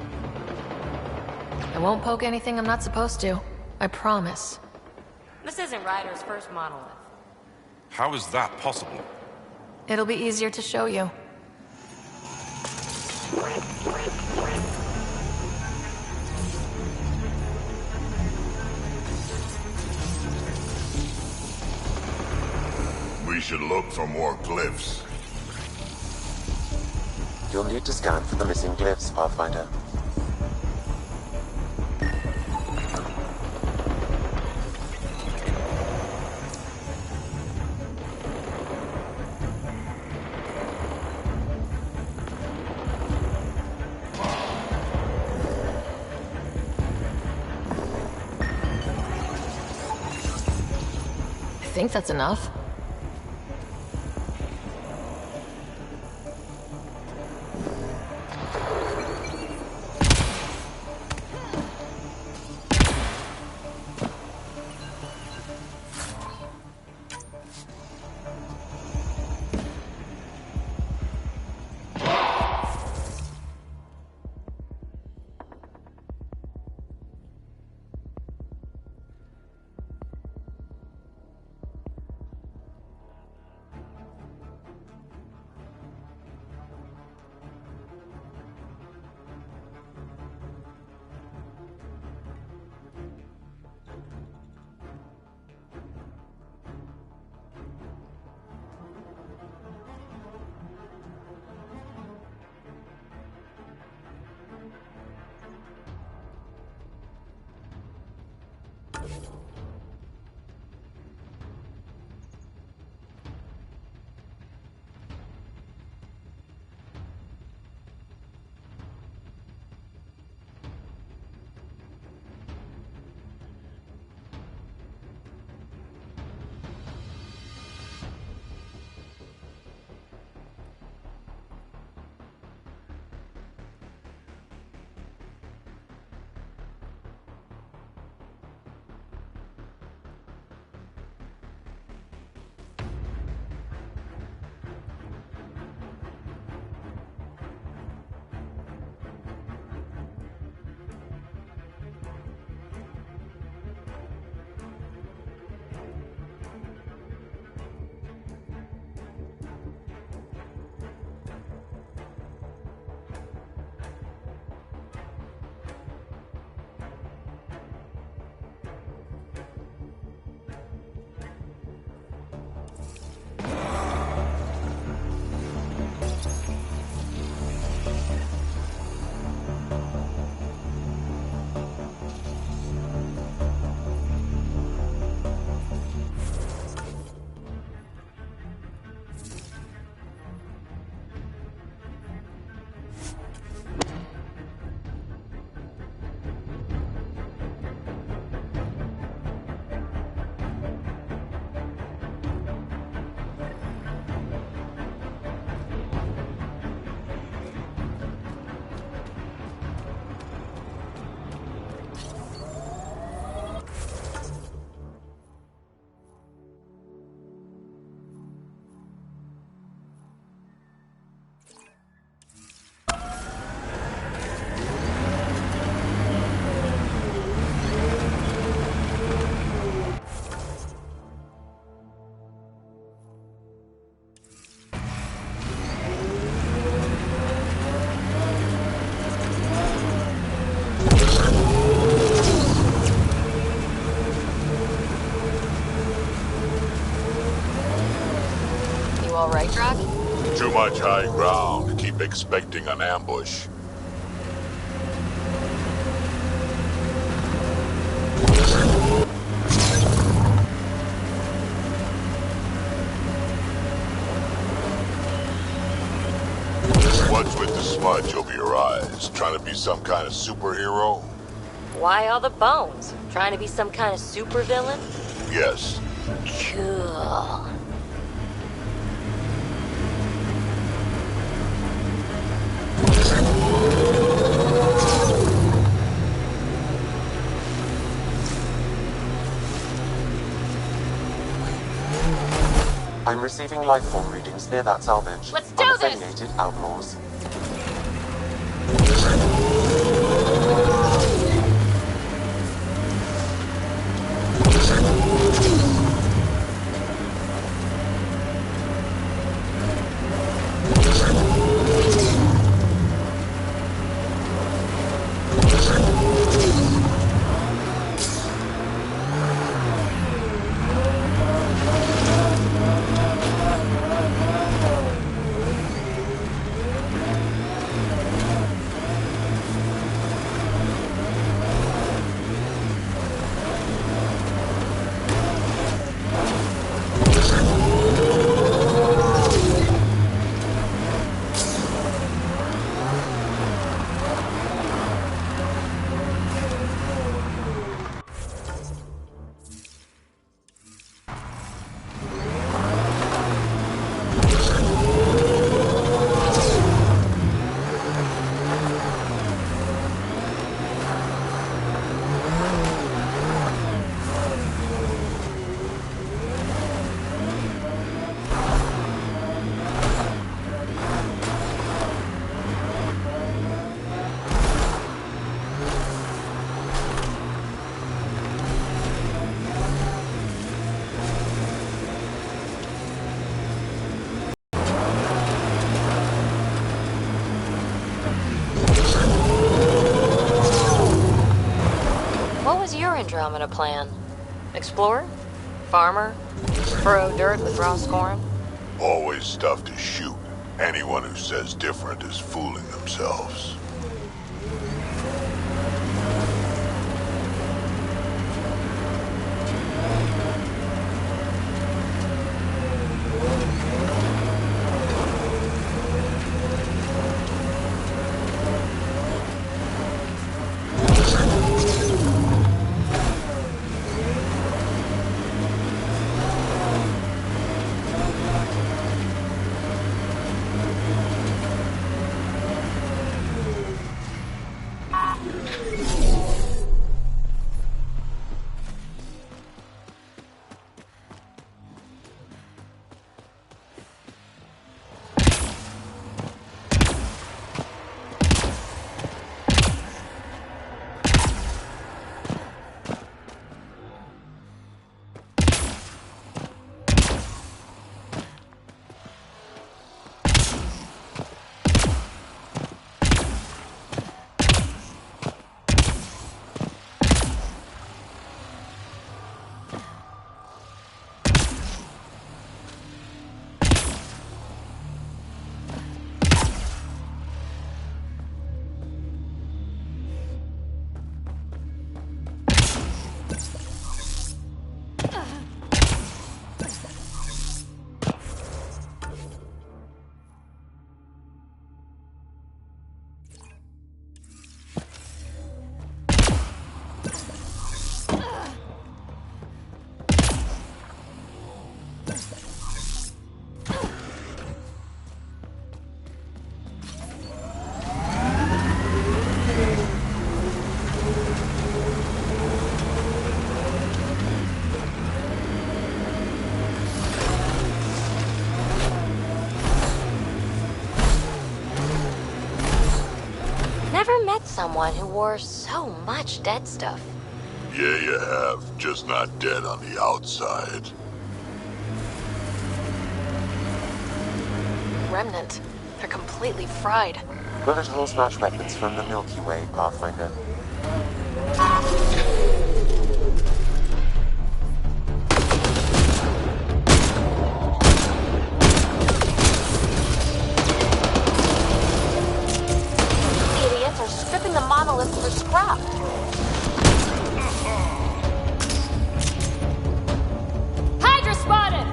I won't poke anything I'm not supposed to. I promise. This isn't Ryder's first monolith. How is that possible? It'll be easier to show you. We should look for more glyphs. You'll need to scan for the missing glyphs, Pathfinder. I think that's enough. All right, Drac? Too much high ground to keep expecting an ambush. What's with the smudge over your eyes? Trying to be some kind of superhero? Why all the bones? Trying to be some kind of supervillain? Yes. Cool. I'm receiving lifeform readings near that salvage. Let's do this! Unaffiliated outlaws. Andromeda plan? Explorer? Farmer? Furrow dirt with raw scorn? Always stuff to shoot. Anyone who says different is fooling themselves. Someone who wore so much dead stuff. Yeah, you have. Just not dead on the outside. Remnant. They're completely fried. Bullet hole smash weapons from the Milky Way, Pathfinder. The monolith for scrap. Hydra spotted!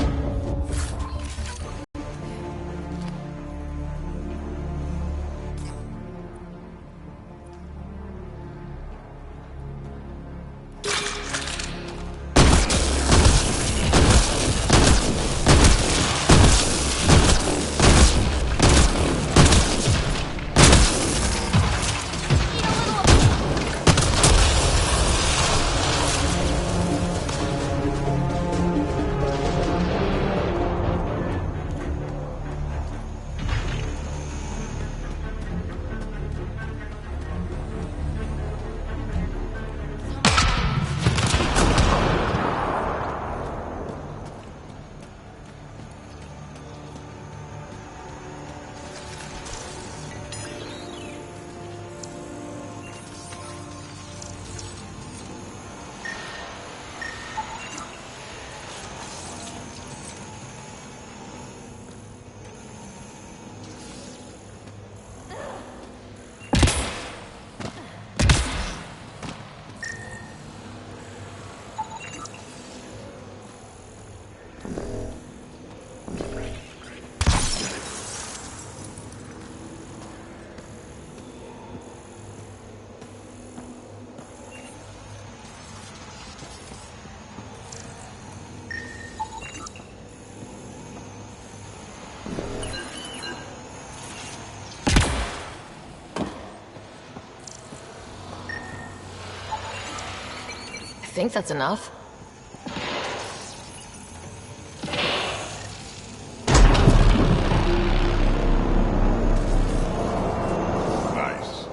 I think that's enough. Nice.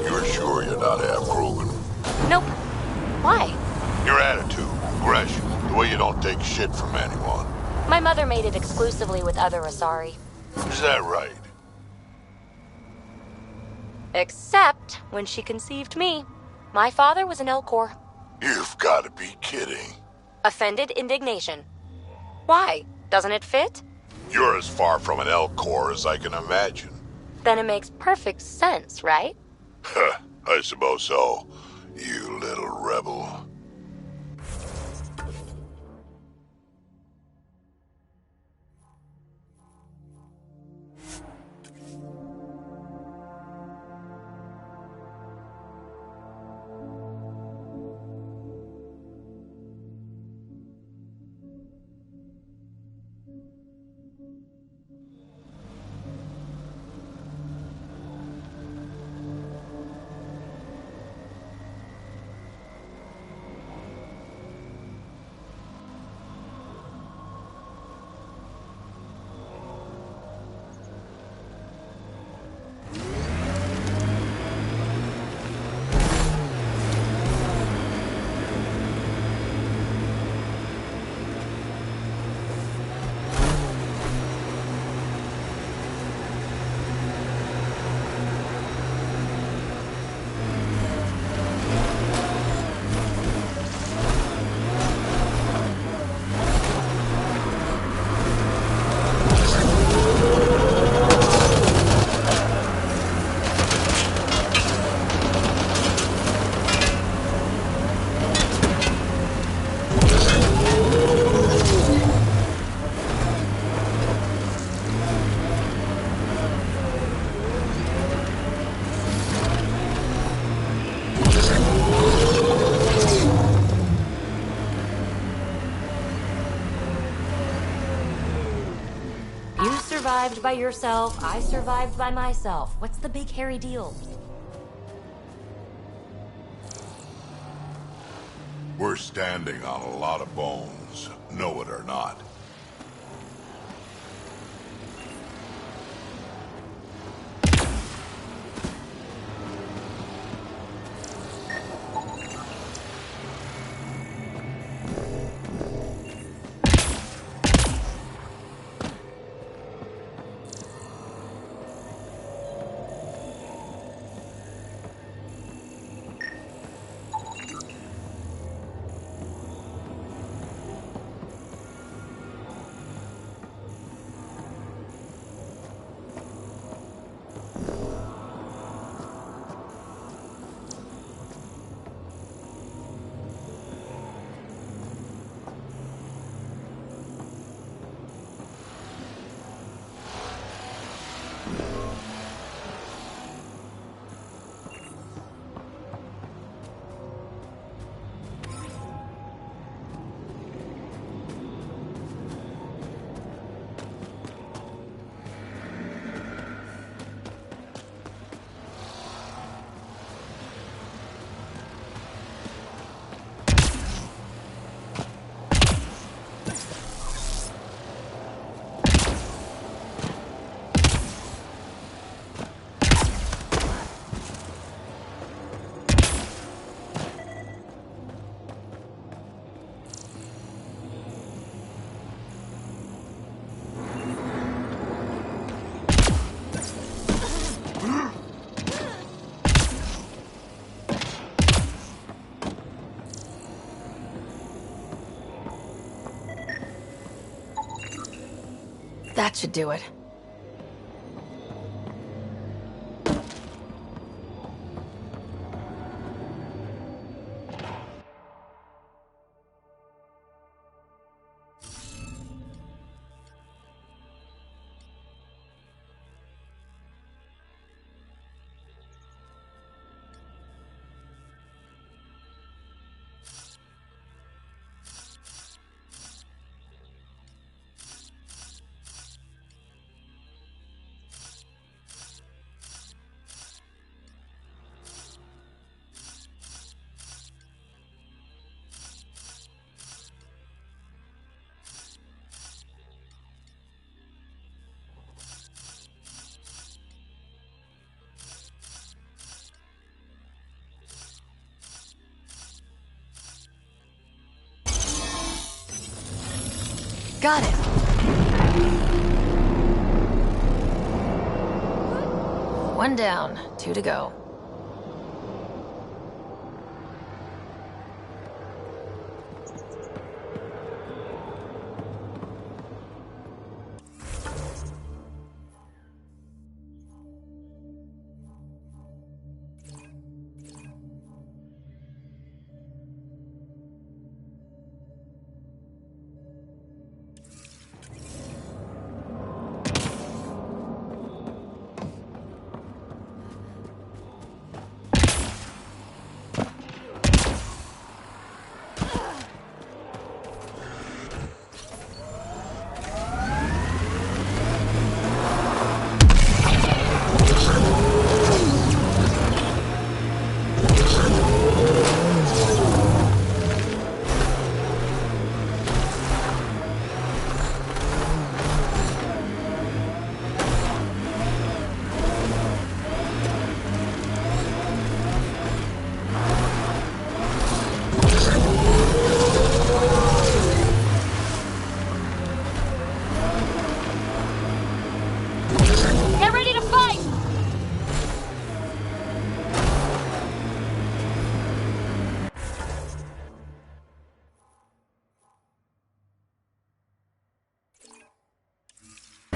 You're sure you're not half Krogan? Nope. Why? Your attitude, aggression, the way you don't take shit from anyone. My mother made it exclusively with other Asari. Is that right? Except when she conceived me. My father was an Elcor. You've got to be kidding. Offended indignation. Why? Doesn't it fit? You're as far from an Elcor as I can imagine. Then it makes perfect sense, right? I suppose so, you little rebel. You survived by yourself, I survived by myself. What's the big hairy deal? We're standing on a lot of bones, know it or not. That should do it. Got it. One down, 2 to go.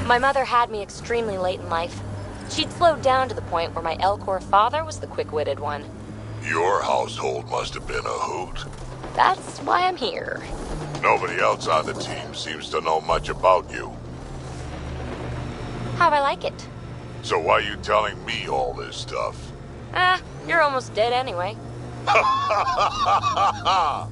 My mother had me extremely late in life. She'd slowed down to the point where my Elcor father was the quick-witted one. Your household must have been a hoot. That's why I'm here. Nobody else on the team seems to know much about you. How'd I like it? So why are you telling me all this stuff? You're almost dead anyway. Ha ha ha ha ha!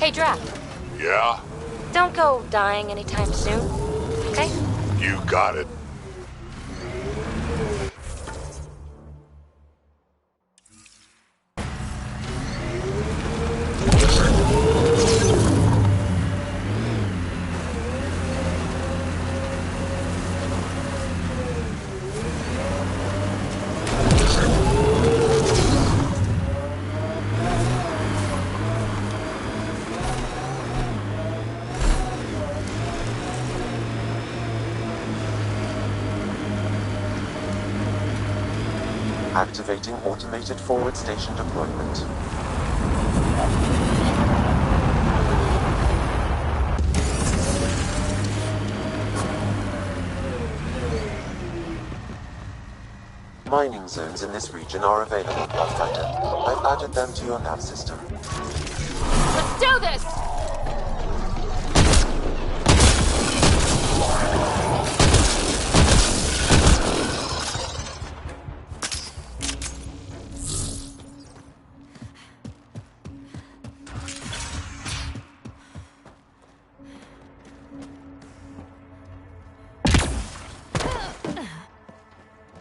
Hey, Draft. Yeah? Don't go dying anytime soon, okay? You got it. Activating automated forward station deployment. Mining zones in this region are available, Pathfinder. I've added them to your nav system. Let's do this!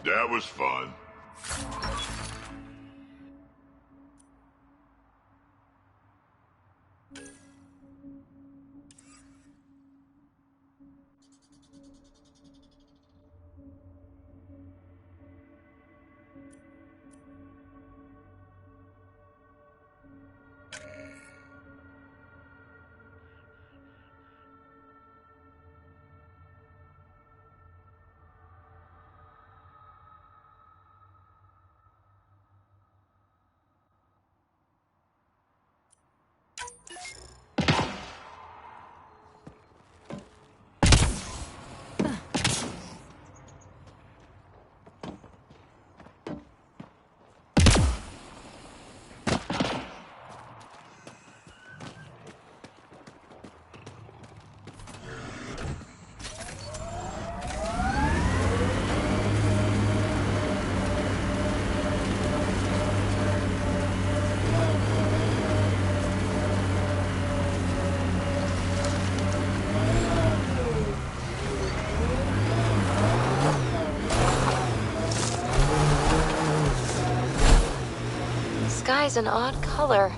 That was fun. Sky's an odd color.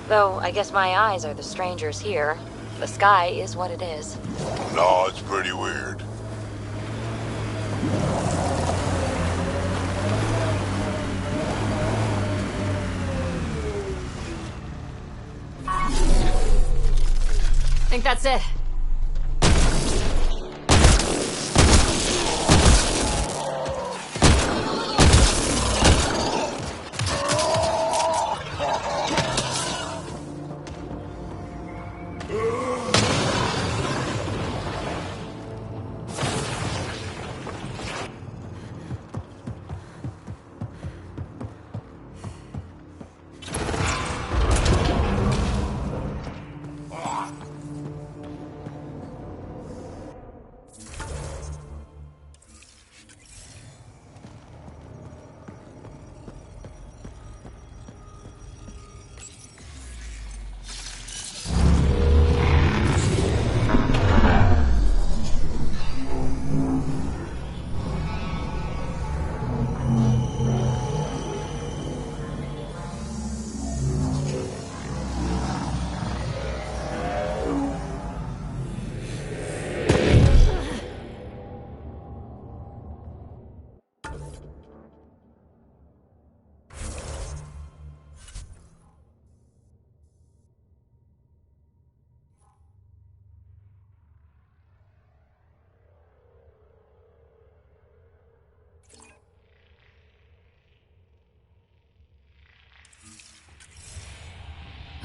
Though, I guess my eyes are the strangers here. The sky is what it is. No, it's pretty weird. I think that's it.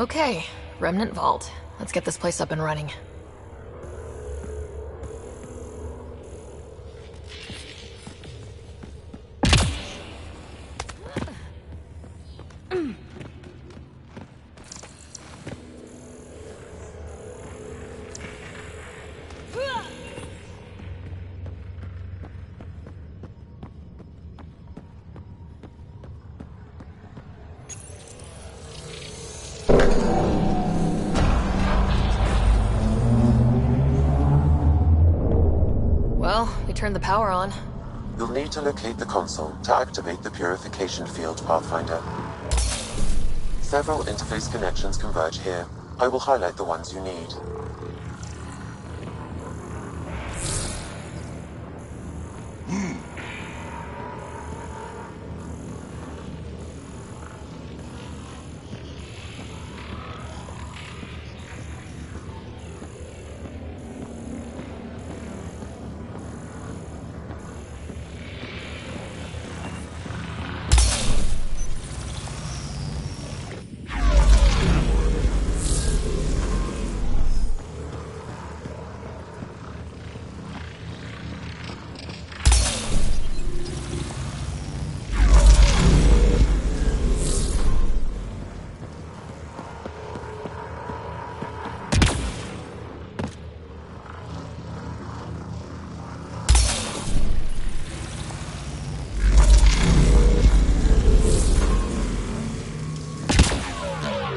Okay, Remnant Vault. Let's get this place up and running. Well, we turned the power on. You'll need to locate the console to activate the purification field, Pathfinder. Several interface connections converge here. I will highlight the ones you need.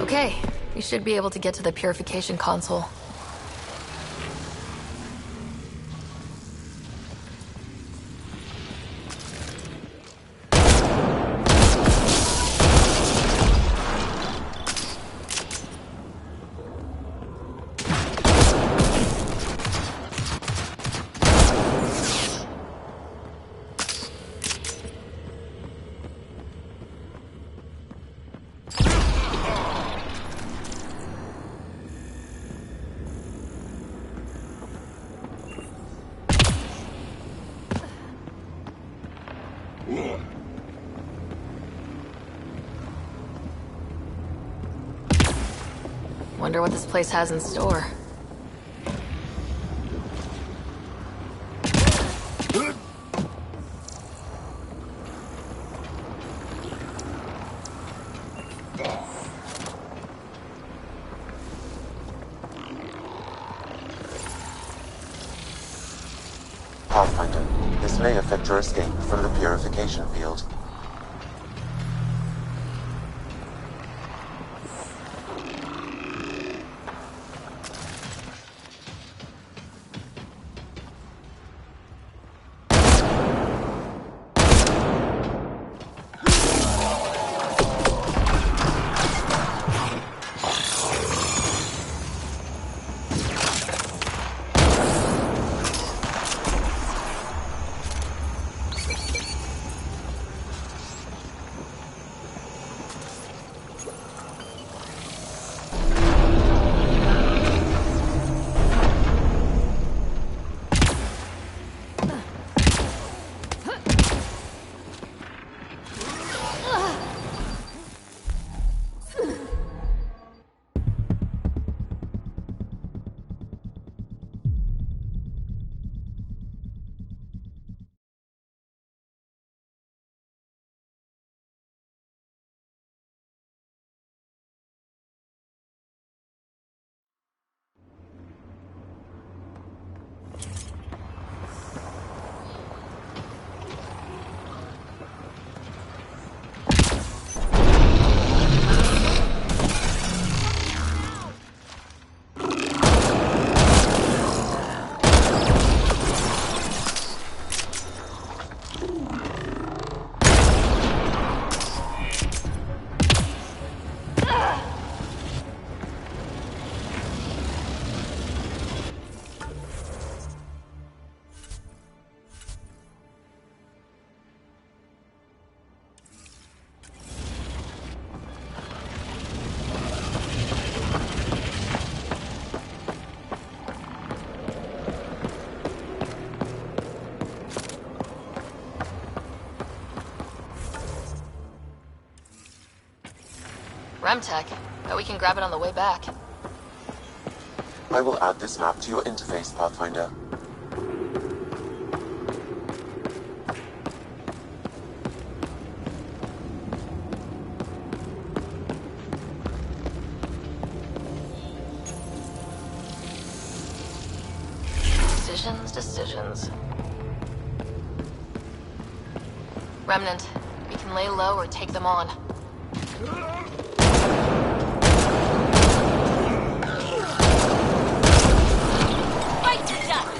Okay, we should be able to get to the purification console. Wonder what this place has in store. Pathfinder, this may affect your escape from the purification field. Remtech. Bet we can grab it on the way back. I will add this map to your interface, Pathfinder. Decisions. Remnant. We can lay low or take them on. Fight to death!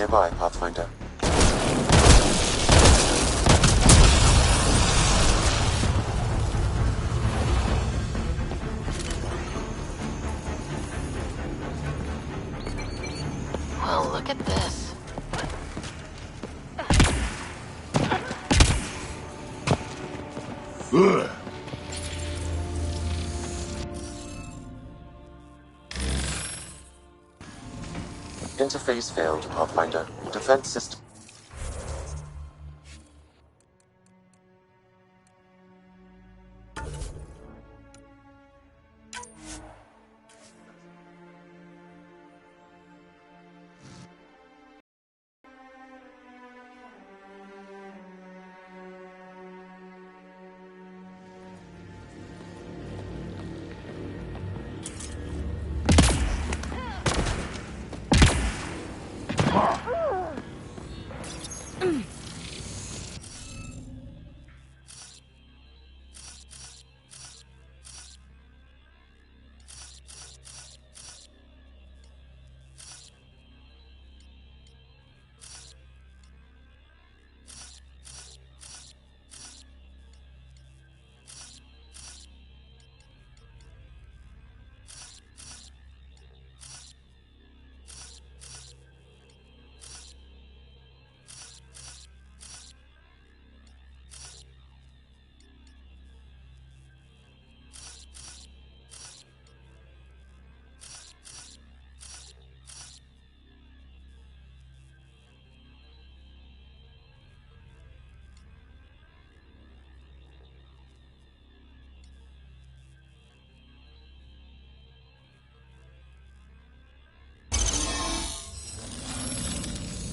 nearby, Pathfinder. Well, look at this. Ugh. Interface failed, Pathfinder. Defense system.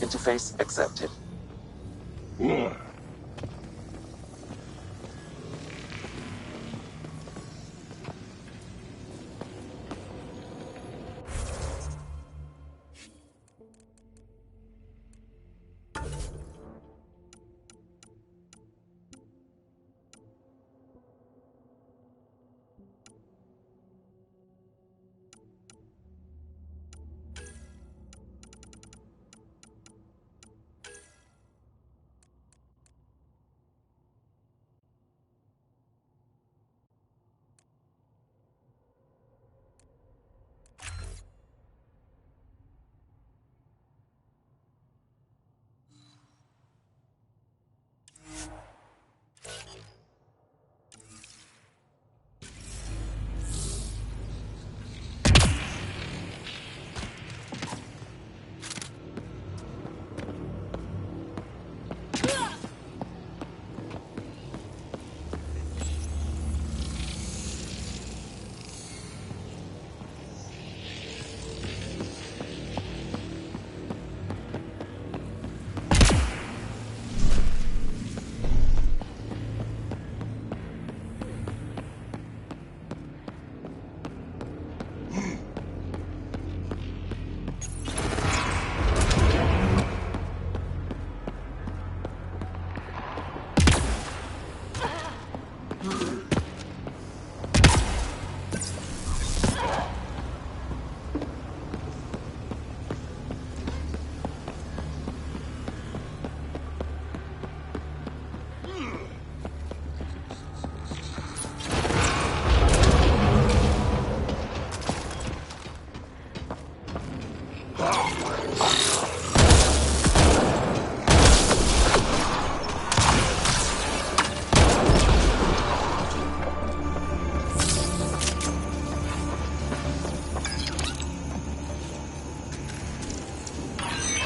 Interface accepted.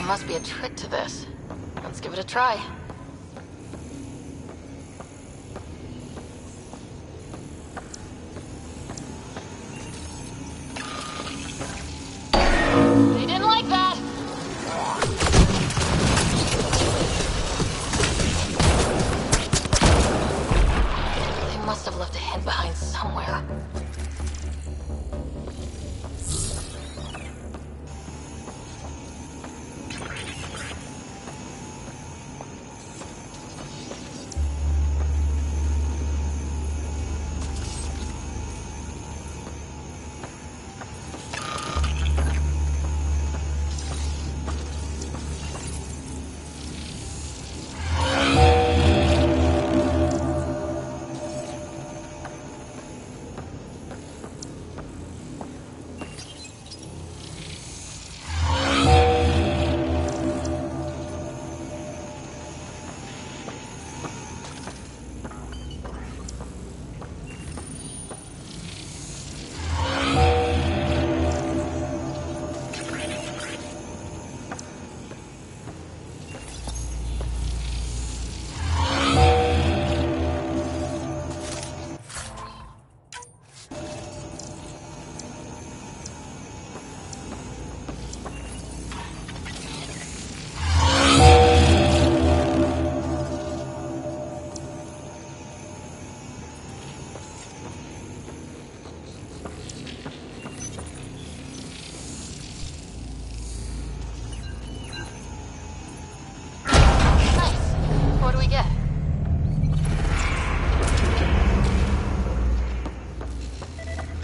There must be a trick to this. Let's give it a try. They didn't like that! They must have left a hint behind somewhere.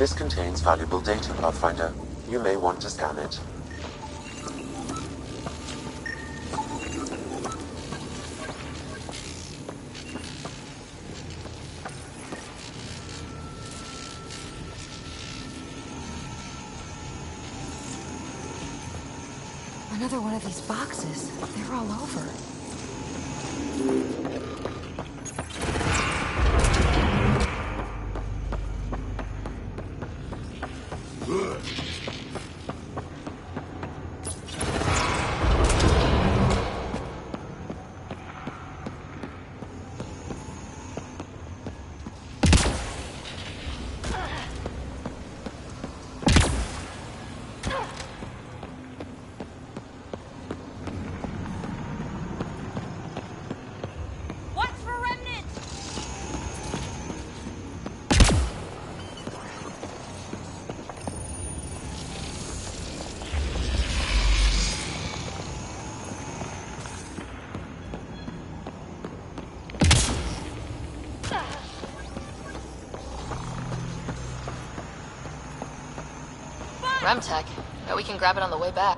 This contains valuable data, Pathfinder. You may want to scan it. Another one of these boxes. They're all over. Remtech. Bet we can grab it on the way back.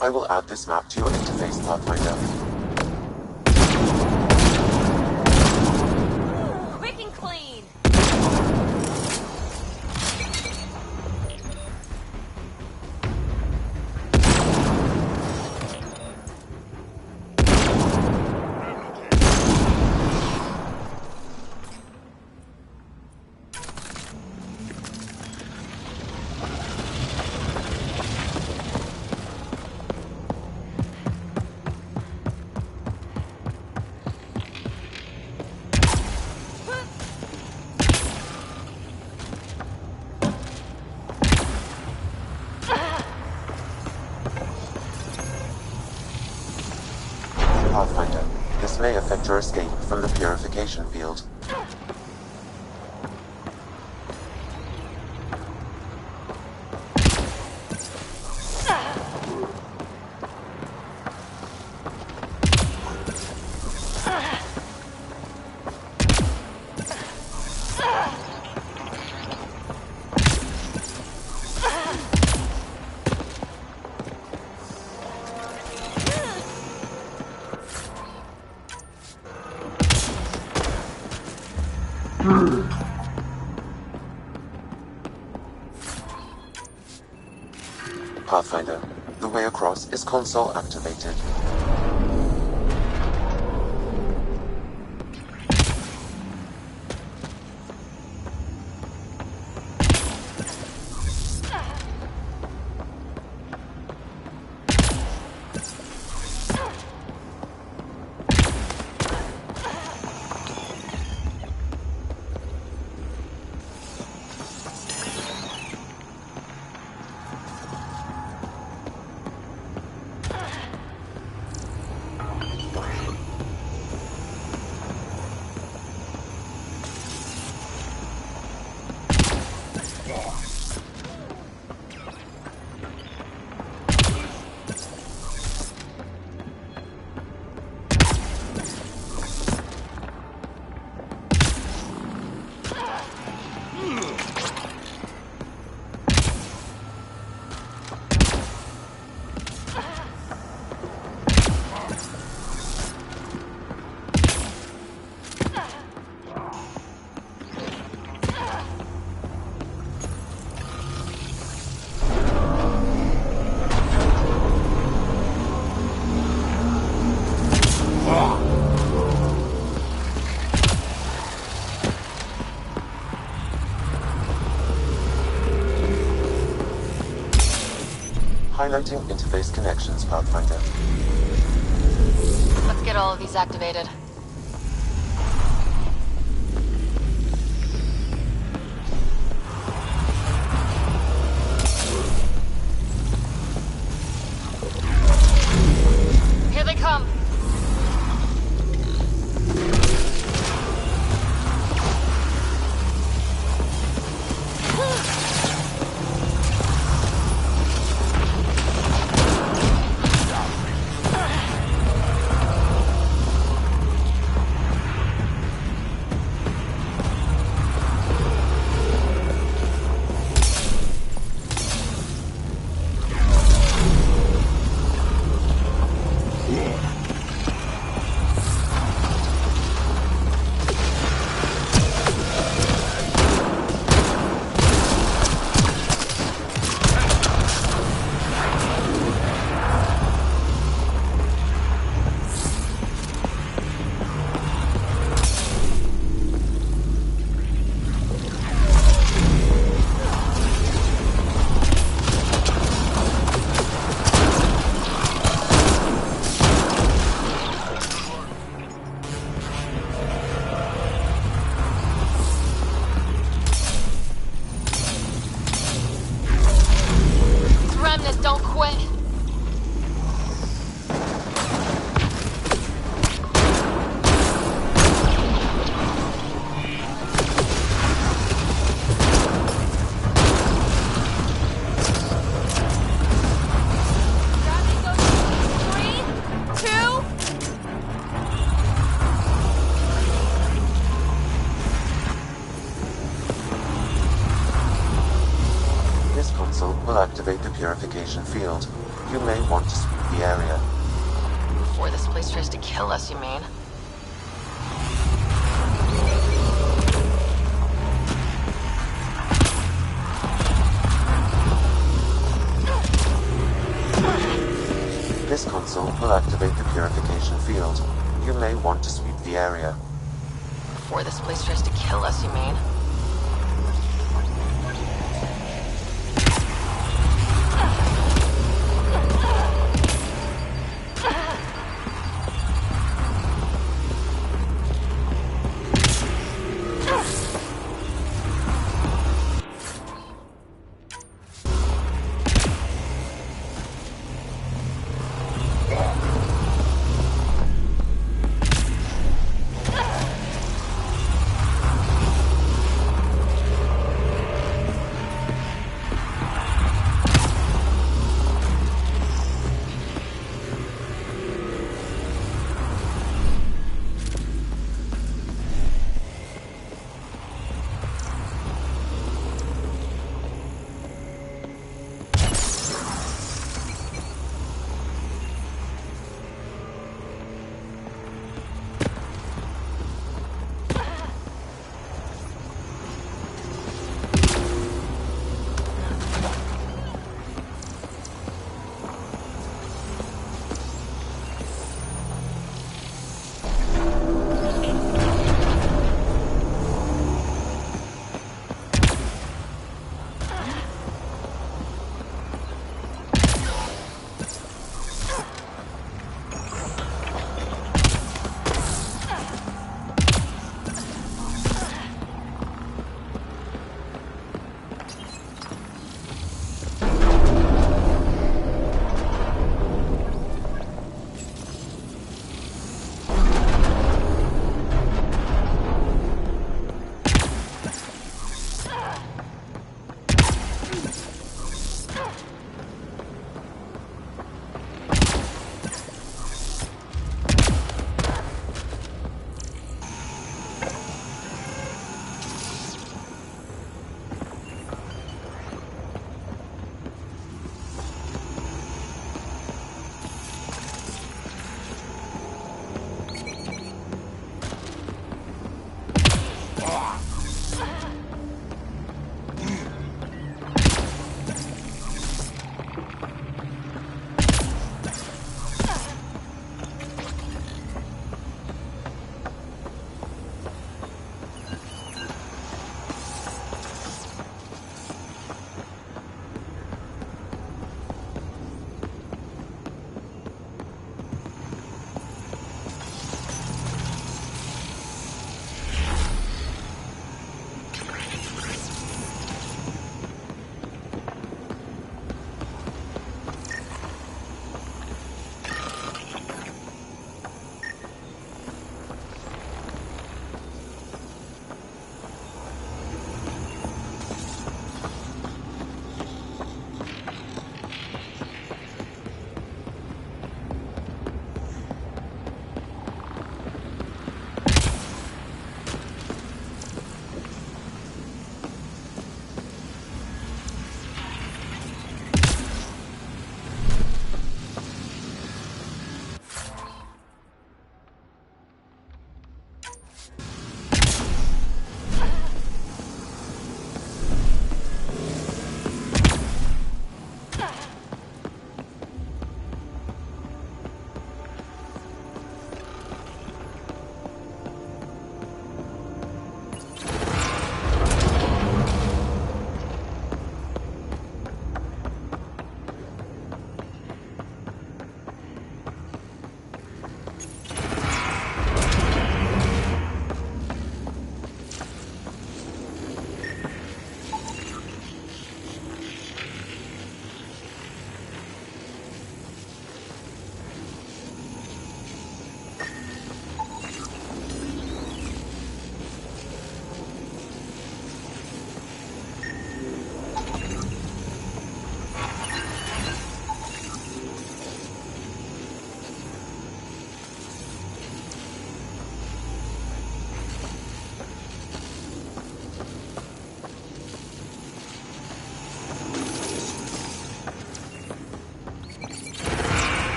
I will add this map to your interface, Pathfinder. Quick and clean! Pathfinder, this may affect your escape from the purification field. Pathfinder, the way across is console activated. Highlighting interface connections, Pathfinder. Let's get all of these activated. Here they come! purification field, you may want to sweep the area. Before this place tries to kill us, you mean? This console will activate the purification field. You may want to sweep the area. Before this place tries to kill us, you mean?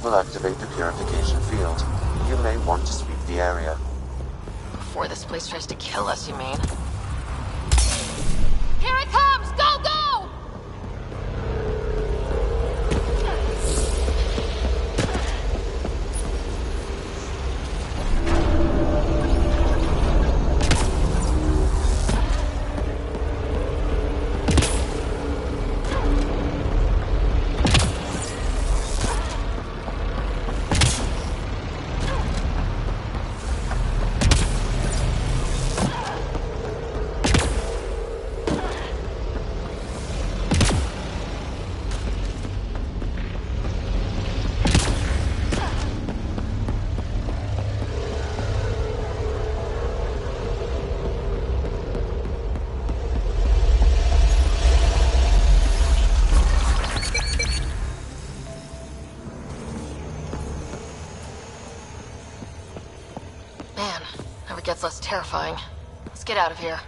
will activate the purification field. You may want to sweep the area. Before this place tries to kill us, you mean? Here it comes! Go, go! Man, never gets less terrifying. Let's get out of here.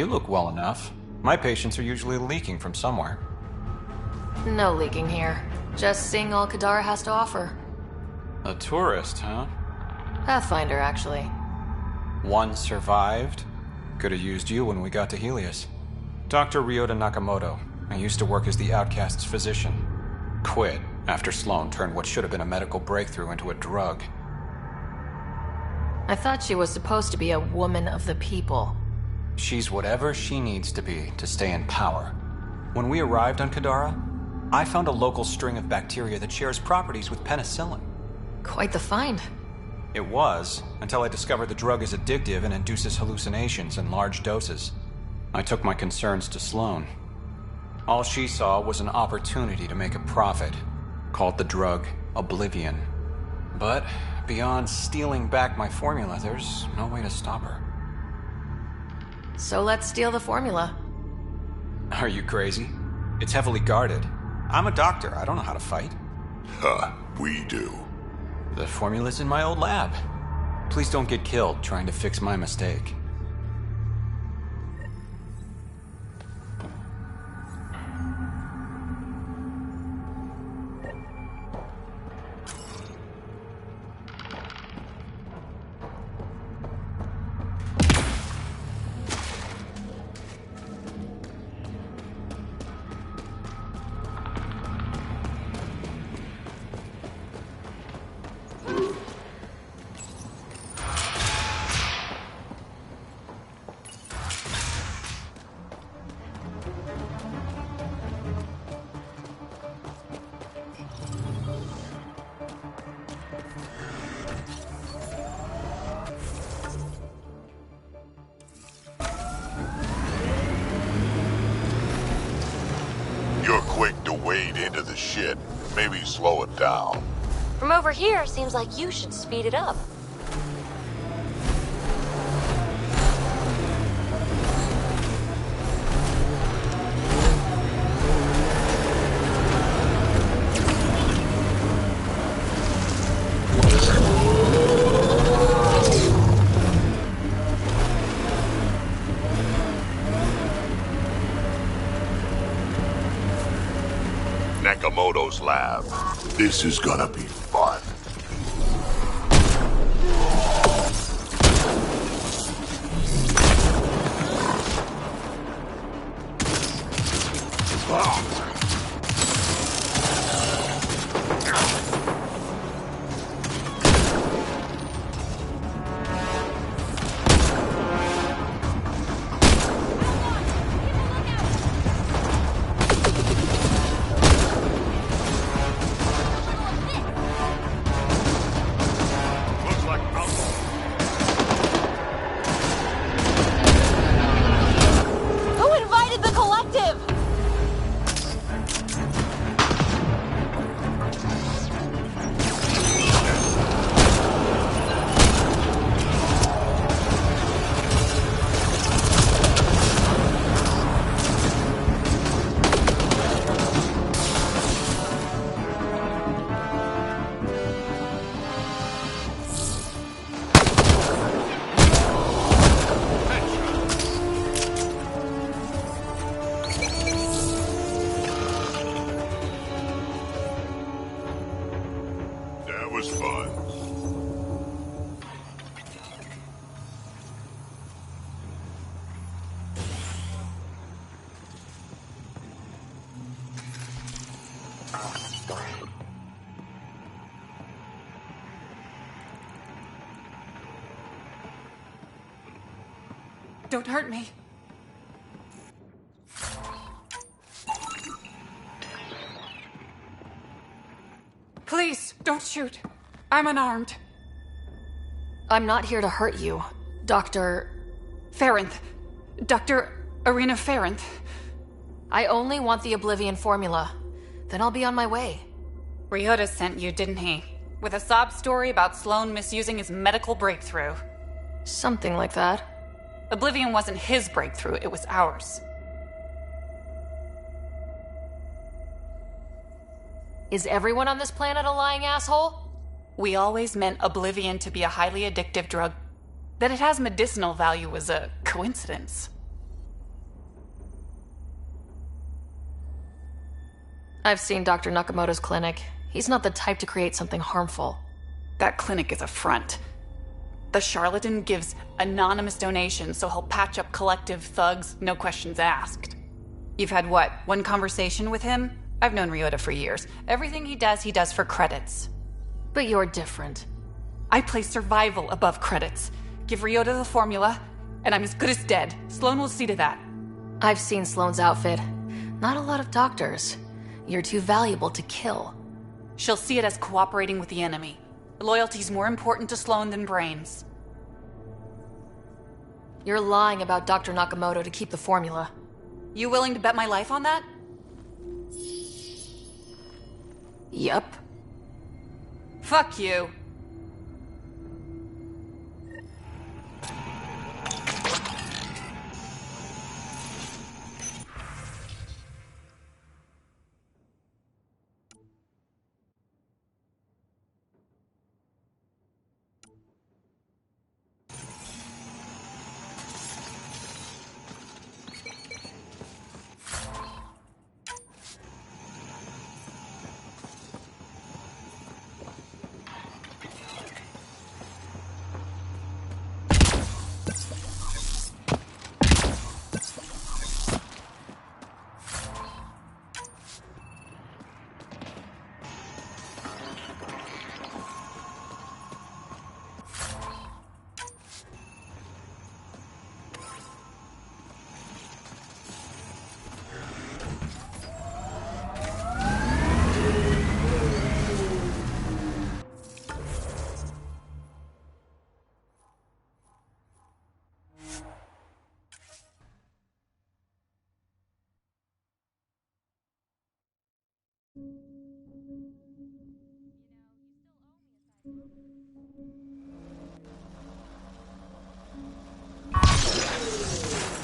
You look well enough. My patients are usually leaking from somewhere. No leaking here. Just seeing all Kadara has to offer. A tourist, huh? Pathfinder, actually. One survived. Could have used you when we got to Helios. Dr. Ryota Nakamoto. I used to work as the Outcast's physician. Quit after Sloan turned what should have been a medical breakthrough into a drug. I thought she was supposed to be a woman of the people. She's whatever she needs to be to stay in power. When we arrived on Kadara, I found a local string of bacteria that shares properties with penicillin. Quite the find. It was, until I discovered the drug is addictive and induces hallucinations in large doses. I took my concerns to Sloan. All she saw was an opportunity to make a profit, called the drug Oblivion. But beyond stealing back my formula, there's no way to stop her. So let's steal the formula. Are you crazy? It's heavily guarded. I'm a doctor. I don't know how to fight. We do. The formula's in my old lab. Please don't get killed trying to fix my mistake. You're quick to wade into the shit. Maybe slow it down. From over here, seems like you should speed it up. Nakamoto's lab. This is gonna be fun. Who invited the collective? That was fun. Don't hurt me. Please, don't shoot. I'm unarmed. I'm not here to hurt you, Dr. Ferenth. Dr. Arena Ferenth. I only want the Oblivion formula. Then I'll be on my way. Ryota sent you, didn't he? With a sob story about Sloan misusing his medical breakthrough. Something like that. Oblivion wasn't his breakthrough, it was ours. Is everyone on this planet a lying asshole? We always meant Oblivion to be a highly addictive drug. That it has medicinal value was a coincidence. I've seen Dr. Nakamoto's clinic. He's not the type to create something harmful. That clinic is a front. The charlatan gives anonymous donations, so he'll patch up collective thugs, no questions asked. You've had what, one conversation with him? I've known Ryota for years. Everything he does for credits. But you're different. I place survival above credits. Give Ryota the formula, and I'm as good as dead. Sloan will see to that. I've seen Sloan's outfit. Not a lot of doctors. You're too valuable to kill. She'll see it as cooperating with the enemy. Loyalty's more important to Sloan than brains. You're lying about Dr. Nakamoto to keep the formula. You willing to bet my life on that? Yup. Fuck you.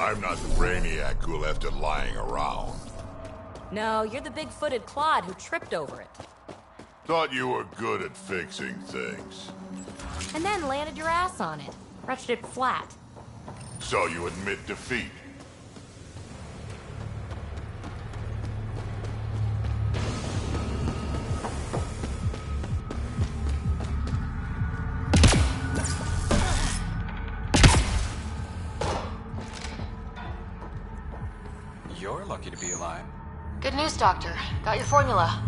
I'm not the brainiac who left it lying around. No, you're the big-footed clod who tripped over it. Thought you were good at fixing things. And then landed your ass on it. Wretched it flat. So you admit defeat. You're lucky to be alive. Good news, Doctor. Got your formula.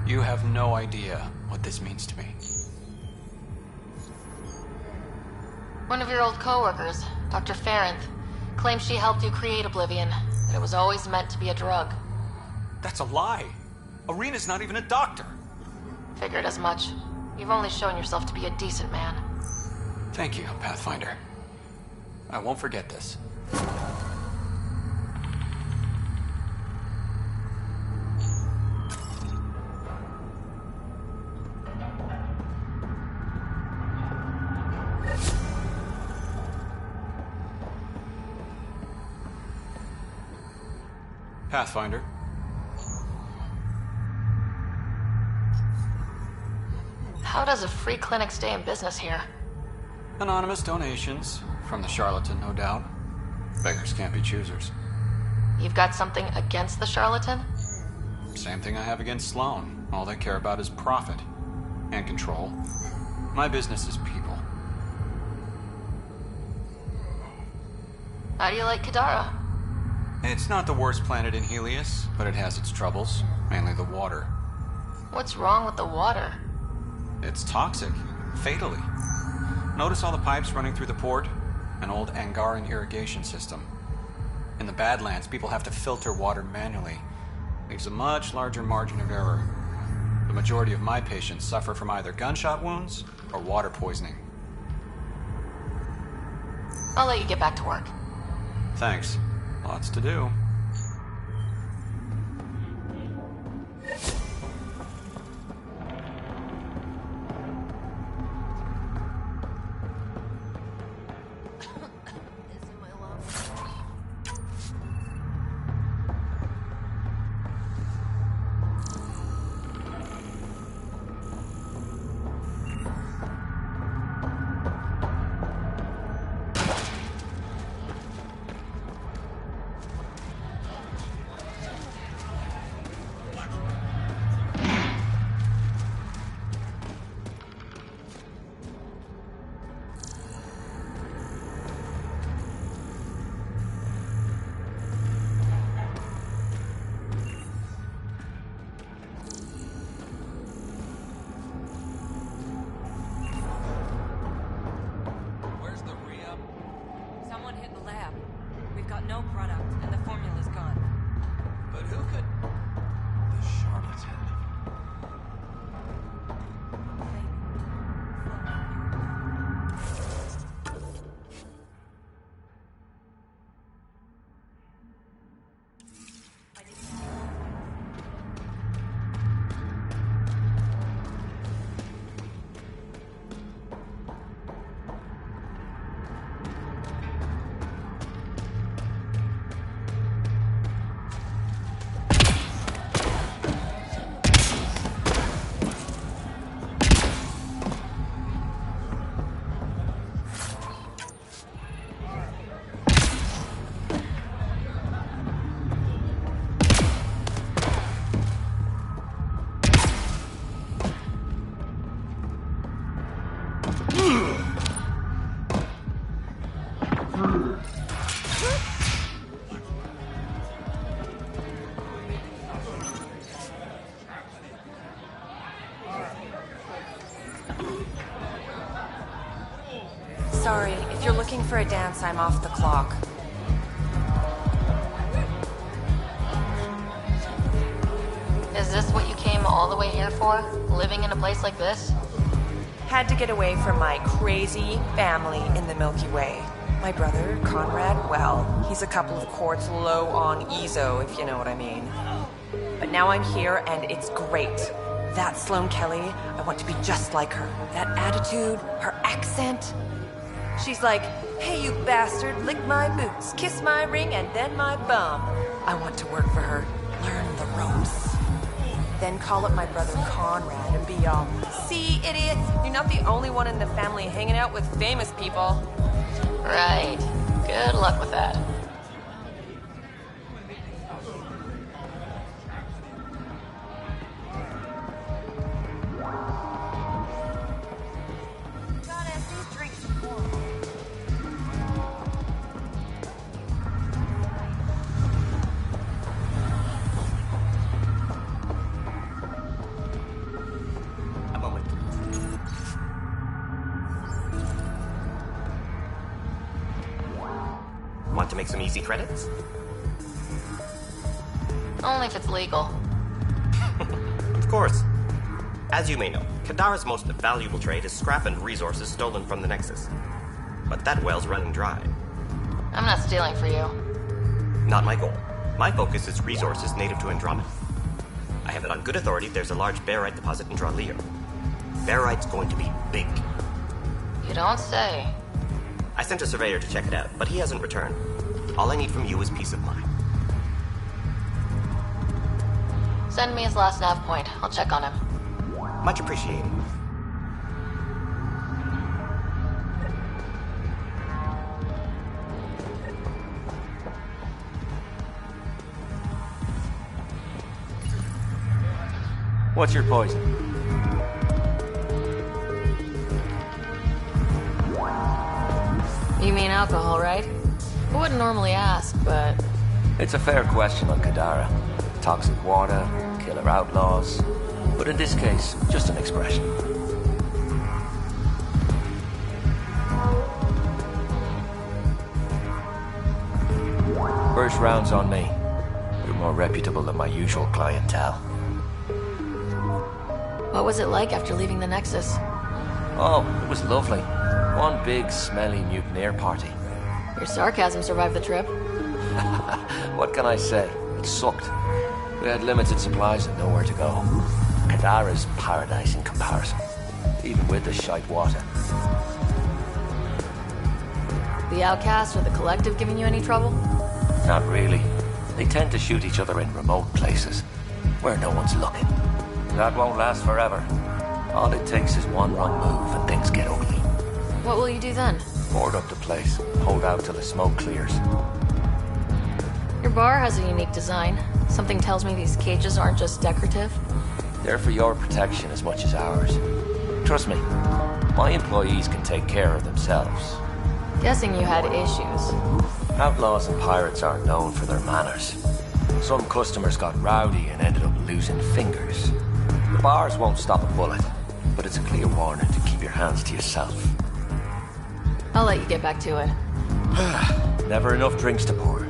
You have no idea what this means to me. One of your old co-workers, Dr. Farrenth, claims she helped you create Oblivion, that it was always meant to be a drug. That's a lie. Arena's not even a doctor. Figured as much. You've only shown yourself to be a decent man. Thank you, Pathfinder. I won't forget this. Pathfinder. How does a free clinic stay in business here? Anonymous donations. From the charlatan, no doubt. Beggars can't be choosers. You've got something against the charlatan? Same thing I have against Sloan. All they care about is profit. And control. My business is people. How do you like Kadara? It's not the worst planet in Helios, but it has its troubles. Mainly the water. What's wrong with the water? It's toxic. Fatally. Notice all the pipes running through the port? An old Angaran irrigation system. In the Badlands, people have to filter water manually. Leaves a much larger margin of error. The majority of my patients suffer from either gunshot wounds or water poisoning. I'll let you get back to work. Thanks. Lots to do. Sorry, if you're looking for a dance, I'm off the clock. Is this what you came all the way here for? Living in a place like this? Had to get away from my crazy family in the Milky Way. My brother, Conrad, well, he's a couple of quarts low on EZO, if you know what I mean. But now I'm here, and it's great. That Sloane Kelly, I want to be just like her. That attitude, her accent. She's like, hey, you bastard, lick my boots, kiss my ring, and then my bum. I want to work for her, learn the ropes. Then call up my brother Conrad and be all, see, idiot, you're not the only one in the family hanging out with famous people. Right. Good luck with that. Want to make some easy credits? Only if it's legal. Of course. As you may know, Kadara's most valuable trade is scrap and resources stolen from the Nexus. But that well's running dry. I'm not stealing for you. Not my goal. My focus is resources native to Andromeda. I have it on good authority there's a large barite deposit in Draleo. Barite's going to be big. You don't say. I sent a surveyor to check it out, but he hasn't returned. All I need from you is peace of mind. Send me his last nav point. I'll check on him. Much appreciated. What's your poison? You mean alcohol, right? I wouldn't normally ask, but... It's a fair question on Kadara. Toxic water, killer outlaws. But in this case, just an expression. First round's on me. You're more reputable than my usual clientele. What was it like after leaving the Nexus? Oh, it was lovely. One big, smelly mutineer party. Your sarcasm survived the trip. What can I say? It sucked. We had limited supplies and nowhere to go. Kadara's paradise in comparison, even with the shite water. The Outcast or the Collective giving you any trouble? Not really. They tend to shoot each other in remote places, where no one's looking. That won't last forever. All it takes is one wrong move and things get ugly. What will you do then? Board up the place, hold out till the smoke clears. Your bar has a unique design. Something tells me these cages aren't just decorative. They're for your protection as much as ours. Trust me, my employees can take care of themselves. Guessing you had issues. Outlaws and pirates aren't known for their manners. Some customers got rowdy and ended up losing fingers. The bars won't stop a bullet, but it's a clear warning to keep your hands to yourself. I'll let you get back to it. Never enough drinks to pour.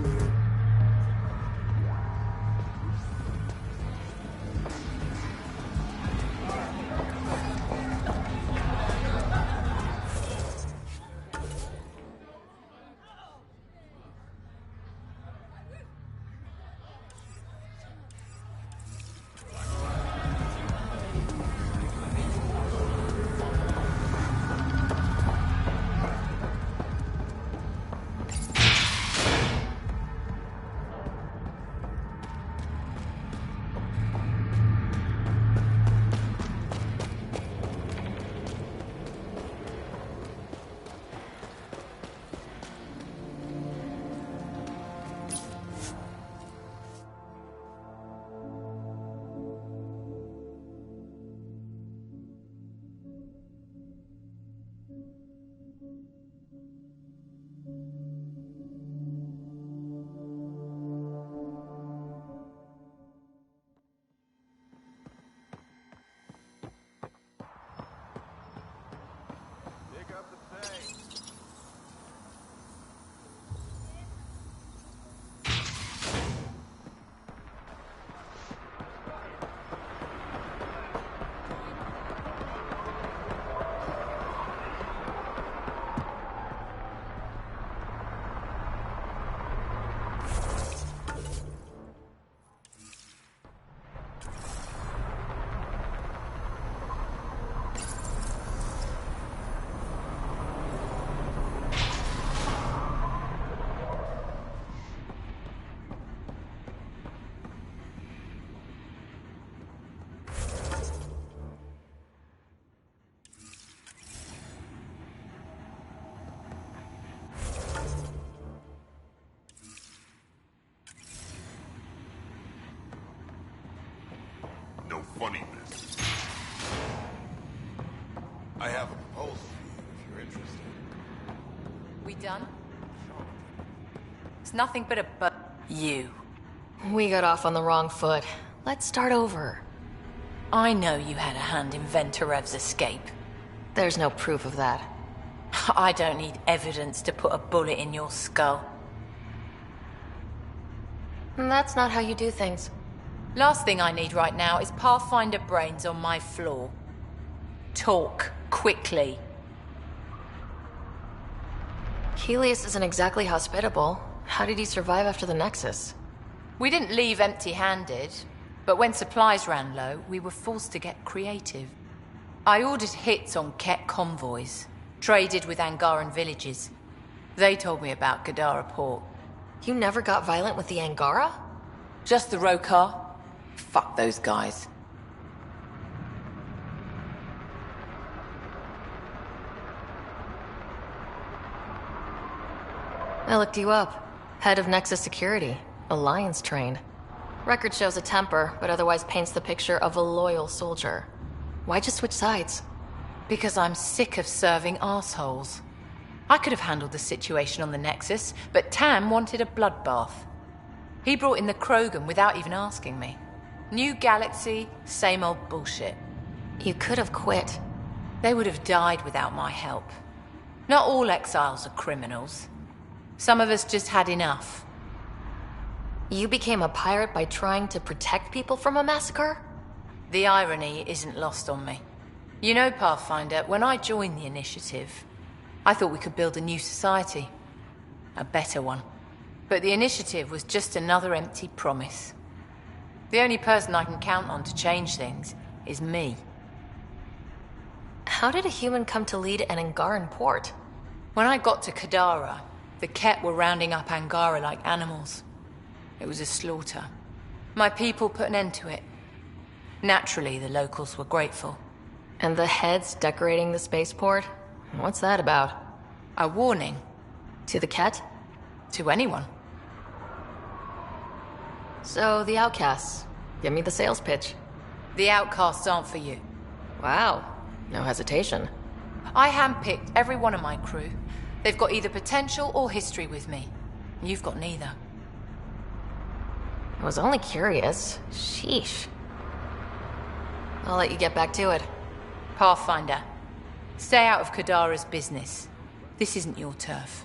No funny business. I have a proposal for you if you're interested. We done? It's nothing but a you. We got off on the wrong foot. Let's start over. I know you had a hand in Venturev's escape. There's no proof of that. I don't need evidence to put a bullet in your skull. That's not how you do things. Last thing I need right now is Pathfinder brains on my floor. Talk, quickly. Helios isn't exactly hospitable. How did he survive after the Nexus? We didn't leave empty-handed, but when supplies ran low, we were forced to get creative. I ordered hits on Ket convoys, traded with Angaran villages. They told me about Gadara Port. You never got violent with the Angara? Just the Rokar. Fuck those guys. I looked you up. Head of Nexus Security. Alliance trained. Record shows a temper, but otherwise paints the picture of a loyal soldier. Why'd you switch sides? Because I'm sick of serving assholes. I could have handled the situation on the Nexus, but Tam wanted a bloodbath. He brought in the Krogan without even asking me. New galaxy, same old bullshit. You could have quit. They would have died without my help. Not all exiles are criminals. Some of us just had enough. You became a pirate by trying to protect people from a massacre? The irony isn't lost on me. You know, Pathfinder, when I joined the Initiative, I thought we could build a new society. A better one. But the Initiative was just another empty promise. The only person I can count on to change things is me. How did a human come to lead an Angaran port? When I got to Kadara, the Ket were rounding up Angara like animals. It was a slaughter. My people put an end to it. Naturally, the locals were grateful. And the heads decorating the spaceport? What's that about? A warning. To the Ket? To anyone. So, the outcasts. Give me the sales pitch. The outcasts aren't for you. Wow. No hesitation. I handpicked every one of my crew. They've got either potential or history with me. You've got neither. I was only curious. Sheesh. I'll let you get back to it. Pathfinder, stay out of Kadara's business. This isn't your turf.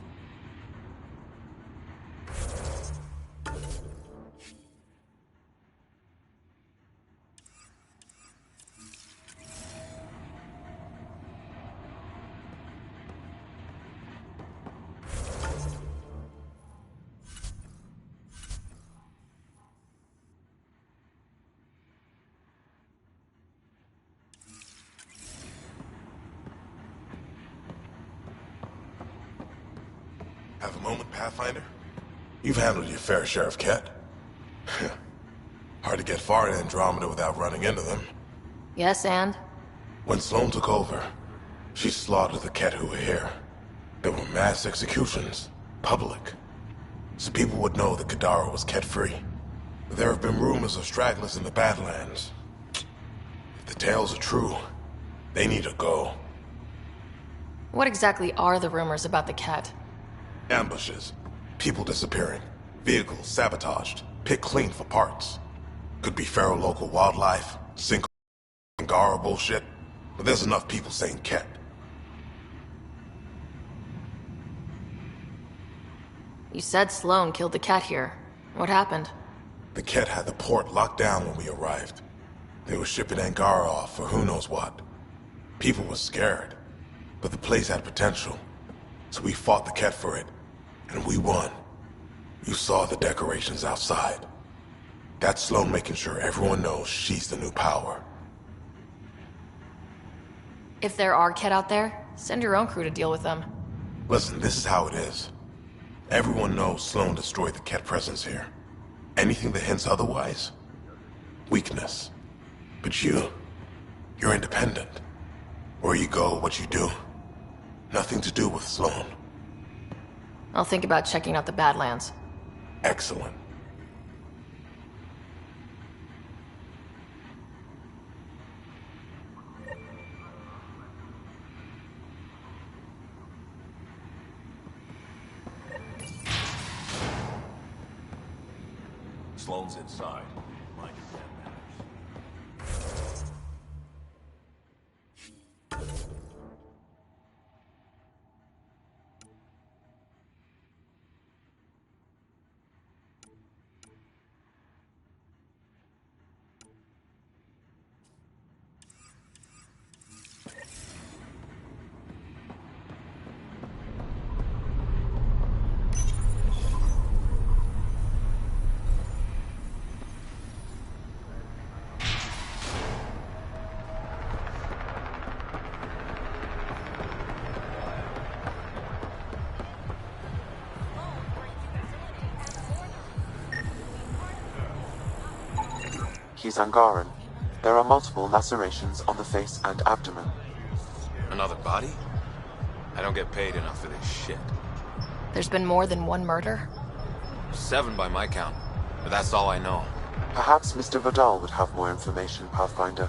Have a moment, Pathfinder? You've handled your fair share of Ket. Hard to get far in Andromeda without running into them. Yes, and? When Sloane took over, she slaughtered the Ket who were here. There were mass executions, public. So people would know that Kadara was Ket-free. There have been rumors of stragglers in the Badlands. If the tales are true, they need to go. What exactly are the rumors about the Ket? Ambushes, people disappearing, vehicles sabotaged, picked clean for parts. Could be feral local wildlife, single Angara bullshit, but there's enough people saying Ket. You said Sloane killed the cat here. What happened? The cat had the port locked down when we arrived. They were shipping Angara off for who knows what. People were scared, but the place had potential. So we fought the cat for it, and we won. You saw the decorations outside. That's Sloane making sure everyone knows she's the new power. If there are Ket out there, send your own crew to deal with them. Listen, this is how it is. Everyone knows Sloane destroyed the cat presence here. Anything that hints otherwise, weakness. But you're independent. Where you go, what you do, nothing to do with Sloane. I'll think about checking out the Badlands. Excellent. Sloane's inside. Mind your damn manners. He's Angaran. There are multiple lacerations on the face and abdomen. Another body? I don't get paid enough for this shit. There's been more than one murder? 7 by my count, but that's all I know. Perhaps Mr. Vidal would have more information, Pathfinder.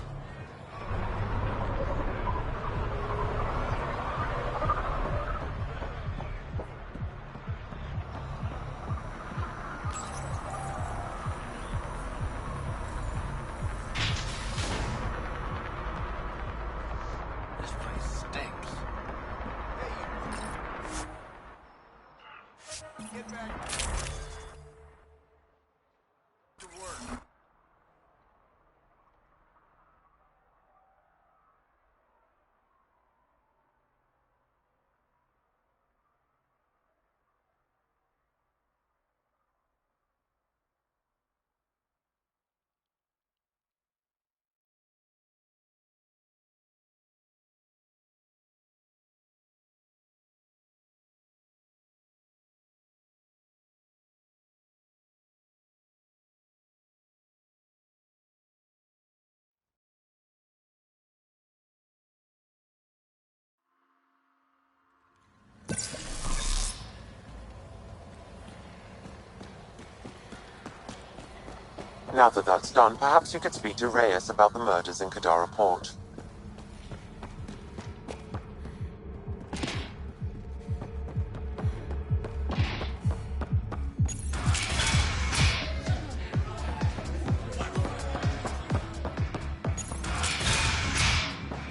Now that that's done, perhaps you could speak to Reyes about the murders in Kadara Port.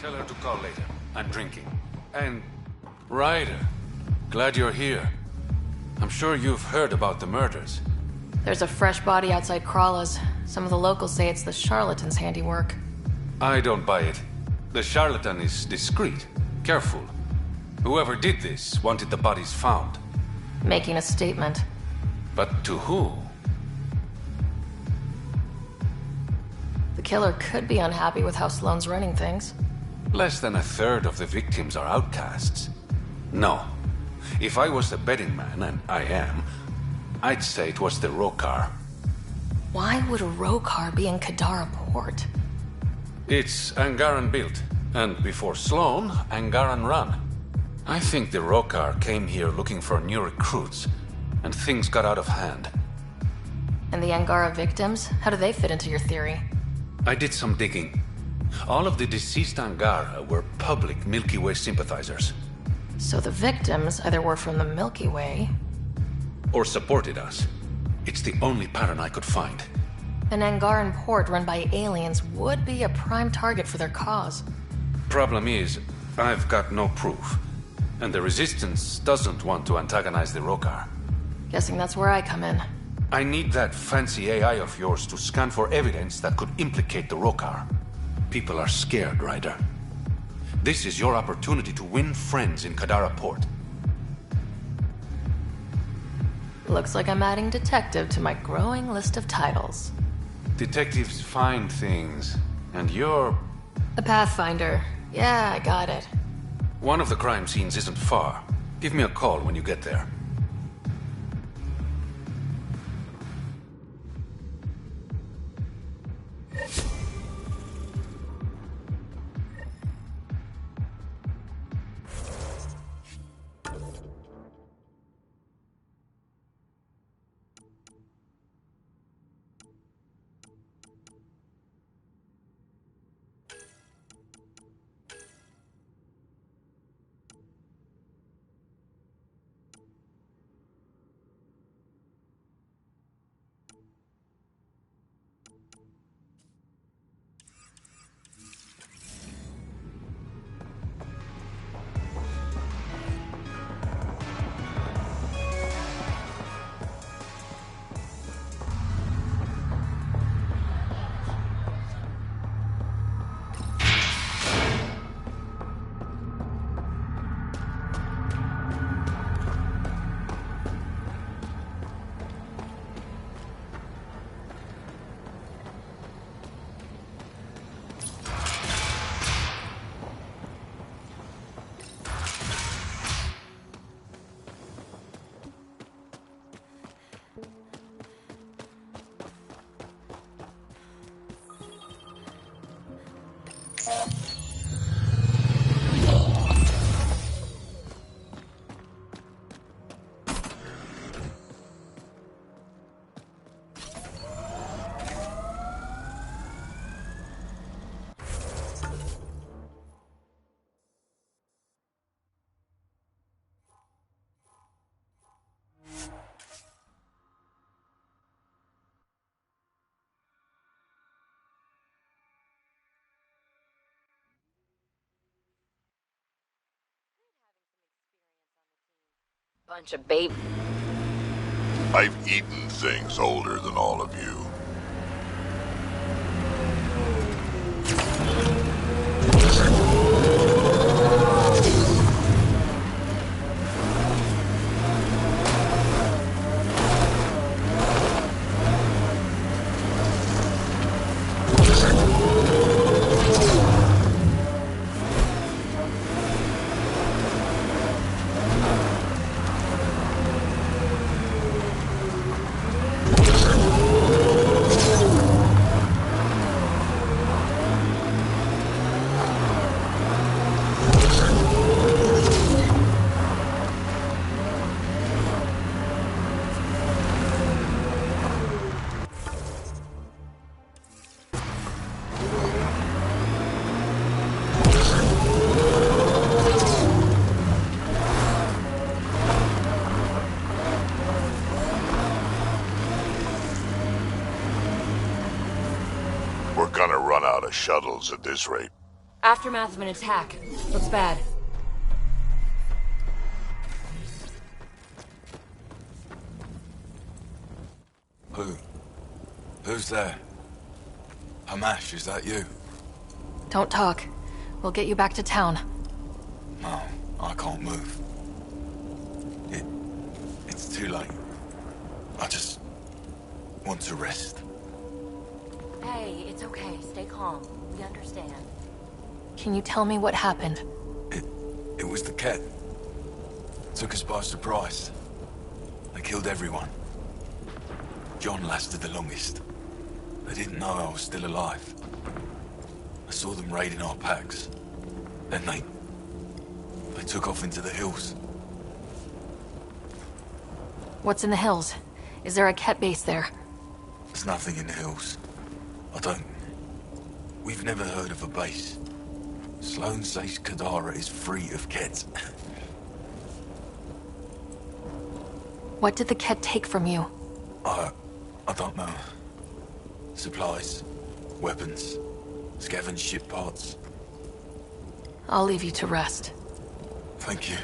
Tell her to call later. I'm drinking. And... Ryder, glad you're here. I'm sure you've heard about the murders. There's a fresh body outside Krala's. Some of the locals say it's the charlatan's handiwork. I don't buy it. The charlatan is discreet, careful. Whoever did this wanted the bodies found. Making a statement. But to who? The killer could be unhappy with how Sloane's running things. Less than a third of the victims are outcasts. No. If I was a betting man, and I am, I'd say it was the Rokar. Why would a Rokar be in Kadara Port? It's Angaran built, and before Sloane, Angaran ran. I think the Rokar came here looking for new recruits, and things got out of hand. And the Angara victims? How do they fit into your theory? I did some digging. All of the deceased Angara were public Milky Way sympathizers. So the victims either were from the Milky Way... or supported us. It's the only pattern I could find. An Angaran port run by aliens would be a prime target for their cause. Problem is, I've got no proof. And the Resistance doesn't want to antagonize the Rokar. Guessing that's where I come in. I need that fancy AI of yours to scan for evidence that could implicate the Rokar. People are scared, Ryder. This is your opportunity to win friends in Kadara Port. Looks like I'm adding detective to my growing list of titles. Detectives find things, and you're... A pathfinder. Yeah, I got it. One of the crime scenes isn't far. Give me a call when you get there. Bunch of babe. I've eaten things older than all of you. We're gonna run out of shuttles at this rate. Aftermath of an attack. Looks bad. Who's there? Hamash, is that you? Don't talk. We'll get you back to town. No, I can't move. It's too late. I just want to rest. Hey, it's okay. Stay calm. We understand. Can you tell me what happened? It was the Ket. Took us by surprise. They killed everyone. John lasted the longest. They didn't know I was still alive. I saw them raiding our packs. Then they took off into the hills. What's in the hills? Is there a Ket base there? There's nothing in the hills. We've never heard of a base. Sloan says Kadara is free of Kets. What did the Ket take from you? I don't know. Supplies, weapons, scavenged ship parts. I'll leave you to rest. Thank you.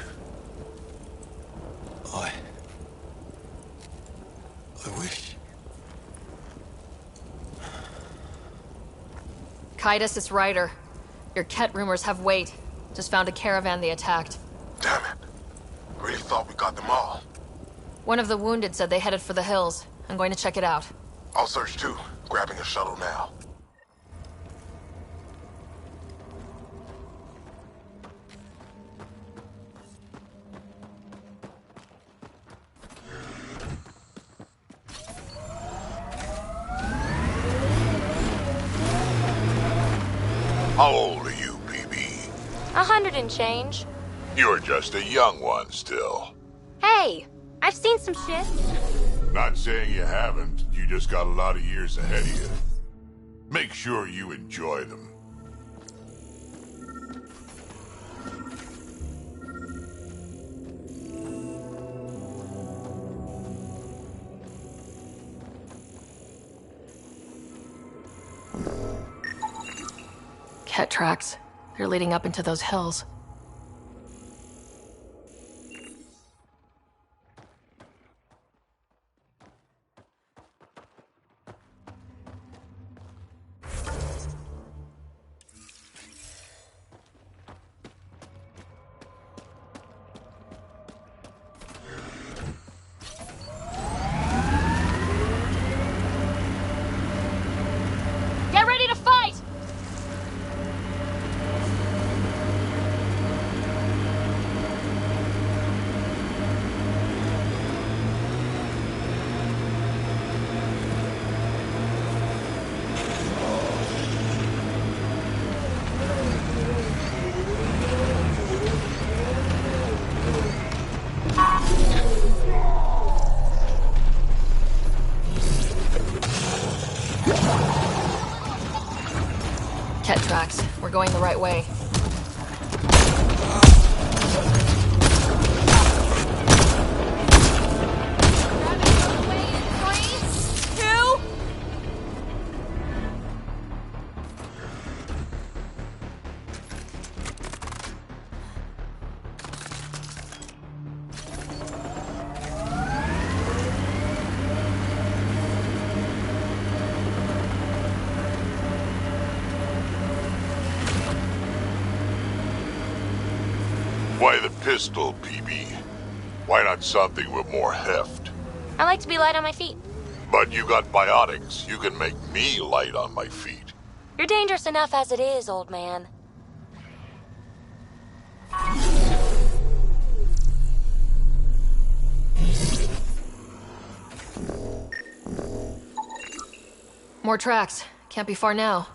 I wish. Kaitis, it's Ryder. Your Ket rumors have weight. Just found a caravan they attacked. Damn it. I really thought we got them all. One of the wounded said they headed for the hills. I'm going to check it out. I'll search too, grabbing a shuttle now. How old are you, PB? 100 and change. You're just a young one still. Hey, I've seen some shit. Not saying you haven't, you just got a lot of years ahead of you. Make sure you enjoy them. Ket tracks. They're leading up into those hills. Get ready to fight! Ket tracks. We're going the right way. Why the pistol, PB? Why not something with more heft? I like to be light on my feet. But you got biotics. You can make me light on my feet. You're dangerous enough as it is, old man. More tracks. Can't be far now.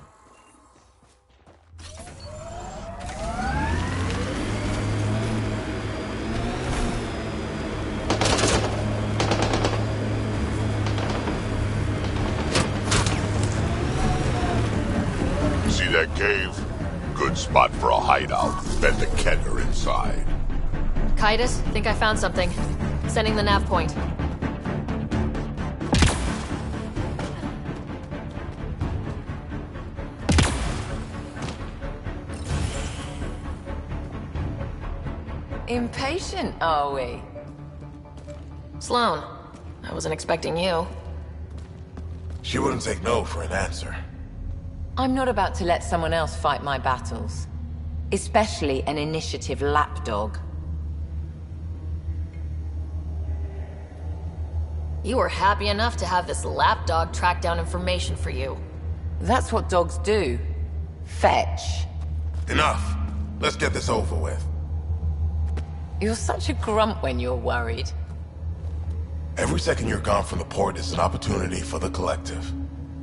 See that cave? Good spot for a hideout. Bet the Ket are inside. Kaitis, think I found something. Sending the nav point. Impatient, are we? Sloan, I wasn't expecting you. She wouldn't take no for an answer. I'm not about to let someone else fight my battles. Especially an initiative lapdog. You were happy enough to have this lapdog track down information for you. That's what dogs do. Fetch. Enough. Let's get this over with. You're such a grump when you're worried. Every second you're gone from the port is an opportunity for the collective.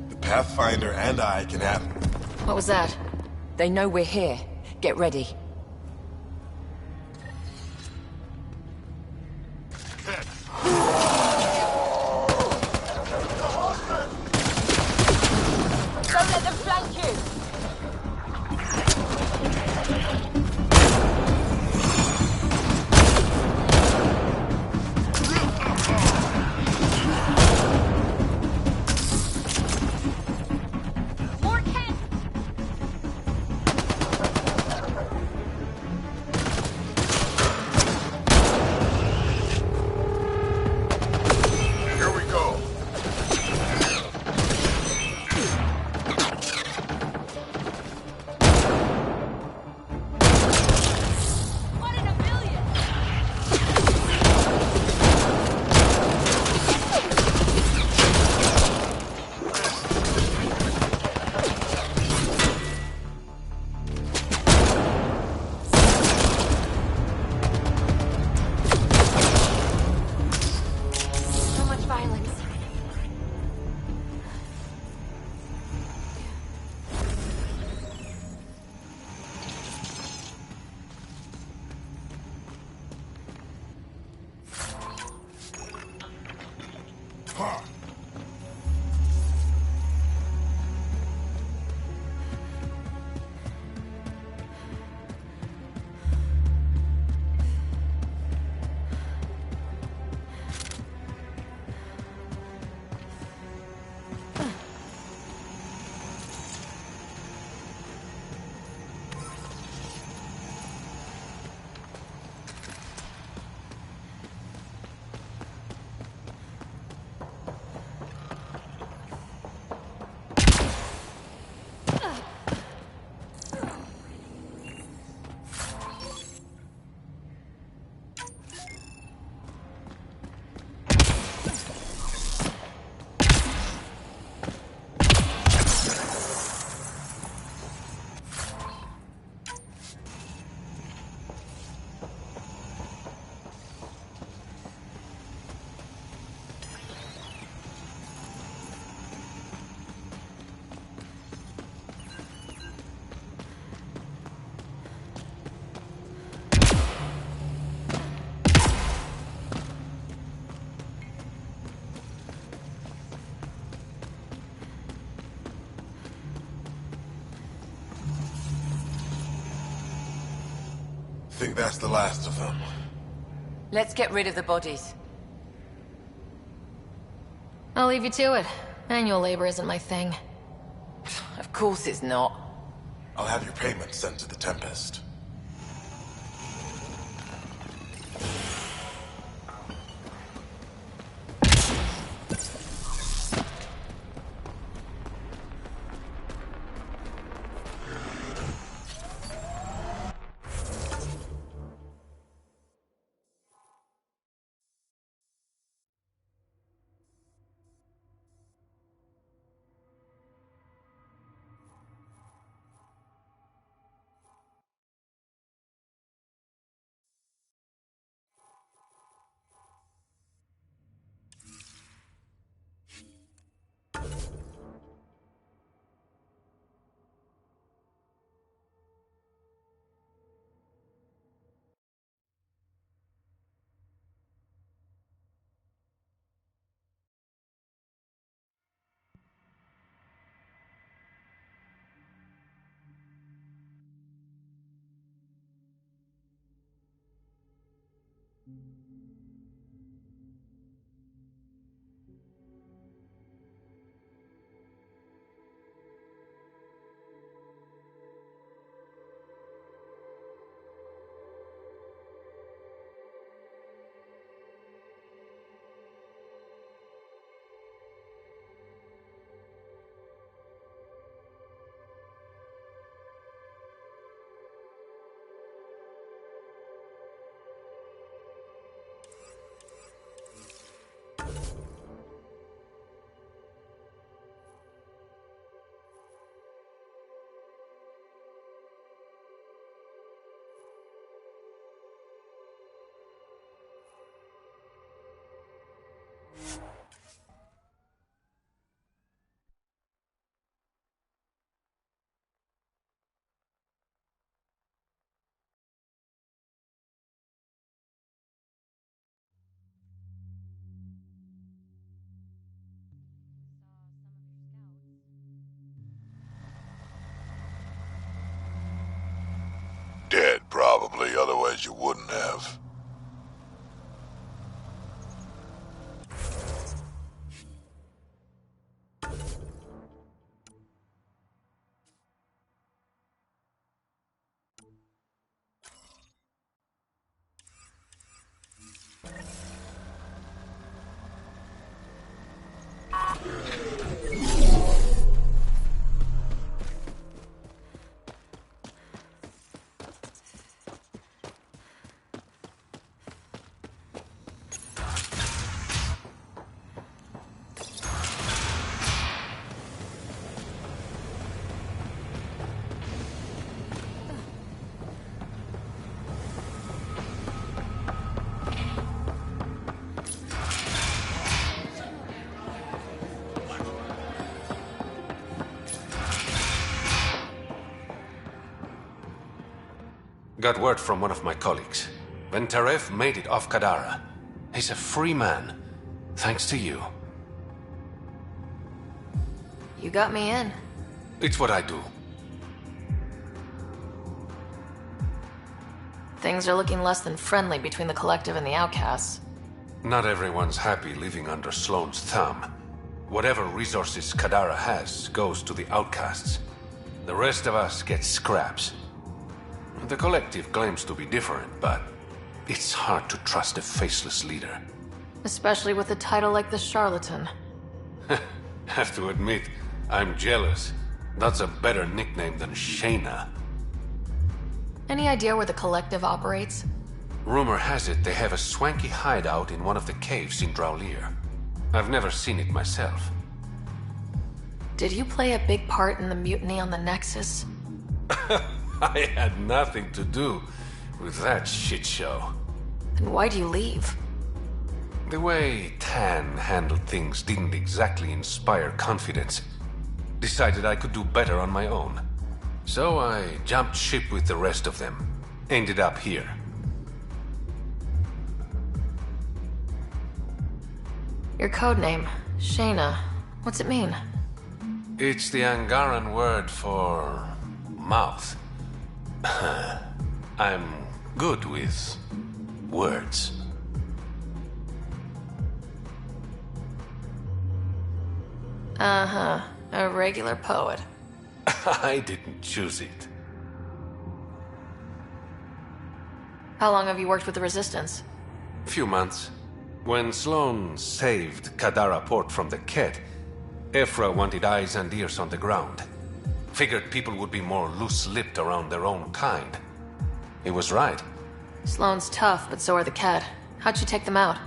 The Pathfinder and I can have... What was that? They know we're here. Get ready. Don't let them flank you! Think that's the last of them. Let's get rid of the bodies. I'll leave you to it. Manual labor isn't my thing. Of course it's not. I'll have your payment sent to the Tempest. Dead, probably, otherwise you wouldn't have. Got word from one of my colleagues. When Taref made it off Kadara, he's a free man. Thanks to you. You got me in. It's what I do. Things are looking less than friendly between the Collective and the Outcasts. Not everyone's happy living under Sloane's thumb. Whatever resources Kadara has goes to the Outcasts. The rest of us get scraps. The Collective claims to be different, but it's hard to trust a faceless leader. Especially with a title like the Charlatan. Have to admit, I'm jealous. That's a better nickname than Shayna. Any idea where the Collective operates? Rumor has it they have a swanky hideout in one of the caves in Draulir. I've never seen it myself. Did you play a big part in the mutiny on the Nexus? I had nothing to do with that shit show. Then why do you leave? The way Tan handled things didn't exactly inspire confidence. Decided I could do better on my own. So I jumped ship with the rest of them. Ended up here. Your codename, Shayna. What's it mean? It's the Angaran word for mouth. I'm good with words. Uh-huh. A regular poet. I didn't choose it. How long have you worked with the Resistance? Few months. When Sloane saved Kadara Port from the Ket, Ephra wanted eyes and ears on the ground. Figured people would be more loose-lipped around their own kind. He was right. Sloane's tough, but so are the Ket. How'd you take them out?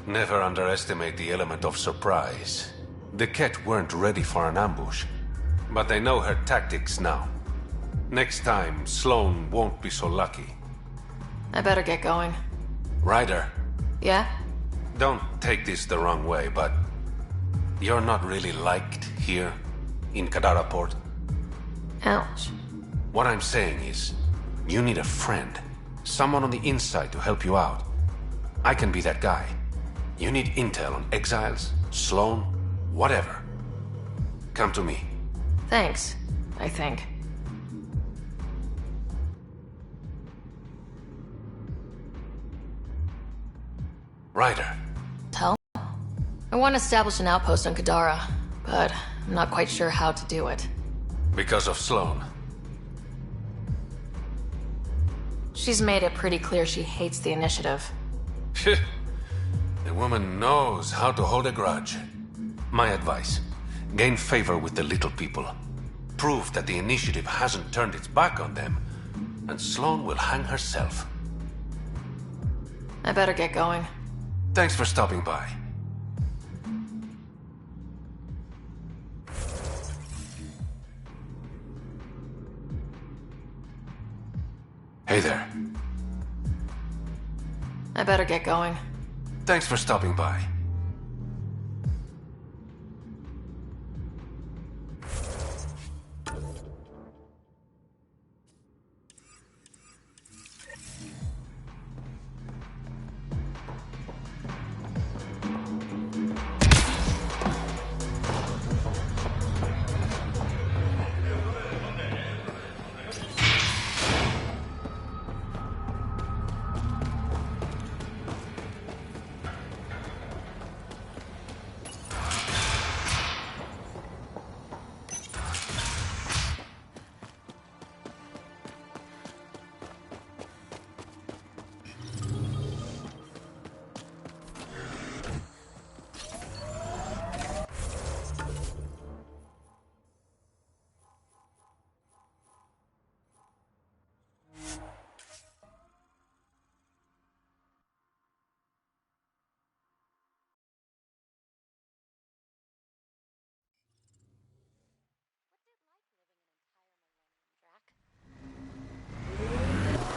Never underestimate the element of surprise. The Ket weren't ready for an ambush, but they know her tactics now. Next time, Sloane won't be so lucky. I better get going. Ryder. Yeah? Don't take this the wrong way, but you're not really liked here in Kadara Port. Ouch. What I'm saying is, you need a friend. Someone on the inside to help you out. I can be that guy. You need intel on exiles, Sloane, whatever. Come to me. Thanks, I think. Ryder. Tell? I want to establish an outpost on Kadara, but I'm not quite sure how to do it. Because of Sloane. She's made it pretty clear she hates the initiative. The woman knows how to hold a grudge. My advice, gain favor with the little people. Prove that the initiative hasn't turned its back on them, and Sloane will hang herself. I better get going. Thanks for stopping by. Hey there. I better get going. Thanks for stopping by.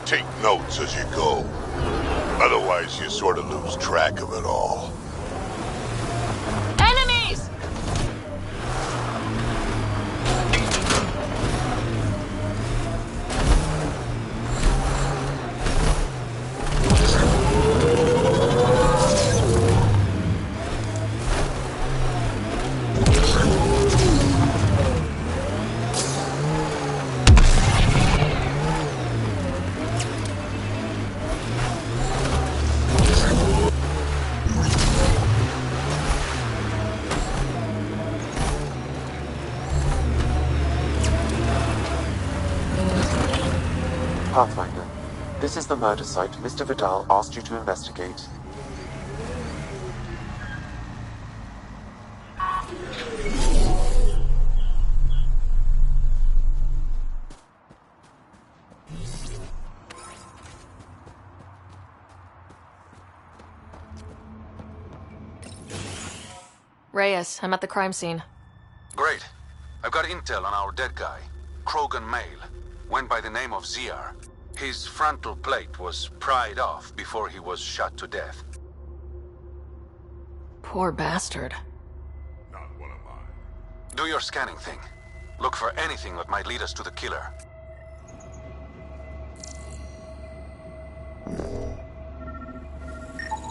Take notes as you go. Otherwise, you sort of lose track of it all. Enemies! This is the murder site Mr. Vidal asked you to investigate. Reyes, I'm at the crime scene. Great. I've got intel on our dead guy. Krogan male. Went by the name of ZR. His frontal plate was pried off before he was shot to death. Poor bastard. Do your scanning thing. Look for anything that might lead us to the killer.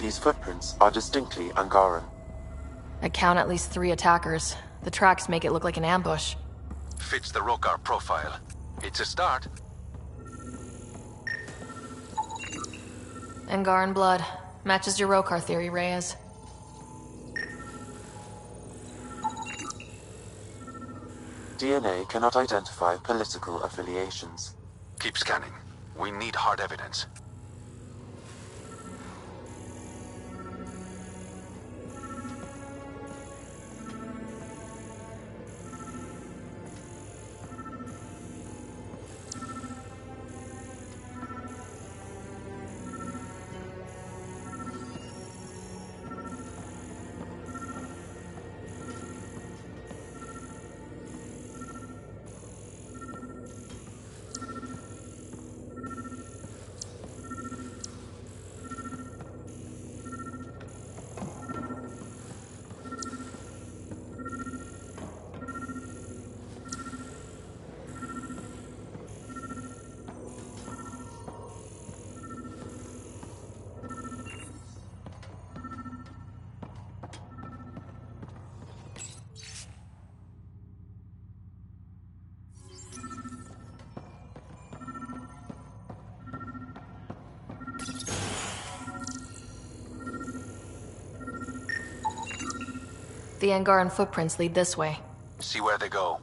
These footprints are distinctly Angaran. I count at least 3 attackers. The tracks make it look like an ambush. Fits the Rokar profile. It's a start. Angaran blood. Matches your Rokar theory, Reyes. DNA cannot identify political affiliations. Keep scanning. We need hard evidence. The Angaran footprints lead this way. See where they go.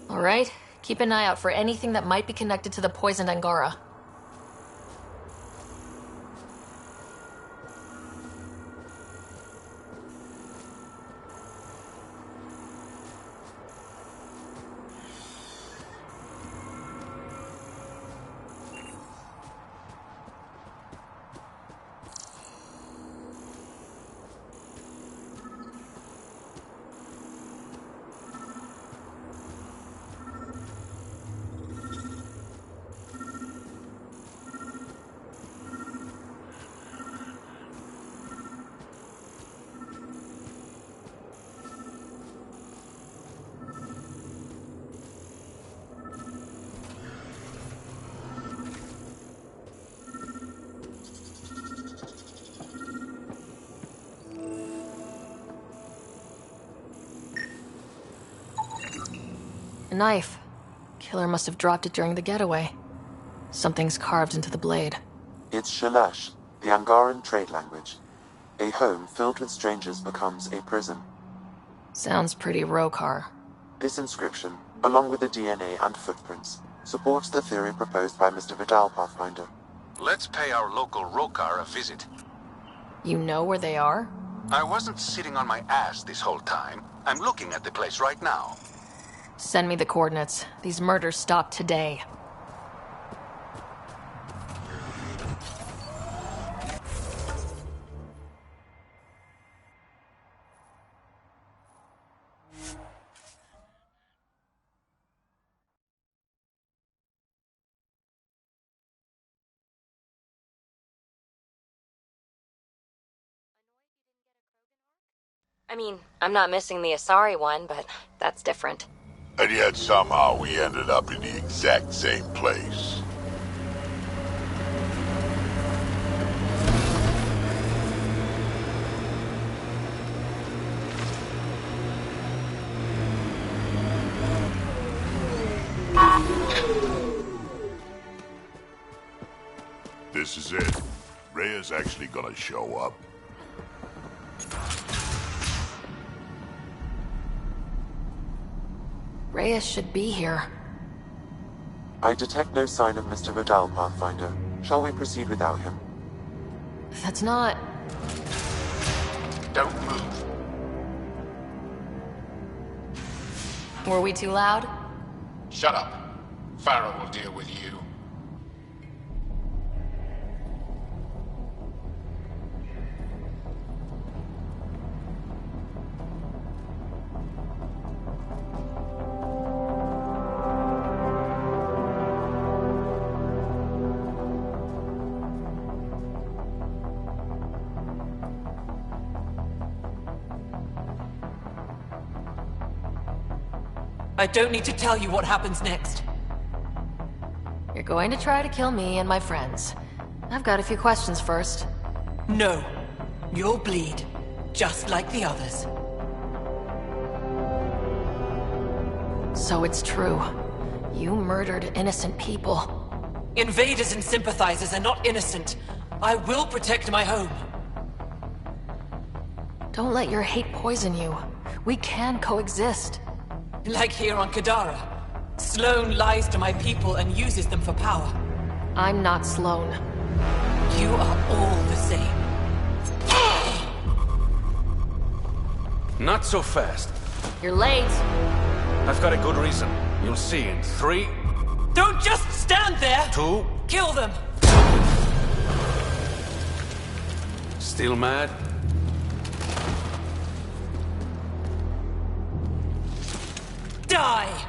All right, keep an eye out for anything that might be connected to the poisoned Angara. A knife. Killer must have dropped it during the getaway. Something's carved into the blade. It's Shalash, the Angaran trade language. A home filled with strangers becomes a prison. Sounds pretty Rokar. This inscription, along with the DNA and footprints, supports the theory proposed by Mr. Vidal, Pathfinder. Let's pay our local Rokar a visit. You know where they are? I wasn't sitting on my ass this whole time. I'm looking at the place right now. Send me the coordinates. These murders stop today. I mean, I'm not missing the Asari one, but that's different. And yet somehow we ended up in the exact same place. This is it. Reyes actually gonna show up? Reyes should be here. I detect no sign of Mr. Vidal, Pathfinder. Shall we proceed without him? That's not... Don't move. Were we too loud? Shut up. Farrell will deal with you. I don't need to tell you what happens next. You're going to try to kill me and my friends. I've got a few questions first. No. You'll bleed. Just like the others. So it's true. You murdered innocent people. Invaders and sympathizers are not innocent. I will protect my home. Don't let your hate poison you. We can coexist. Like here on Kadara. Sloane lies to my people and uses them for power. I'm not Sloane. You are all the same. Not so fast. You're late. I've got a good reason. You'll see in 3... Don't just stand there! 2... Kill them! Still mad? Die!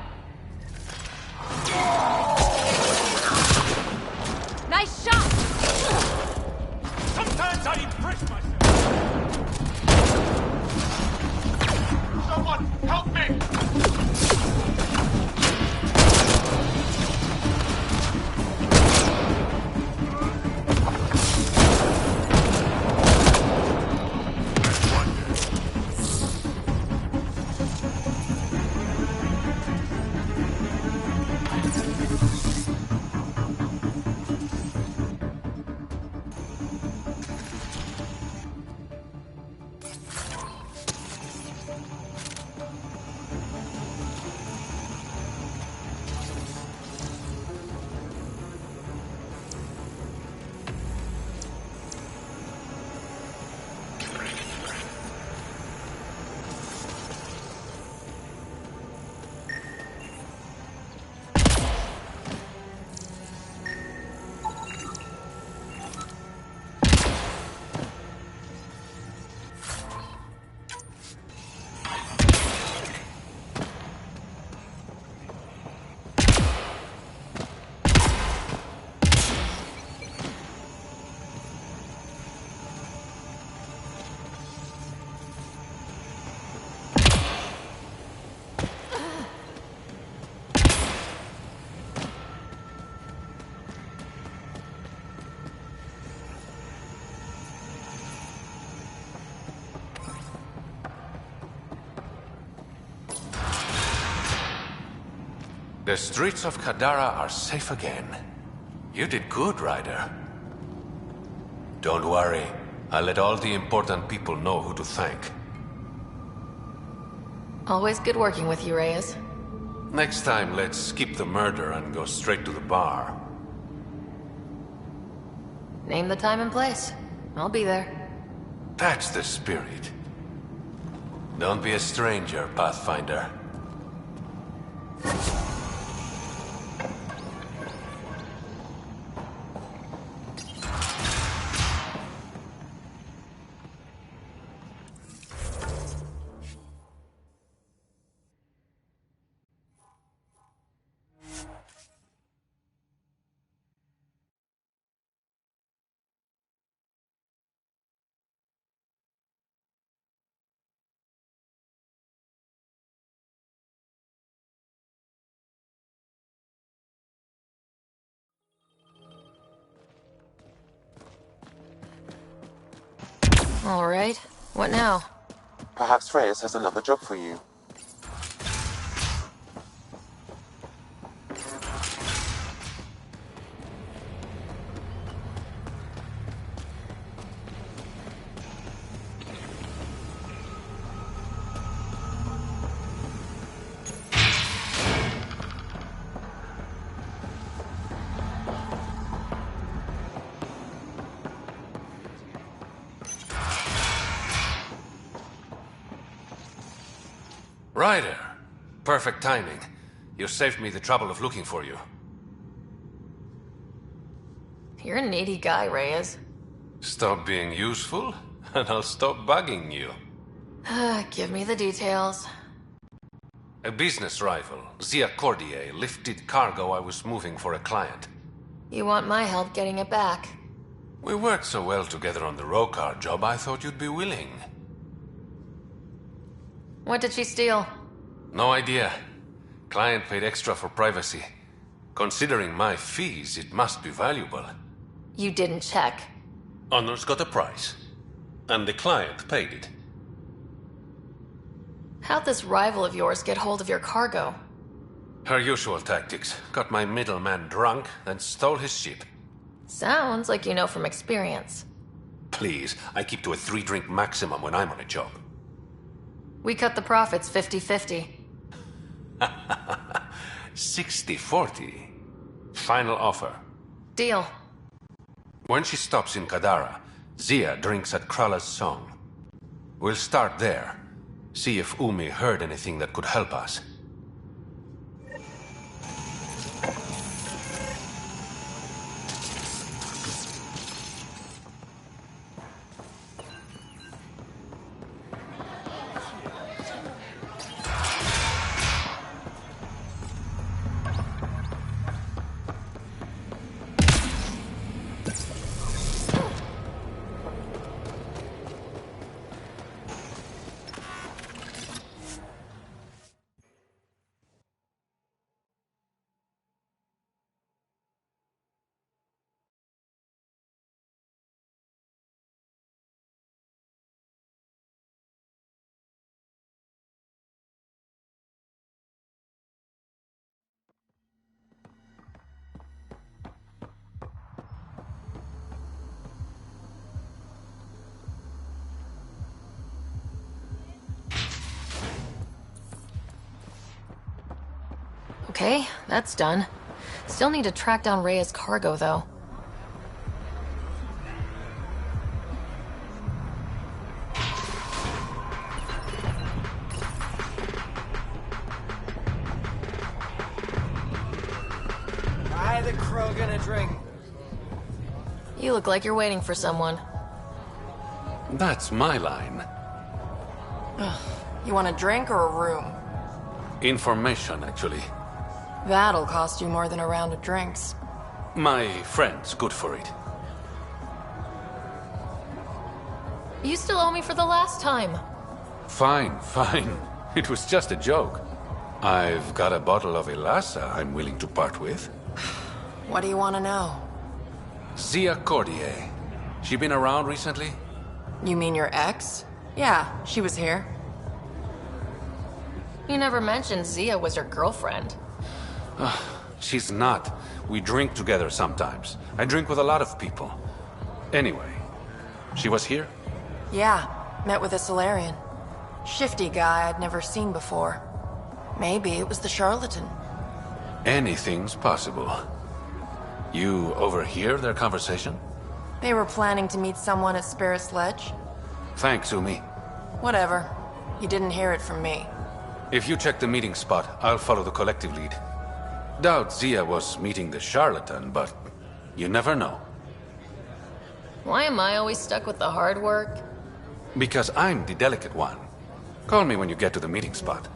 Nice shot! Sometimes I impress myself. Someone help me! The streets of Kadara are safe again. You did good, Ryder. Don't worry. I'll let all the important people know who to thank. Always good working with you, Reyes. Next time, let's skip the murder and go straight to the bar. Name the time and place. I'll be there. That's the spirit. Don't be a stranger, Pathfinder. All right. What now? Perhaps Reyes has another job for you. Ryder. Perfect timing. You saved me the trouble of looking for you. You're a needy guy, Reyes. Stop being useful, and I'll stop bugging you. Give me the details. A business rival, Zia Cordier, lifted cargo I was moving for a client. You want my help getting it back? We worked so well together on the Rokar job, I thought you'd be willing. What did she steal? No idea. Client paid extra for privacy. Considering my fees, it must be valuable. You didn't check. Honor's got a price. And the client paid it. How'd this rival of yours get hold of your cargo? Her usual tactics. Got my middleman drunk, then stole his ship. Sounds like you know from experience. Please, I keep to a 3-drink maximum when I'm on a job. We cut the profits 50-50. 60-40. Final offer. Deal. When she stops in Kadara, Zia drinks at Krala's song. We'll start there. See if Umi heard anything that could help us. Okay, that's done. Still need to track down Rhea's cargo, though. Why the crow gonna drink? You look like you're waiting for someone. That's my line. You want a drink or a room? Information, actually. That'll cost you more than a round of drinks. My friend's good for it. You still owe me for the last time. Fine, fine. It was just a joke. I've got a bottle of Elasa I'm willing to part with. What do you want to know? Zia Cordier. She been around recently? You mean your ex? Yeah, she was here. You never mentioned Zia was your girlfriend. She's not. We drink together sometimes. I drink with a lot of people. Anyway, she was here? Yeah, met with a Solarian. Shifty guy I'd never seen before. Maybe it was the charlatan. Anything's possible. You overhear their conversation? They were planning to meet someone at Spirit's Ledge. Thanks, Umi. Whatever. You didn't hear it from me. If you check the meeting spot, I'll follow the collective lead. Doubt Zia was meeting the charlatan, but you never know. Why am I always stuck with the hard work? Because I'm the delicate one. Call me when you get to the meeting spot.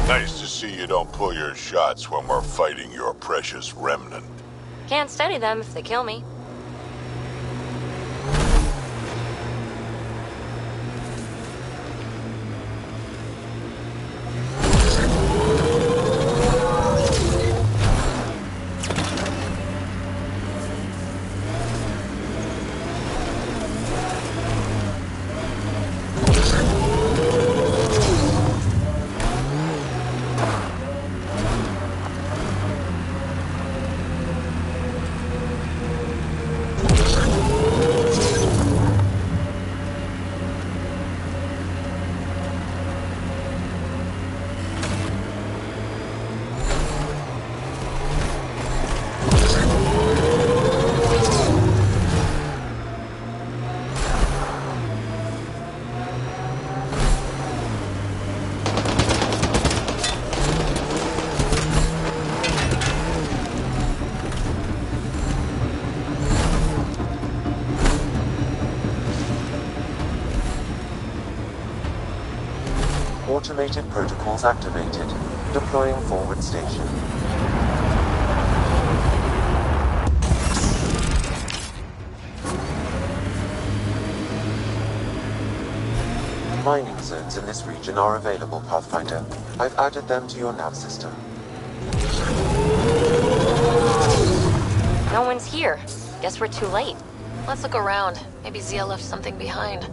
Nice to see you don't pull your shots when we're fighting your precious remnant. Can't study them if they kill me. Automated protocols activated. Deploying forward station. Mining zones in this region are available, Pathfinder. I've added them to your nav system. No one's here. Guess we're too late. Let's look around. Maybe Zia left something behind.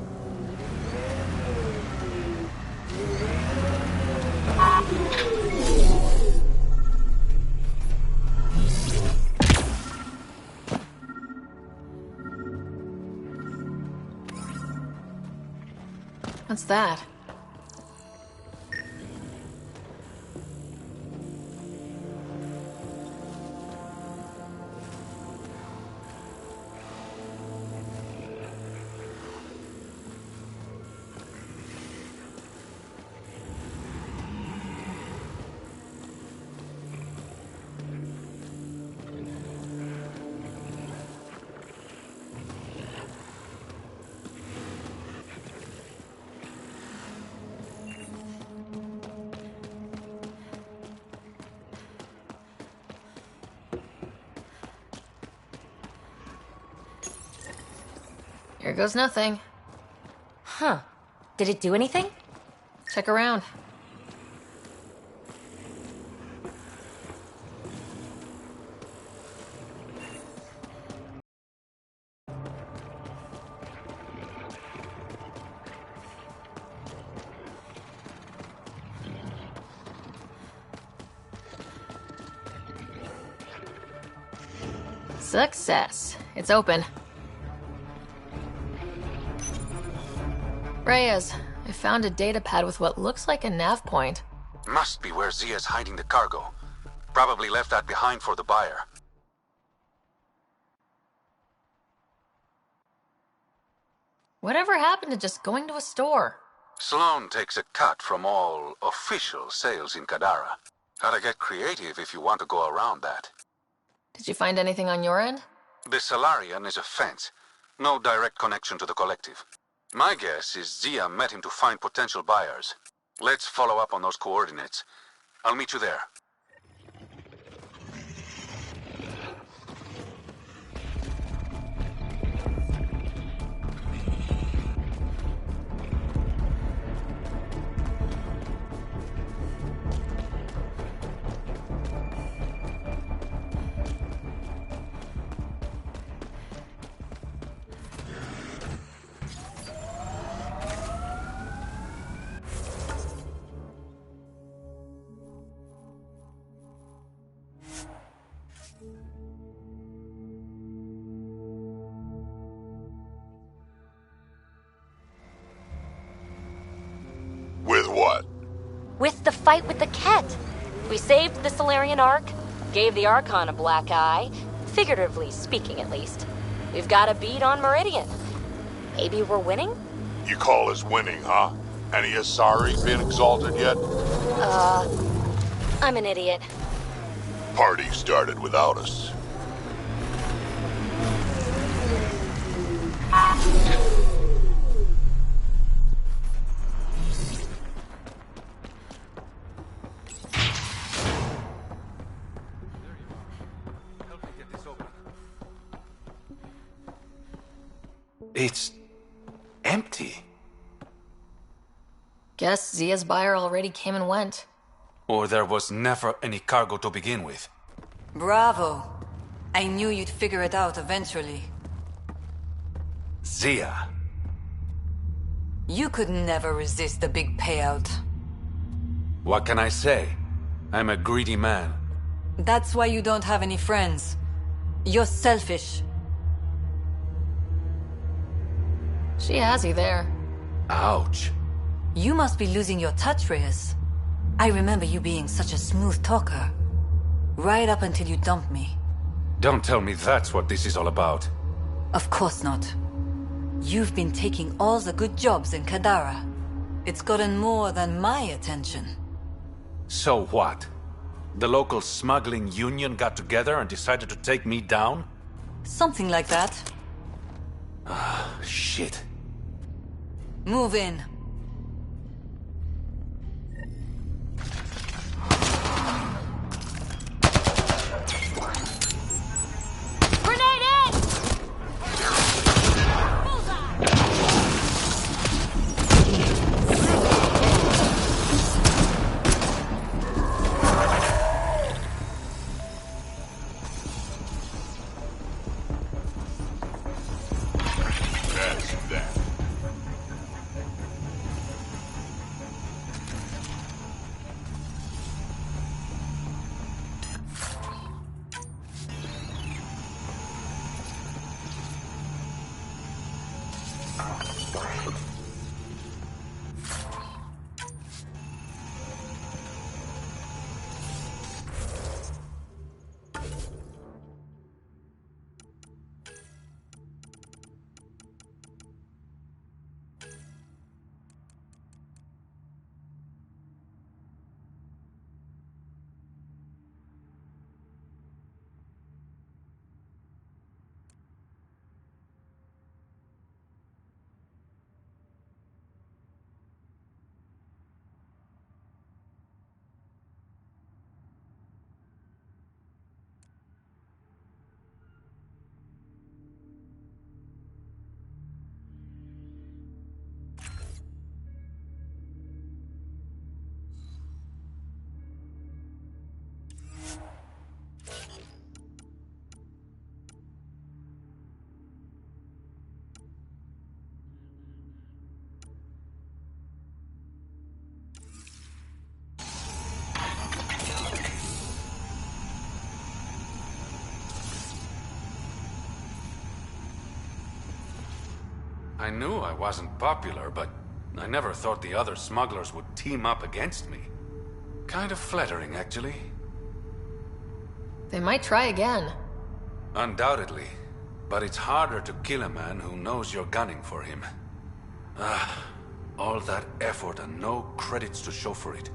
What's that? Here goes nothing. Huh. Did it do anything? Check around. Success. It's open. Reyes, I found a datapad with what looks like a nav point. Must be where Zia's hiding the cargo. Probably left that behind for the buyer. Whatever happened to just going to a store? Sloan takes a cut from all official sales in Kadara. Gotta get creative if you want to go around that. Did you find anything on your end? The Salarian is a fence. No direct connection to the collective. My guess is Zia met him to find potential buyers. Let's follow up on those coordinates. I'll meet you there. With what? With the fight with the Ket. We saved the Solarian Ark, gave the Archon a black eye, figuratively speaking at least. We've got a beat on Meridian. Maybe we're winning? You call us winning, huh? Any Asari been exalted yet? I'm an idiot. Party started without us. It's empty. Guess Zia's buyer already came and went. Or there was never any cargo to begin with. Bravo. I knew you'd figure it out eventually. Zia. You could never resist the big payout. What can I say? I'm a greedy man. That's why you don't have any friends. You're selfish. She has you there. Ouch. You must be losing your touch, Reyes. I remember you being such a smooth talker. Right up until you dumped me. Don't tell me that's what this is all about. Of course not. You've been taking all the good jobs in Kadara. It's gotten more than my attention. So what? The local smuggling union got together and decided to take me down? Something like that. Ah, shit. Move in. I knew I wasn't popular, but I never thought the other smugglers would team up against me. Kind of flattering, actually. They might try again. Undoubtedly. But it's harder to kill a man who knows you're gunning for him. Ah, all that effort and no credits to show for it.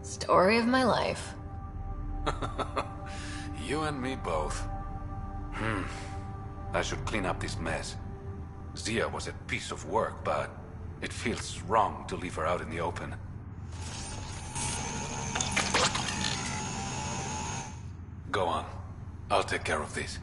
Story of my life. You and me both. I should clean up this mess. Zia was a piece of work, but it feels wrong to leave her out in the open. Go on. I'll take care of this.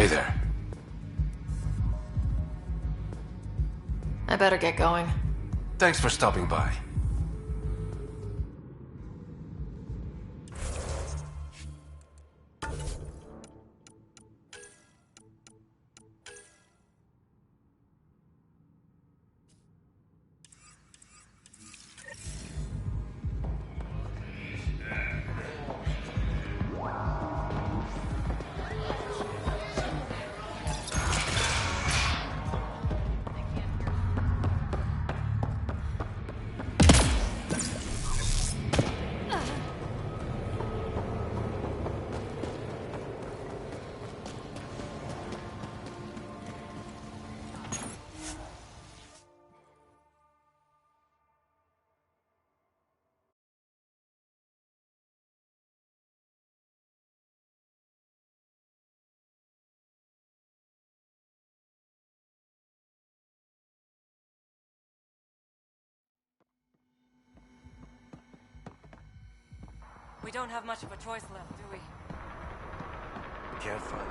Hey there. I better get going. Thanks for stopping by. We don't have much of a choice left, do we? We can't find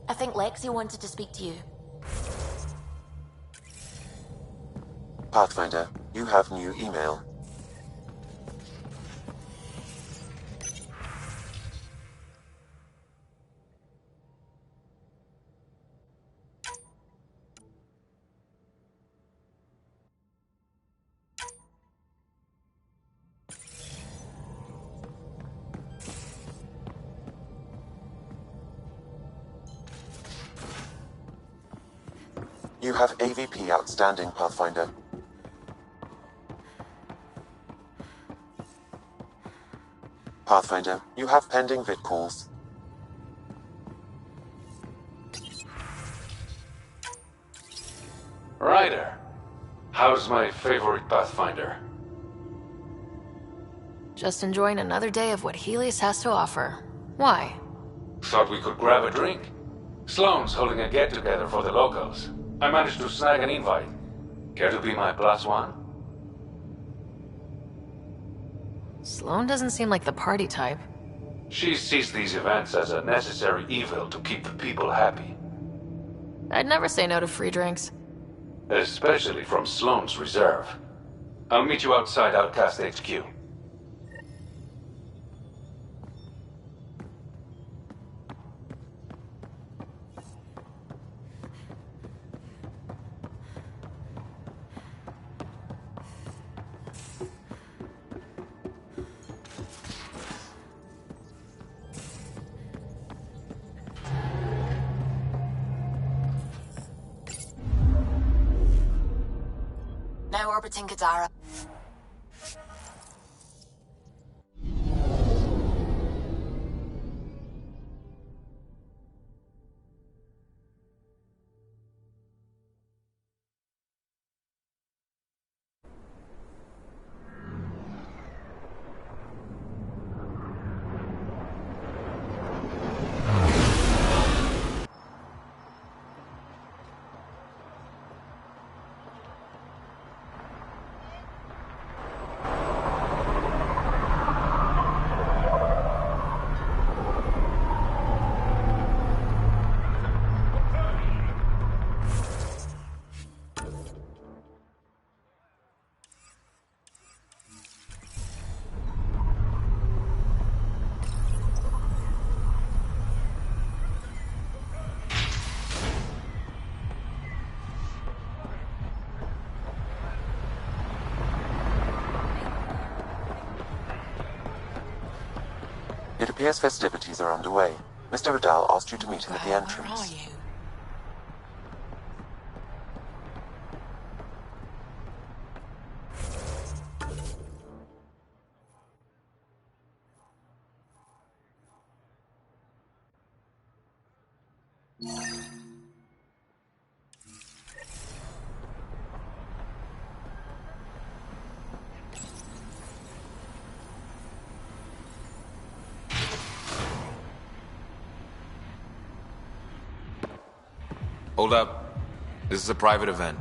I think Lexi wanted to speak to you. Pathfinder, you have new email. You have AVP outstanding, Pathfinder. Pathfinder, you have pending vid calls. Ryder, how's my favorite Pathfinder? Just enjoying another day of what Helios has to offer. Why? Thought we could grab a drink. Sloane's holding a get-together for the locals. I managed to snag an invite. Care to be my +1? Sloane doesn't seem like the party type. She sees these events as a necessary evil to keep the people happy. I'd never say no to free drinks. Especially from Sloane's reserve. I'll meet you outside Outcast HQ. Now orbiting Kadara. It appears festivities are underway. Mr. Vidal asked you to meet him at the entrance. Where are you? Hold up. This is a private event.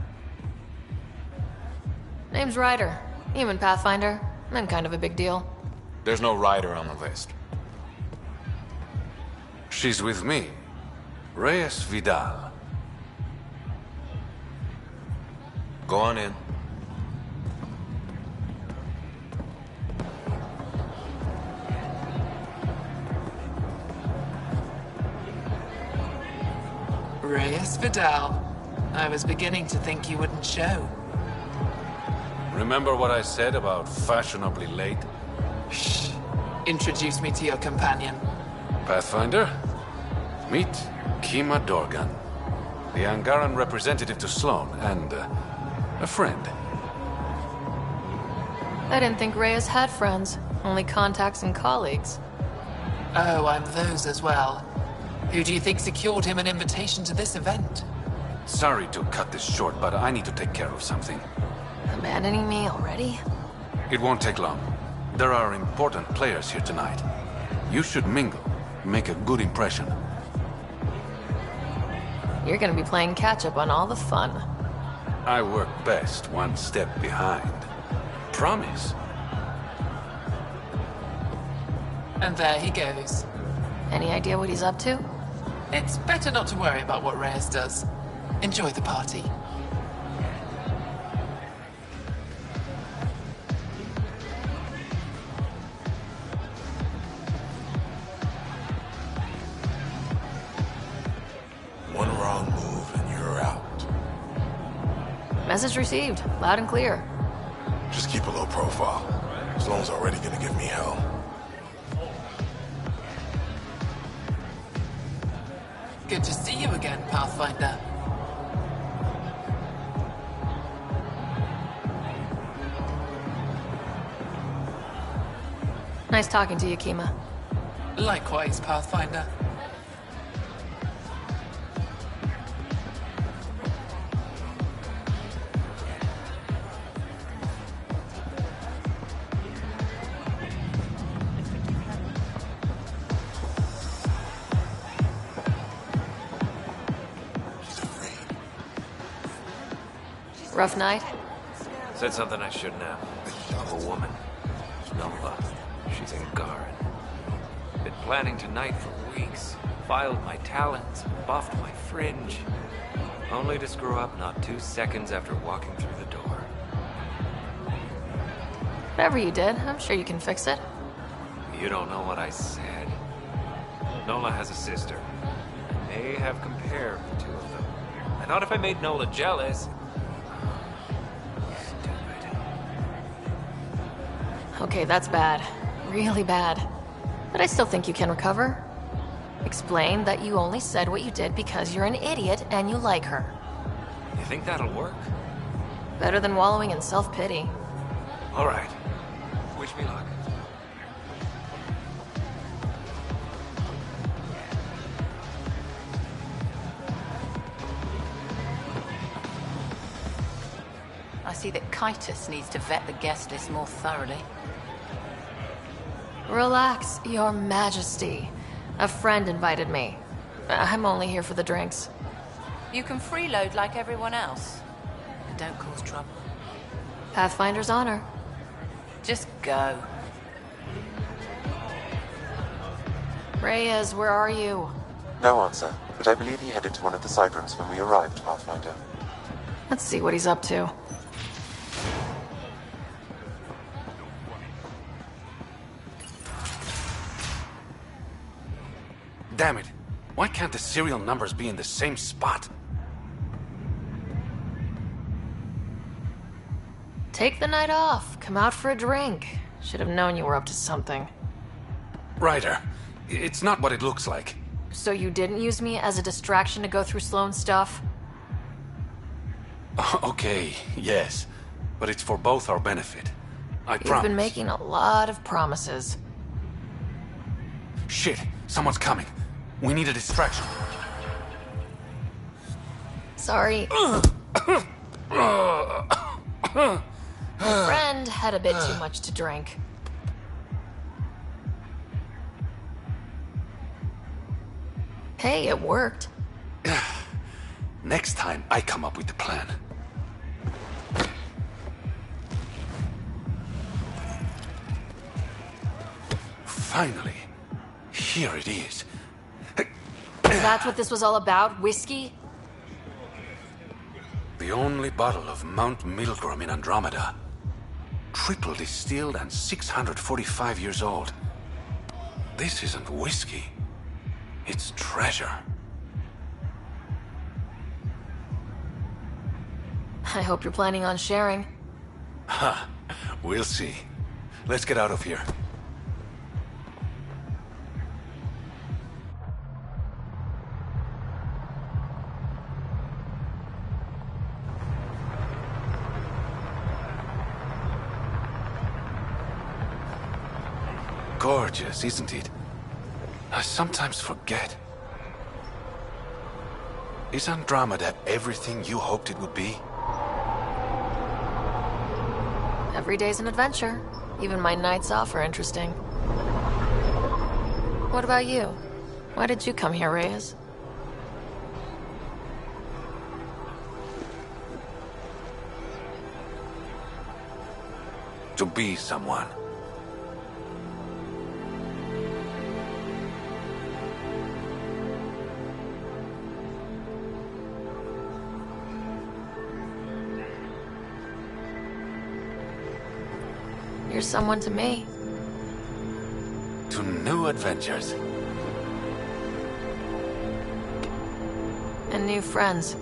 Name's Ryder. Human Pathfinder. I'm kind of a big deal. There's no rider on the list. She's with me. Reyes Vidal. Go on in. Reyes Vidal. I was beginning to think you wouldn't show. Remember what I said about fashionably late? Shh. Introduce me to your companion. Pathfinder? Meet Kima Dorgan, the Angaran representative to Sloan, and a friend. I didn't think Reyes had friends. Only contacts and colleagues. Oh, I'm those as well. Who do you think secured him an invitation to this event? Sorry to cut this short, but I need to take care of something. Abandoning me already? It won't take long. There are important players here tonight. You should mingle, make a good impression. You're gonna be playing catch-up on all the fun. I work best one step behind. Promise. And there he goes. Any idea what he's up to? It's better not to worry about what Reyes does. Enjoy the party. One wrong move and you're out. Message received. Loud and clear. Just keep a low profile. Sloan's already gonna give me hell. Good to see you again, Pathfinder. Nice talking to you, Kima. Likewise, Pathfinder. Rough night? Said something I shouldn't have. I'm a woman. No luck. She's Angaran. Been planning tonight for weeks. Filed my talents, buffed my fringe. Only to screw up not 2 seconds after walking through the door. Whatever you did, I'm sure you can fix it. You don't know what I said. Nola has a sister. I may have compared the two of them. I thought if I made Nola jealous... Okay, that's bad. Really bad. But I still think you can recover. Explain that you only said what you did because you're an idiot and you like her. You think that'll work? Better than wallowing in self-pity. All right. Wish me luck. I see that Kitus needs to vet the guest list more thoroughly. Relax, Your Majesty. A friend invited me. I'm only here for the drinks. You can freeload like everyone else. And don't cause trouble. Pathfinder's honor. Just go. Reyes, where are you? No answer, but I believe he headed to one of the side rooms when we arrived, Pathfinder. Let's see what he's up to. Damn it. Why can't the serial numbers be in the same spot? Take the night off. Come out for a drink. Should have known you were up to something. Ryder, it's not what it looks like. So you didn't use me as a distraction to go through Sloane's stuff? Okay, yes. But it's for both our benefit. I promise. You've been making a lot of promises. Shit, someone's coming. We need a distraction. Sorry. My friend had a bit too much to drink. Hey, it worked. Next time, I come up with the plan. Finally. Here it is. That's what this was all about? Whiskey? The only bottle of Mount Milgram in Andromeda. Triple distilled and 645 years old. This isn't whiskey. It's treasure. I hope you're planning on sharing. Ha, we'll see. Let's get out of here. Gorgeous, isn't it? I sometimes forget. Is Andromeda everything you hoped it would be? Every day's an adventure. Even my nights off are interesting. What about you? Why did you come here, Reyes? To be someone. You're someone to me. To new adventures. And new friends.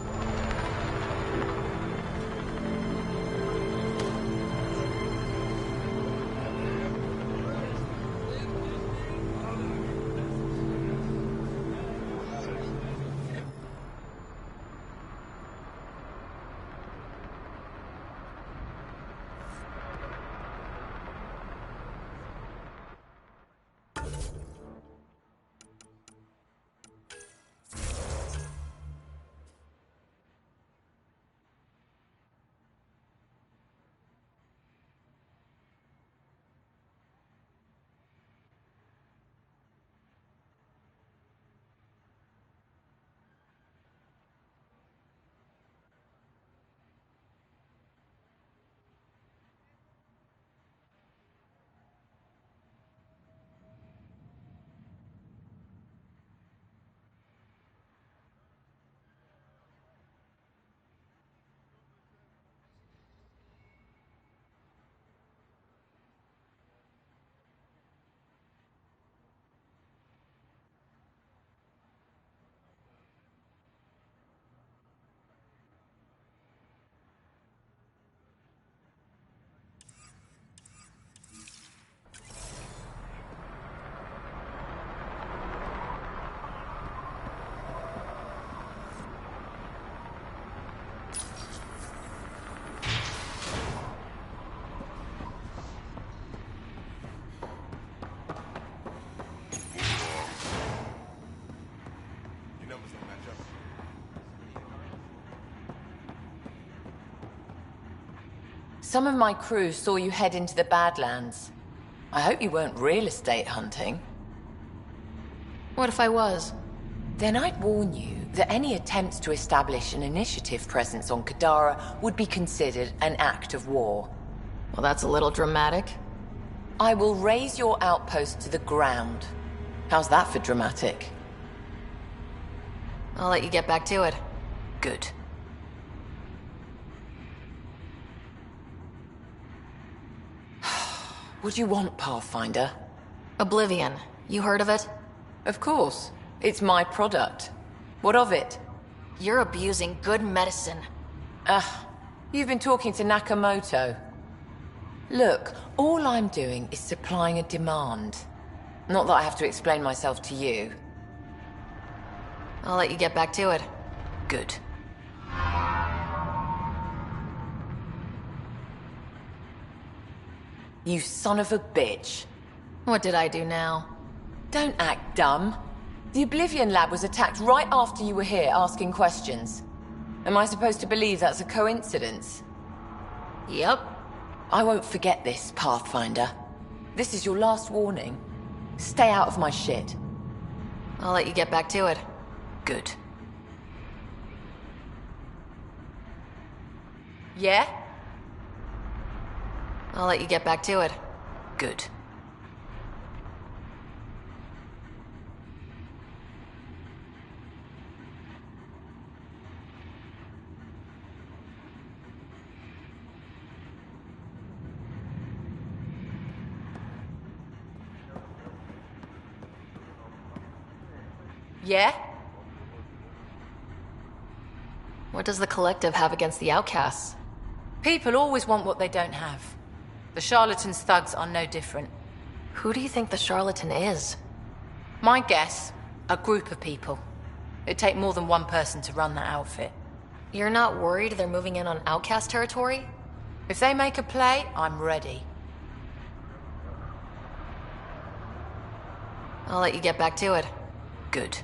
Some of my crew saw you head into the Badlands. I hope you weren't real estate hunting. What if I was? Then I'd warn you that any attempts to establish an initiative presence on Kadara would be considered an act of war. Well, that's a little dramatic. I will raise your outpost to the ground. How's that for dramatic? I'll let you get back to it. Good. What do you want, Pathfinder? Oblivion. You heard of it? Of course. It's my product. What of it? You're abusing good medicine. You've been talking to Nakamoto. Look, all I'm doing is supplying a demand. Not that I have to explain myself to you. I'll let you get back to it. Good. You son of a bitch. What did I do now? Don't act dumb. The Oblivion lab was attacked right after you were here asking questions. Am I supposed to believe that's a coincidence? Yep. I won't forget this, Pathfinder. This is your last warning. Stay out of my shit. I'll let you get back to it. Good. Yeah? I'll let you get back to it. Good. Yeah? What does the Collective have against the outcasts? People always want what they don't have. The charlatans' thugs are no different. Who do you think the charlatan is? My guess, a group of people. It'd take more than one person to run that outfit. You're not worried they're moving in on outcast territory? If they make a play, I'm ready. I'll let you get back to it. Good.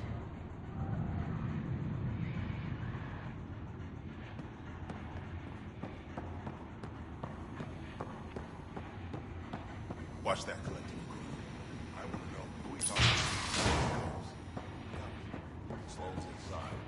Watch that collective. I want to know who he's talking to. Sloan's inside.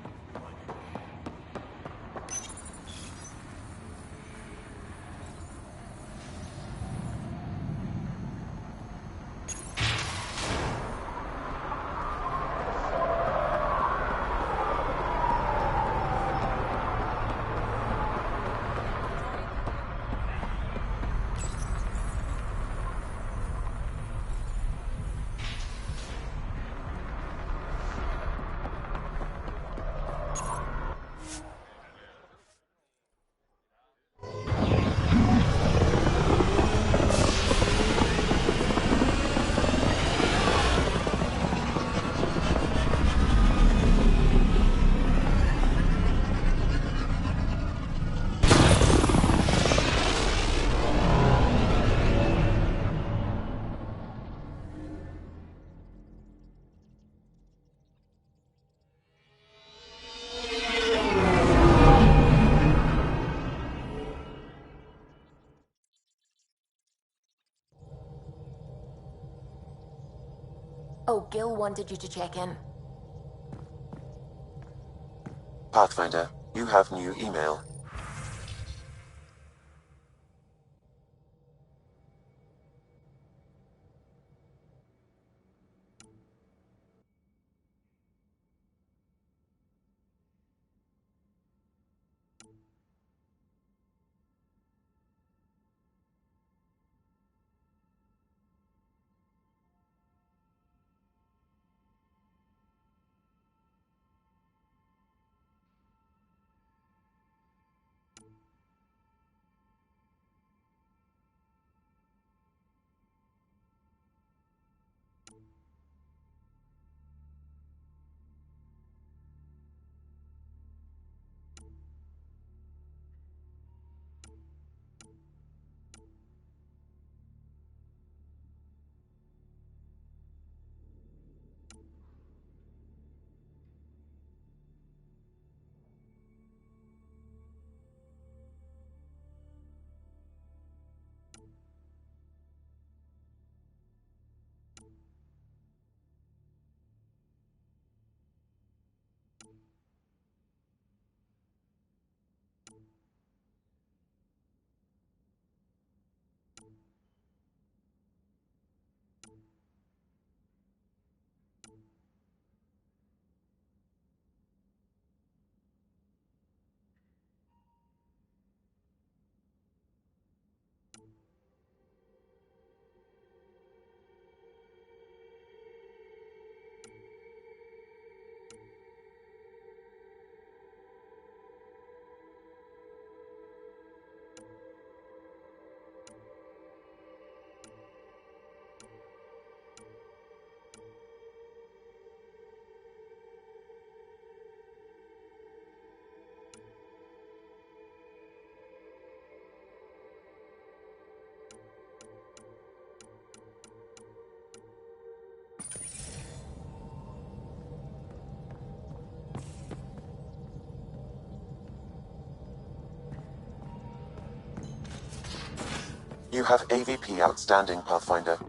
Oh, Gil wanted you to check in. Pathfinder, you have new email. You have AVP Outstanding, Pathfinder.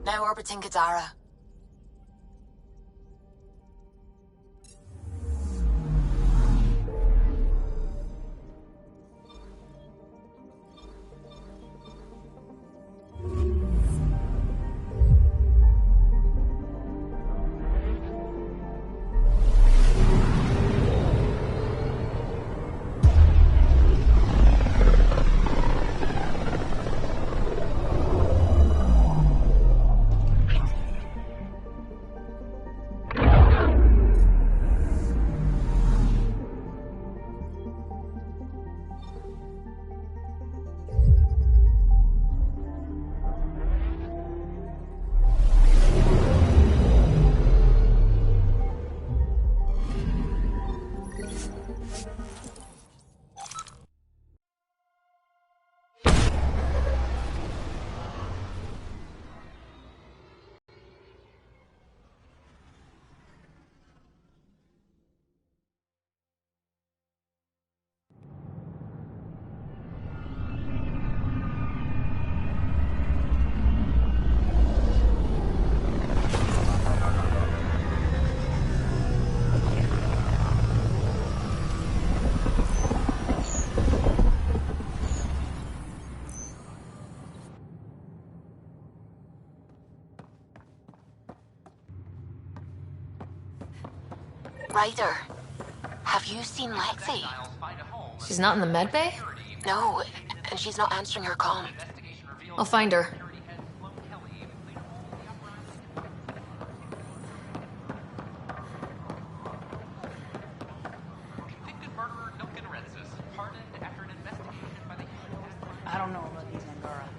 Now orbiting Kadara. Ryder, have you seen Lexi? She's not in the med bay? No, and she's not answering her comm. I'll find her. I don't know about these Angara.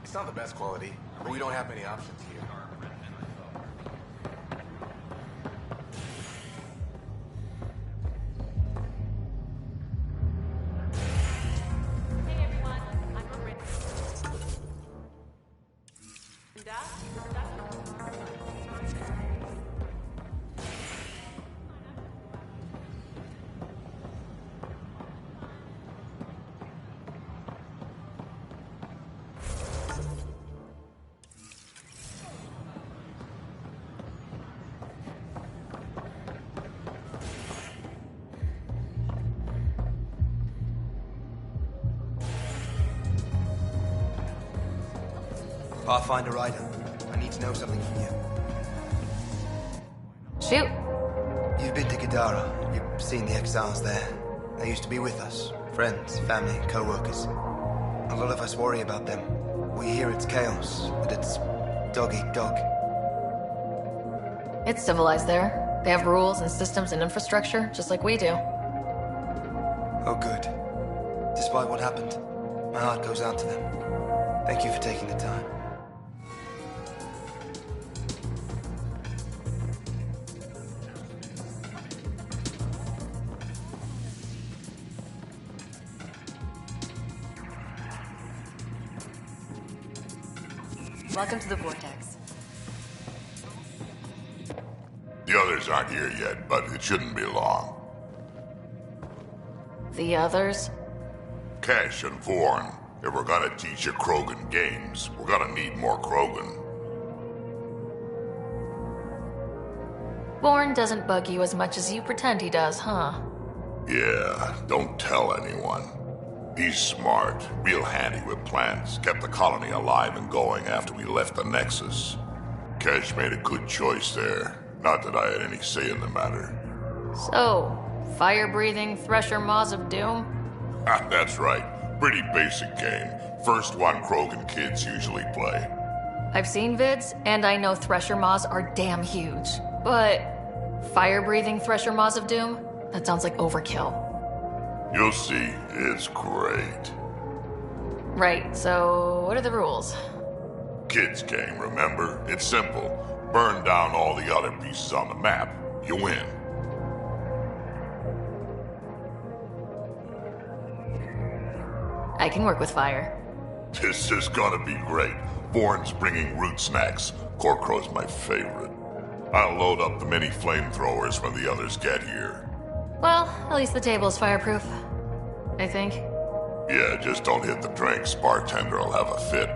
It's not the best quality, but we don't have many options here. Pathfinder Ryder, I need to know something from you. Shoot. You've been to Kadara. You've seen the exiles there. They used to be with us. Friends, family, co-workers. A lot of us worry about them. We hear it's chaos, that it's dog-eat-dog. It's civilized there. They have rules and systems and infrastructure, just like we do. Oh, good. Despite what happened, my heart goes out to them. Thank you for taking the time. Welcome to the Vortex. The others aren't here yet, but it shouldn't be long. The others? Kesh and Vorn. If we're gonna teach you Krogan games, we're gonna need more Krogan. Born doesn't bug you as much as you pretend he does, huh? Yeah, don't tell anyone. He's smart, real handy with plans, kept the colony alive and going after we left the Nexus. Kesh made a good choice there. Not that I had any say in the matter. So, fire-breathing Thresher Maws of Doom? That's right. Pretty basic game. First one Krogan kids usually play. I've seen vids, and I know Thresher Maws are damn huge. But fire-breathing Thresher Maws of Doom? That sounds like overkill. You'll see, it's great. Right, so what are the rules? Kids game, remember? It's simple. Burn down all the other pieces on the map. You win. I can work with fire. This is gonna be great. Vorn's bringing root snacks. Corcrow's my favorite. I'll load up the mini flamethrowers when the others get here. Well, at least the table's fireproof. I think. Yeah, just don't hit the drinks. Bartender will have a fit.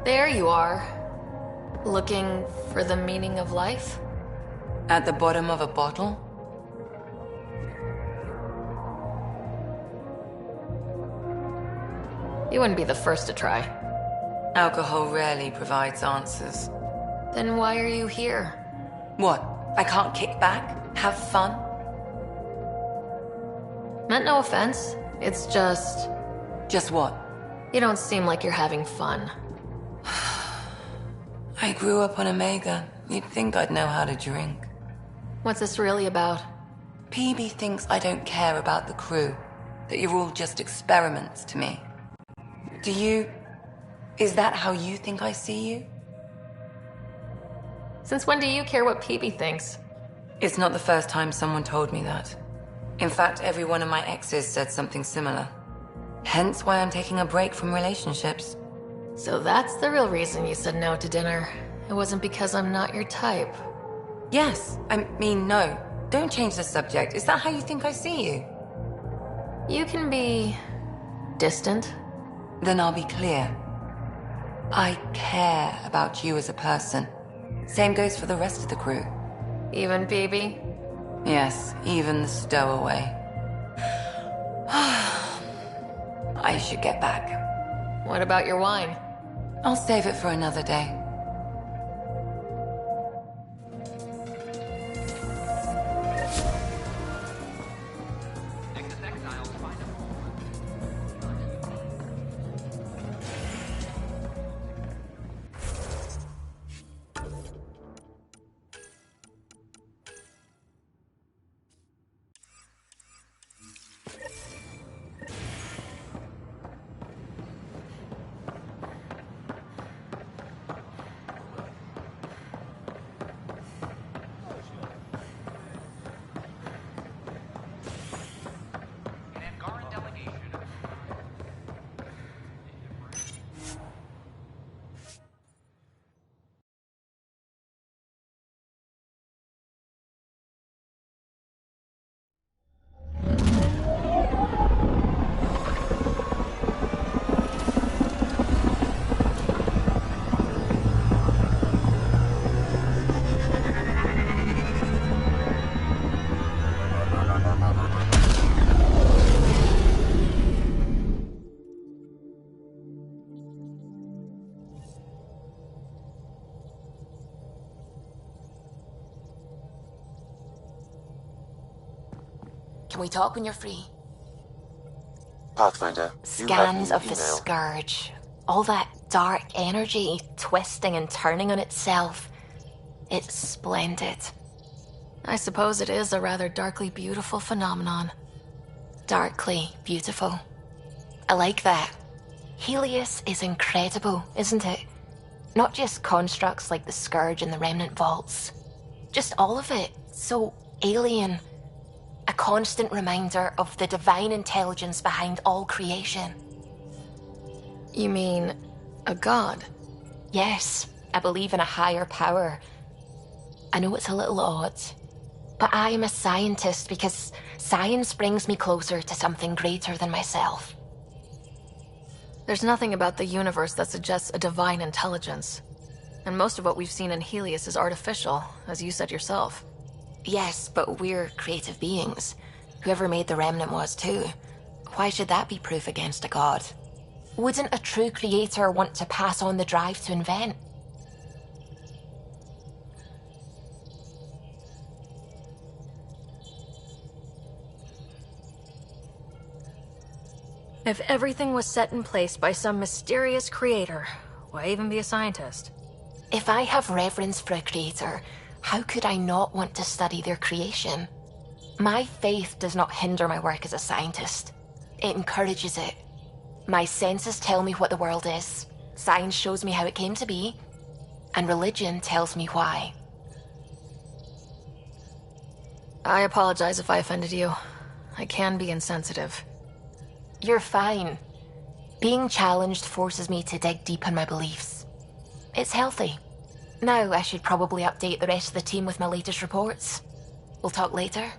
There you are. Looking for the meaning of life? At the bottom of a bottle? You wouldn't be the first to try. Alcohol rarely provides answers. Then why are you here? What? I can't kick back? Have fun? Meant no offense. It's just... Just what? You don't seem like you're having fun. I grew up on Omega. You'd think I'd know how to drink. What's this really about? PB thinks I don't care about the crew. That you're all just experiments to me. Do you... Is that how you think I see you? Since when do you care what PB thinks? It's not the first time someone told me that. In fact, every one of my exes said something similar. Hence why I'm taking a break from relationships. So that's the real reason you said no to dinner. It wasn't because I'm not your type. Yes, I mean no. Don't change the subject. Is that how you think I see you? You can be... distant. Then I'll be clear. I care about you as a person. Same goes for the rest of the crew. Even PB? Yes, even the stowaway. I should get back. What about your wine? I'll save it for another day. Can we talk when you're free? Pathfinder, Scans of the email. Scourge. All that dark energy twisting and turning on itself. It's splendid. I suppose it is a rather darkly beautiful phenomenon. Darkly beautiful. I like that. Helios is incredible, isn't it? Not just constructs like the Scourge and the Remnant Vaults. Just all of it. So alien. A constant reminder of the divine intelligence behind all creation. You mean a god? Yes, I believe in a higher power. I know it's a little odd, but I am a scientist because science brings me closer to something greater than myself. There's nothing about the universe that suggests a divine intelligence. And most of what we've seen in Helios is artificial, as you said yourself. Yes, but we're creative beings. Whoever made the Remnant was too. Why should that be proof against a god? Wouldn't a true creator want to pass on the drive to invent? If everything was set in place by some mysterious creator, why even be a scientist? If I have reverence for a creator, how could I not want to study their creation? My faith does not hinder my work as a scientist. It encourages it. My senses tell me what the world is. Science shows me how it came to be. And religion tells me why. I apologize if I offended you. I can be insensitive. You're fine. Being challenged forces me to dig deep in my beliefs. It's healthy. Now I should probably update the rest of the team with my latest reports. We'll talk later.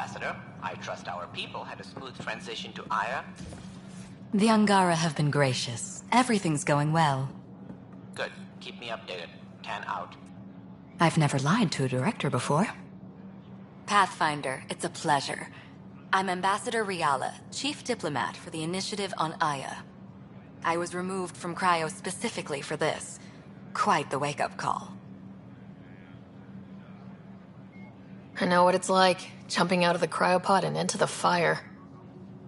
Ambassador. I trust our people had a smooth transition to Aya. The Angara have been gracious. Everything's going well. Good. Keep me updated. 10 out. I've never lied to a director before. Pathfinder, it's a pleasure. I'm Ambassador Riala, Chief Diplomat for the Initiative on Aya. I was removed from Cryo specifically for this. Quite the wake-up call. I know what it's like, jumping out of the cryopod and into the fire.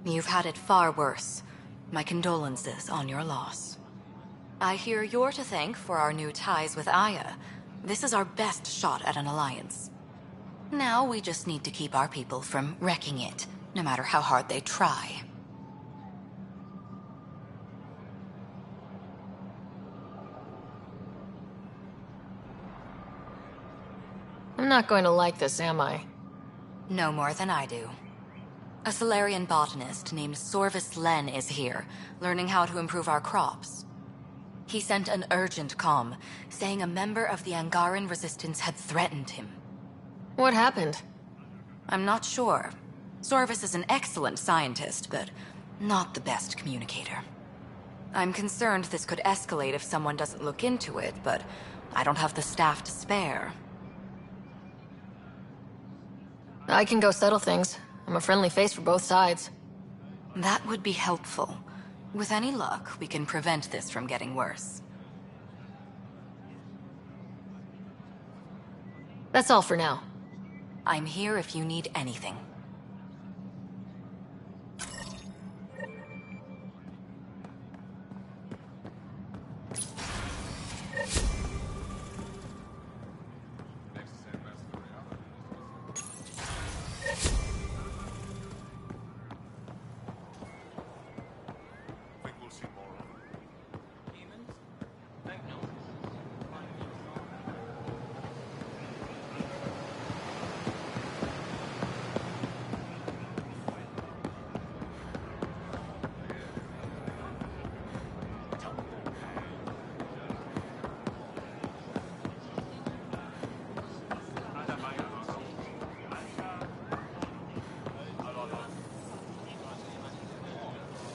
You've had it far worse. My condolences on your loss. I hear you're to thank for our new ties with Aya. This is our best shot at an alliance. Now we just need to keep our people from wrecking it, no matter how hard they try. I'm not going to like this, am I? No more than I do. A Solarian botanist named Sorvis Len is here, learning how to improve our crops. He sent an urgent comm, saying a member of the Angaran resistance had threatened him. What happened? I'm not sure. Sorvis is an excellent scientist, but not the best communicator. I'm concerned this could escalate if someone doesn't look into it, but I don't have the staff to spare. I can go settle things. I'm a friendly face for both sides. That would be helpful. With any luck, we can prevent this from getting worse. That's all for now. I'm here if you need anything.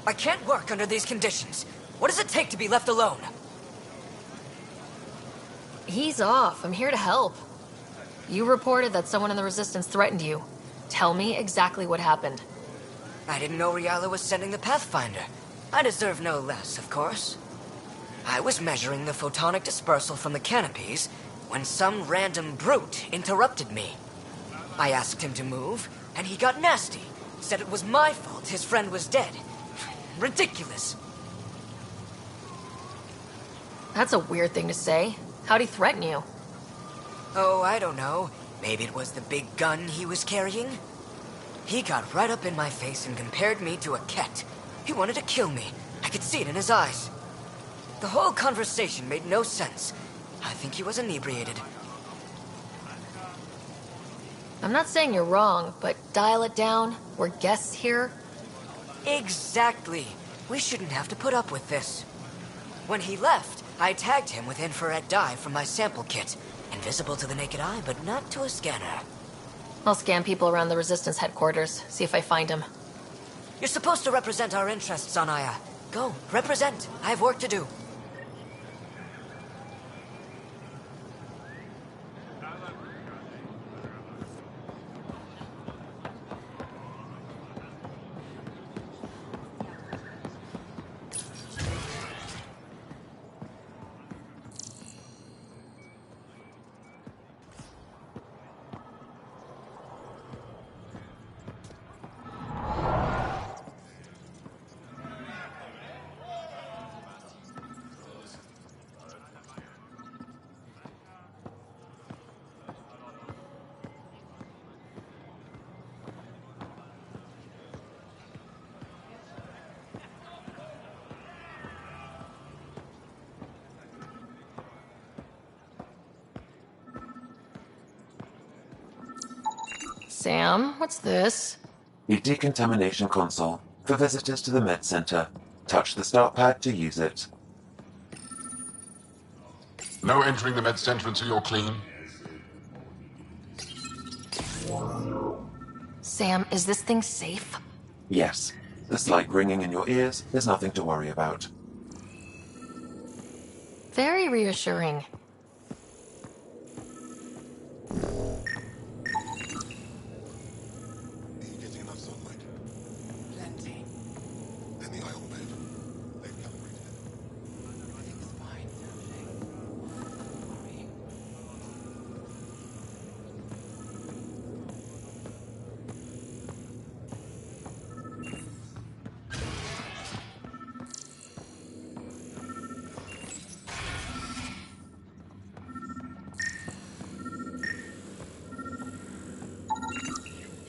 I can't work under these conditions. What does it take to be left alone? He's off. I'm here to help. You reported that someone in the Resistance threatened you. Tell me exactly what happened. I didn't know Riala was sending the Pathfinder. I deserve no less, of course. I was measuring the photonic dispersal from the canopies when some random brute interrupted me. I asked him to move, and he got nasty. Said it was my fault his friend was dead. Ridiculous. That's a weird thing to say. How'd he threaten you? Oh, I don't know. Maybe it was the big gun he was carrying? He got right up in my face and compared me to a cat. He wanted to kill me. I could see it in his eyes. The whole conversation made no sense. I think he was inebriated. I'm not saying you're wrong, but dial it down. We're guests here. Exactly. We shouldn't have to put up with this. When he left, I tagged him with infrared dye from my sample kit. Invisible to the naked eye, but not to a scanner. I'll scan people around the Resistance headquarters, see if I find him. You're supposed to represent our interests on Aya. Go, represent. I have work to do. Sam, what's this? A decontamination console for visitors to the med center. Touch the start pad to use it. No entering the med center until you're clean. Sam, is this thing safe? Yes. The slight ringing in your ears is nothing to worry about. Very reassuring.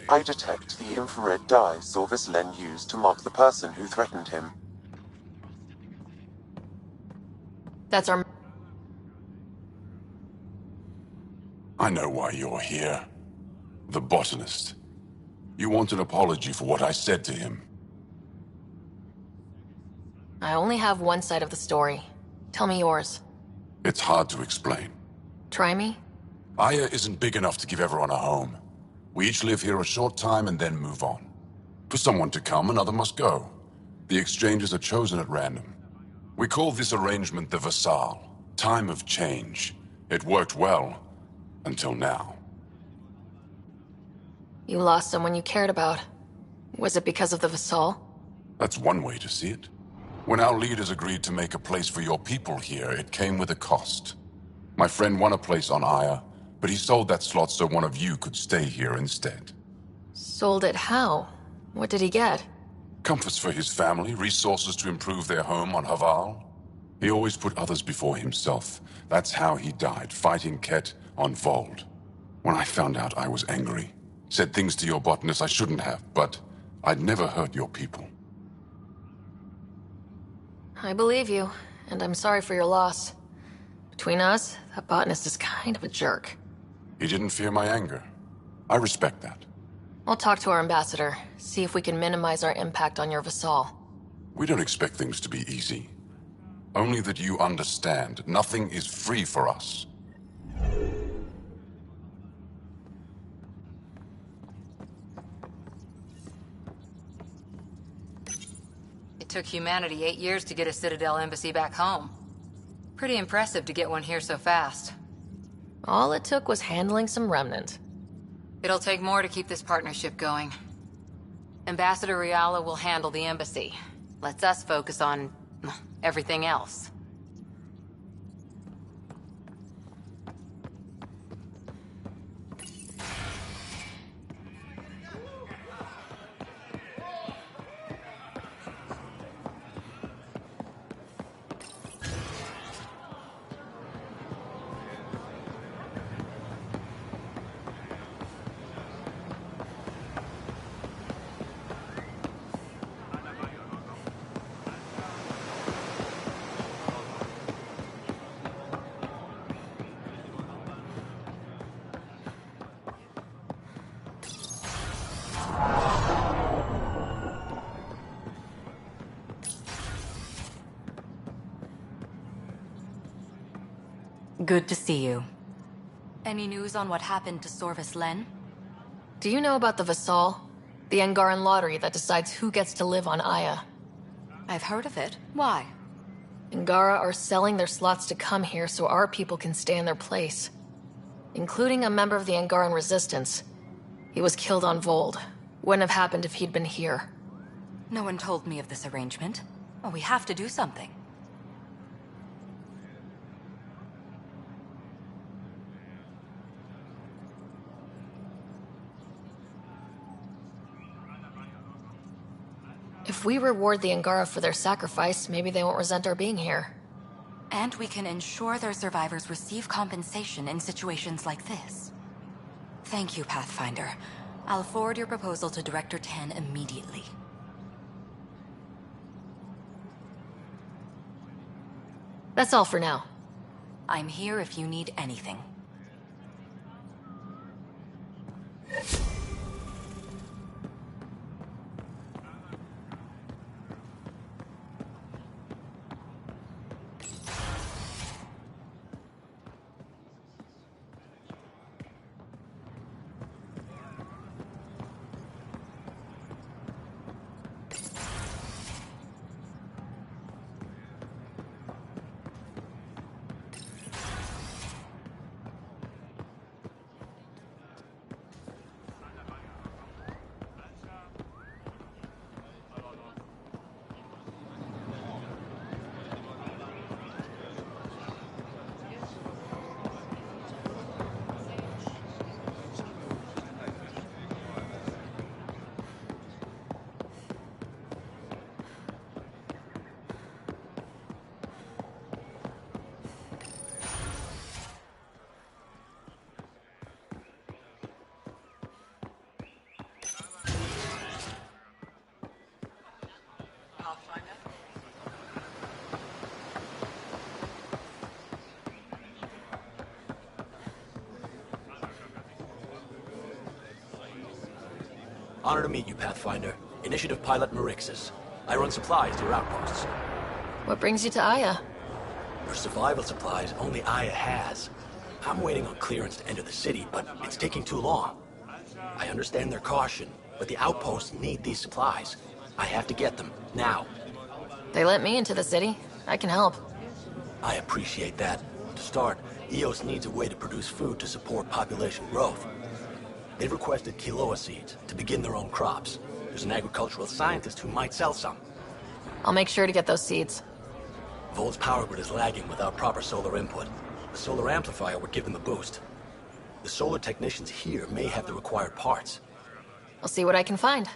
I detect the infrared dye Sorvis Len used to mark the person who threatened him. That's our... I know why you're here. The botanist. You want an apology for what I said to him. I only have one side of the story. Tell me yours. It's hard to explain. Try me? Aya isn't big enough to give everyone a home. We each live here a short time and then move on. For someone to come, another must go. The exchanges are chosen at random. We call this arrangement the Vassal. Time of change. It worked well. Until now. You lost someone you cared about. Was it because of the Vassal? That's one way to see it. When our leaders agreed to make a place for your people here, it came with a cost. My friend won a place on Aya, but he sold that slot so one of you could stay here instead. Sold it how? What did he get? Comforts for his family, resources to improve their home on Haval. He always put others before himself. That's how he died, fighting Ket on Vold. When I found out, I was angry. Said things to your botanist I shouldn't have, but I'd never hurt your people. I believe you, and I'm sorry for your loss. Between us, that botanist is kind of a jerk. He didn't fear my anger. I respect that. I'll talk to our ambassador, see if we can minimize our impact on your Vassal. We don't expect things to be easy. Only that you understand, nothing is free for us. It took humanity 8 years to get a Citadel embassy back home. Pretty impressive to get one here so fast. All it took was handling some remnant. It'll take more to keep this partnership going. Ambassador Riala will handle the embassy. Lets us focus on everything else. Good to see you. Any news on what happened to Sorvis Len? Do you know about the Vassal? The Angaran lottery that decides who gets to live on Aya. I've heard of it. Why? Angara are selling their slots to come here so our people can stay in their place. Including a member of the Angaran resistance. He was killed on Vold. Wouldn't have happened if he'd been here. No one told me of this arrangement. Well, we have to do something. If we reward the Angara for their sacrifice, maybe they won't resent our being here. And we can ensure their survivors receive compensation in situations like this. Thank you, Pathfinder. I'll forward your proposal to Director Tan immediately. That's all for now. I'm here if you need anything. Honor to meet you, Pathfinder. Initiative Pilot Marixus. I run supplies to your outposts. What brings you to Aya? For survival supplies, only Aya has. I'm waiting on clearance to enter the city, but it's taking too long. I understand their caution, but the outposts need these supplies. I have to get them, now. They let me into the city. I can help. I appreciate that. To start, EOS needs a way to produce food to support population growth. They've requested quinoa seeds to begin their own crops. There's an agricultural scientist who might sell some. I'll make sure to get those seeds. Volt's power grid is lagging without proper solar input. The solar amplifier would give them a boost. The solar technicians here may have the required parts. I'll see what I can find.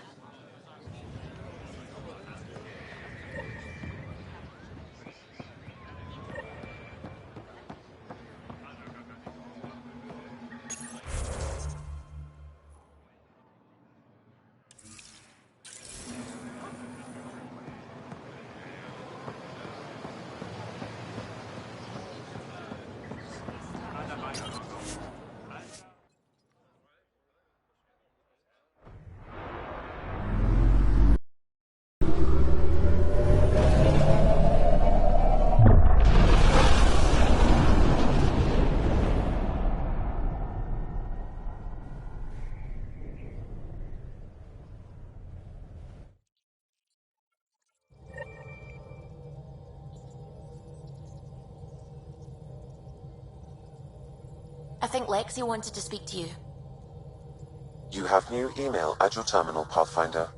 I think Lexi wanted to speak to you. You have new email at your terminal, Pathfinder.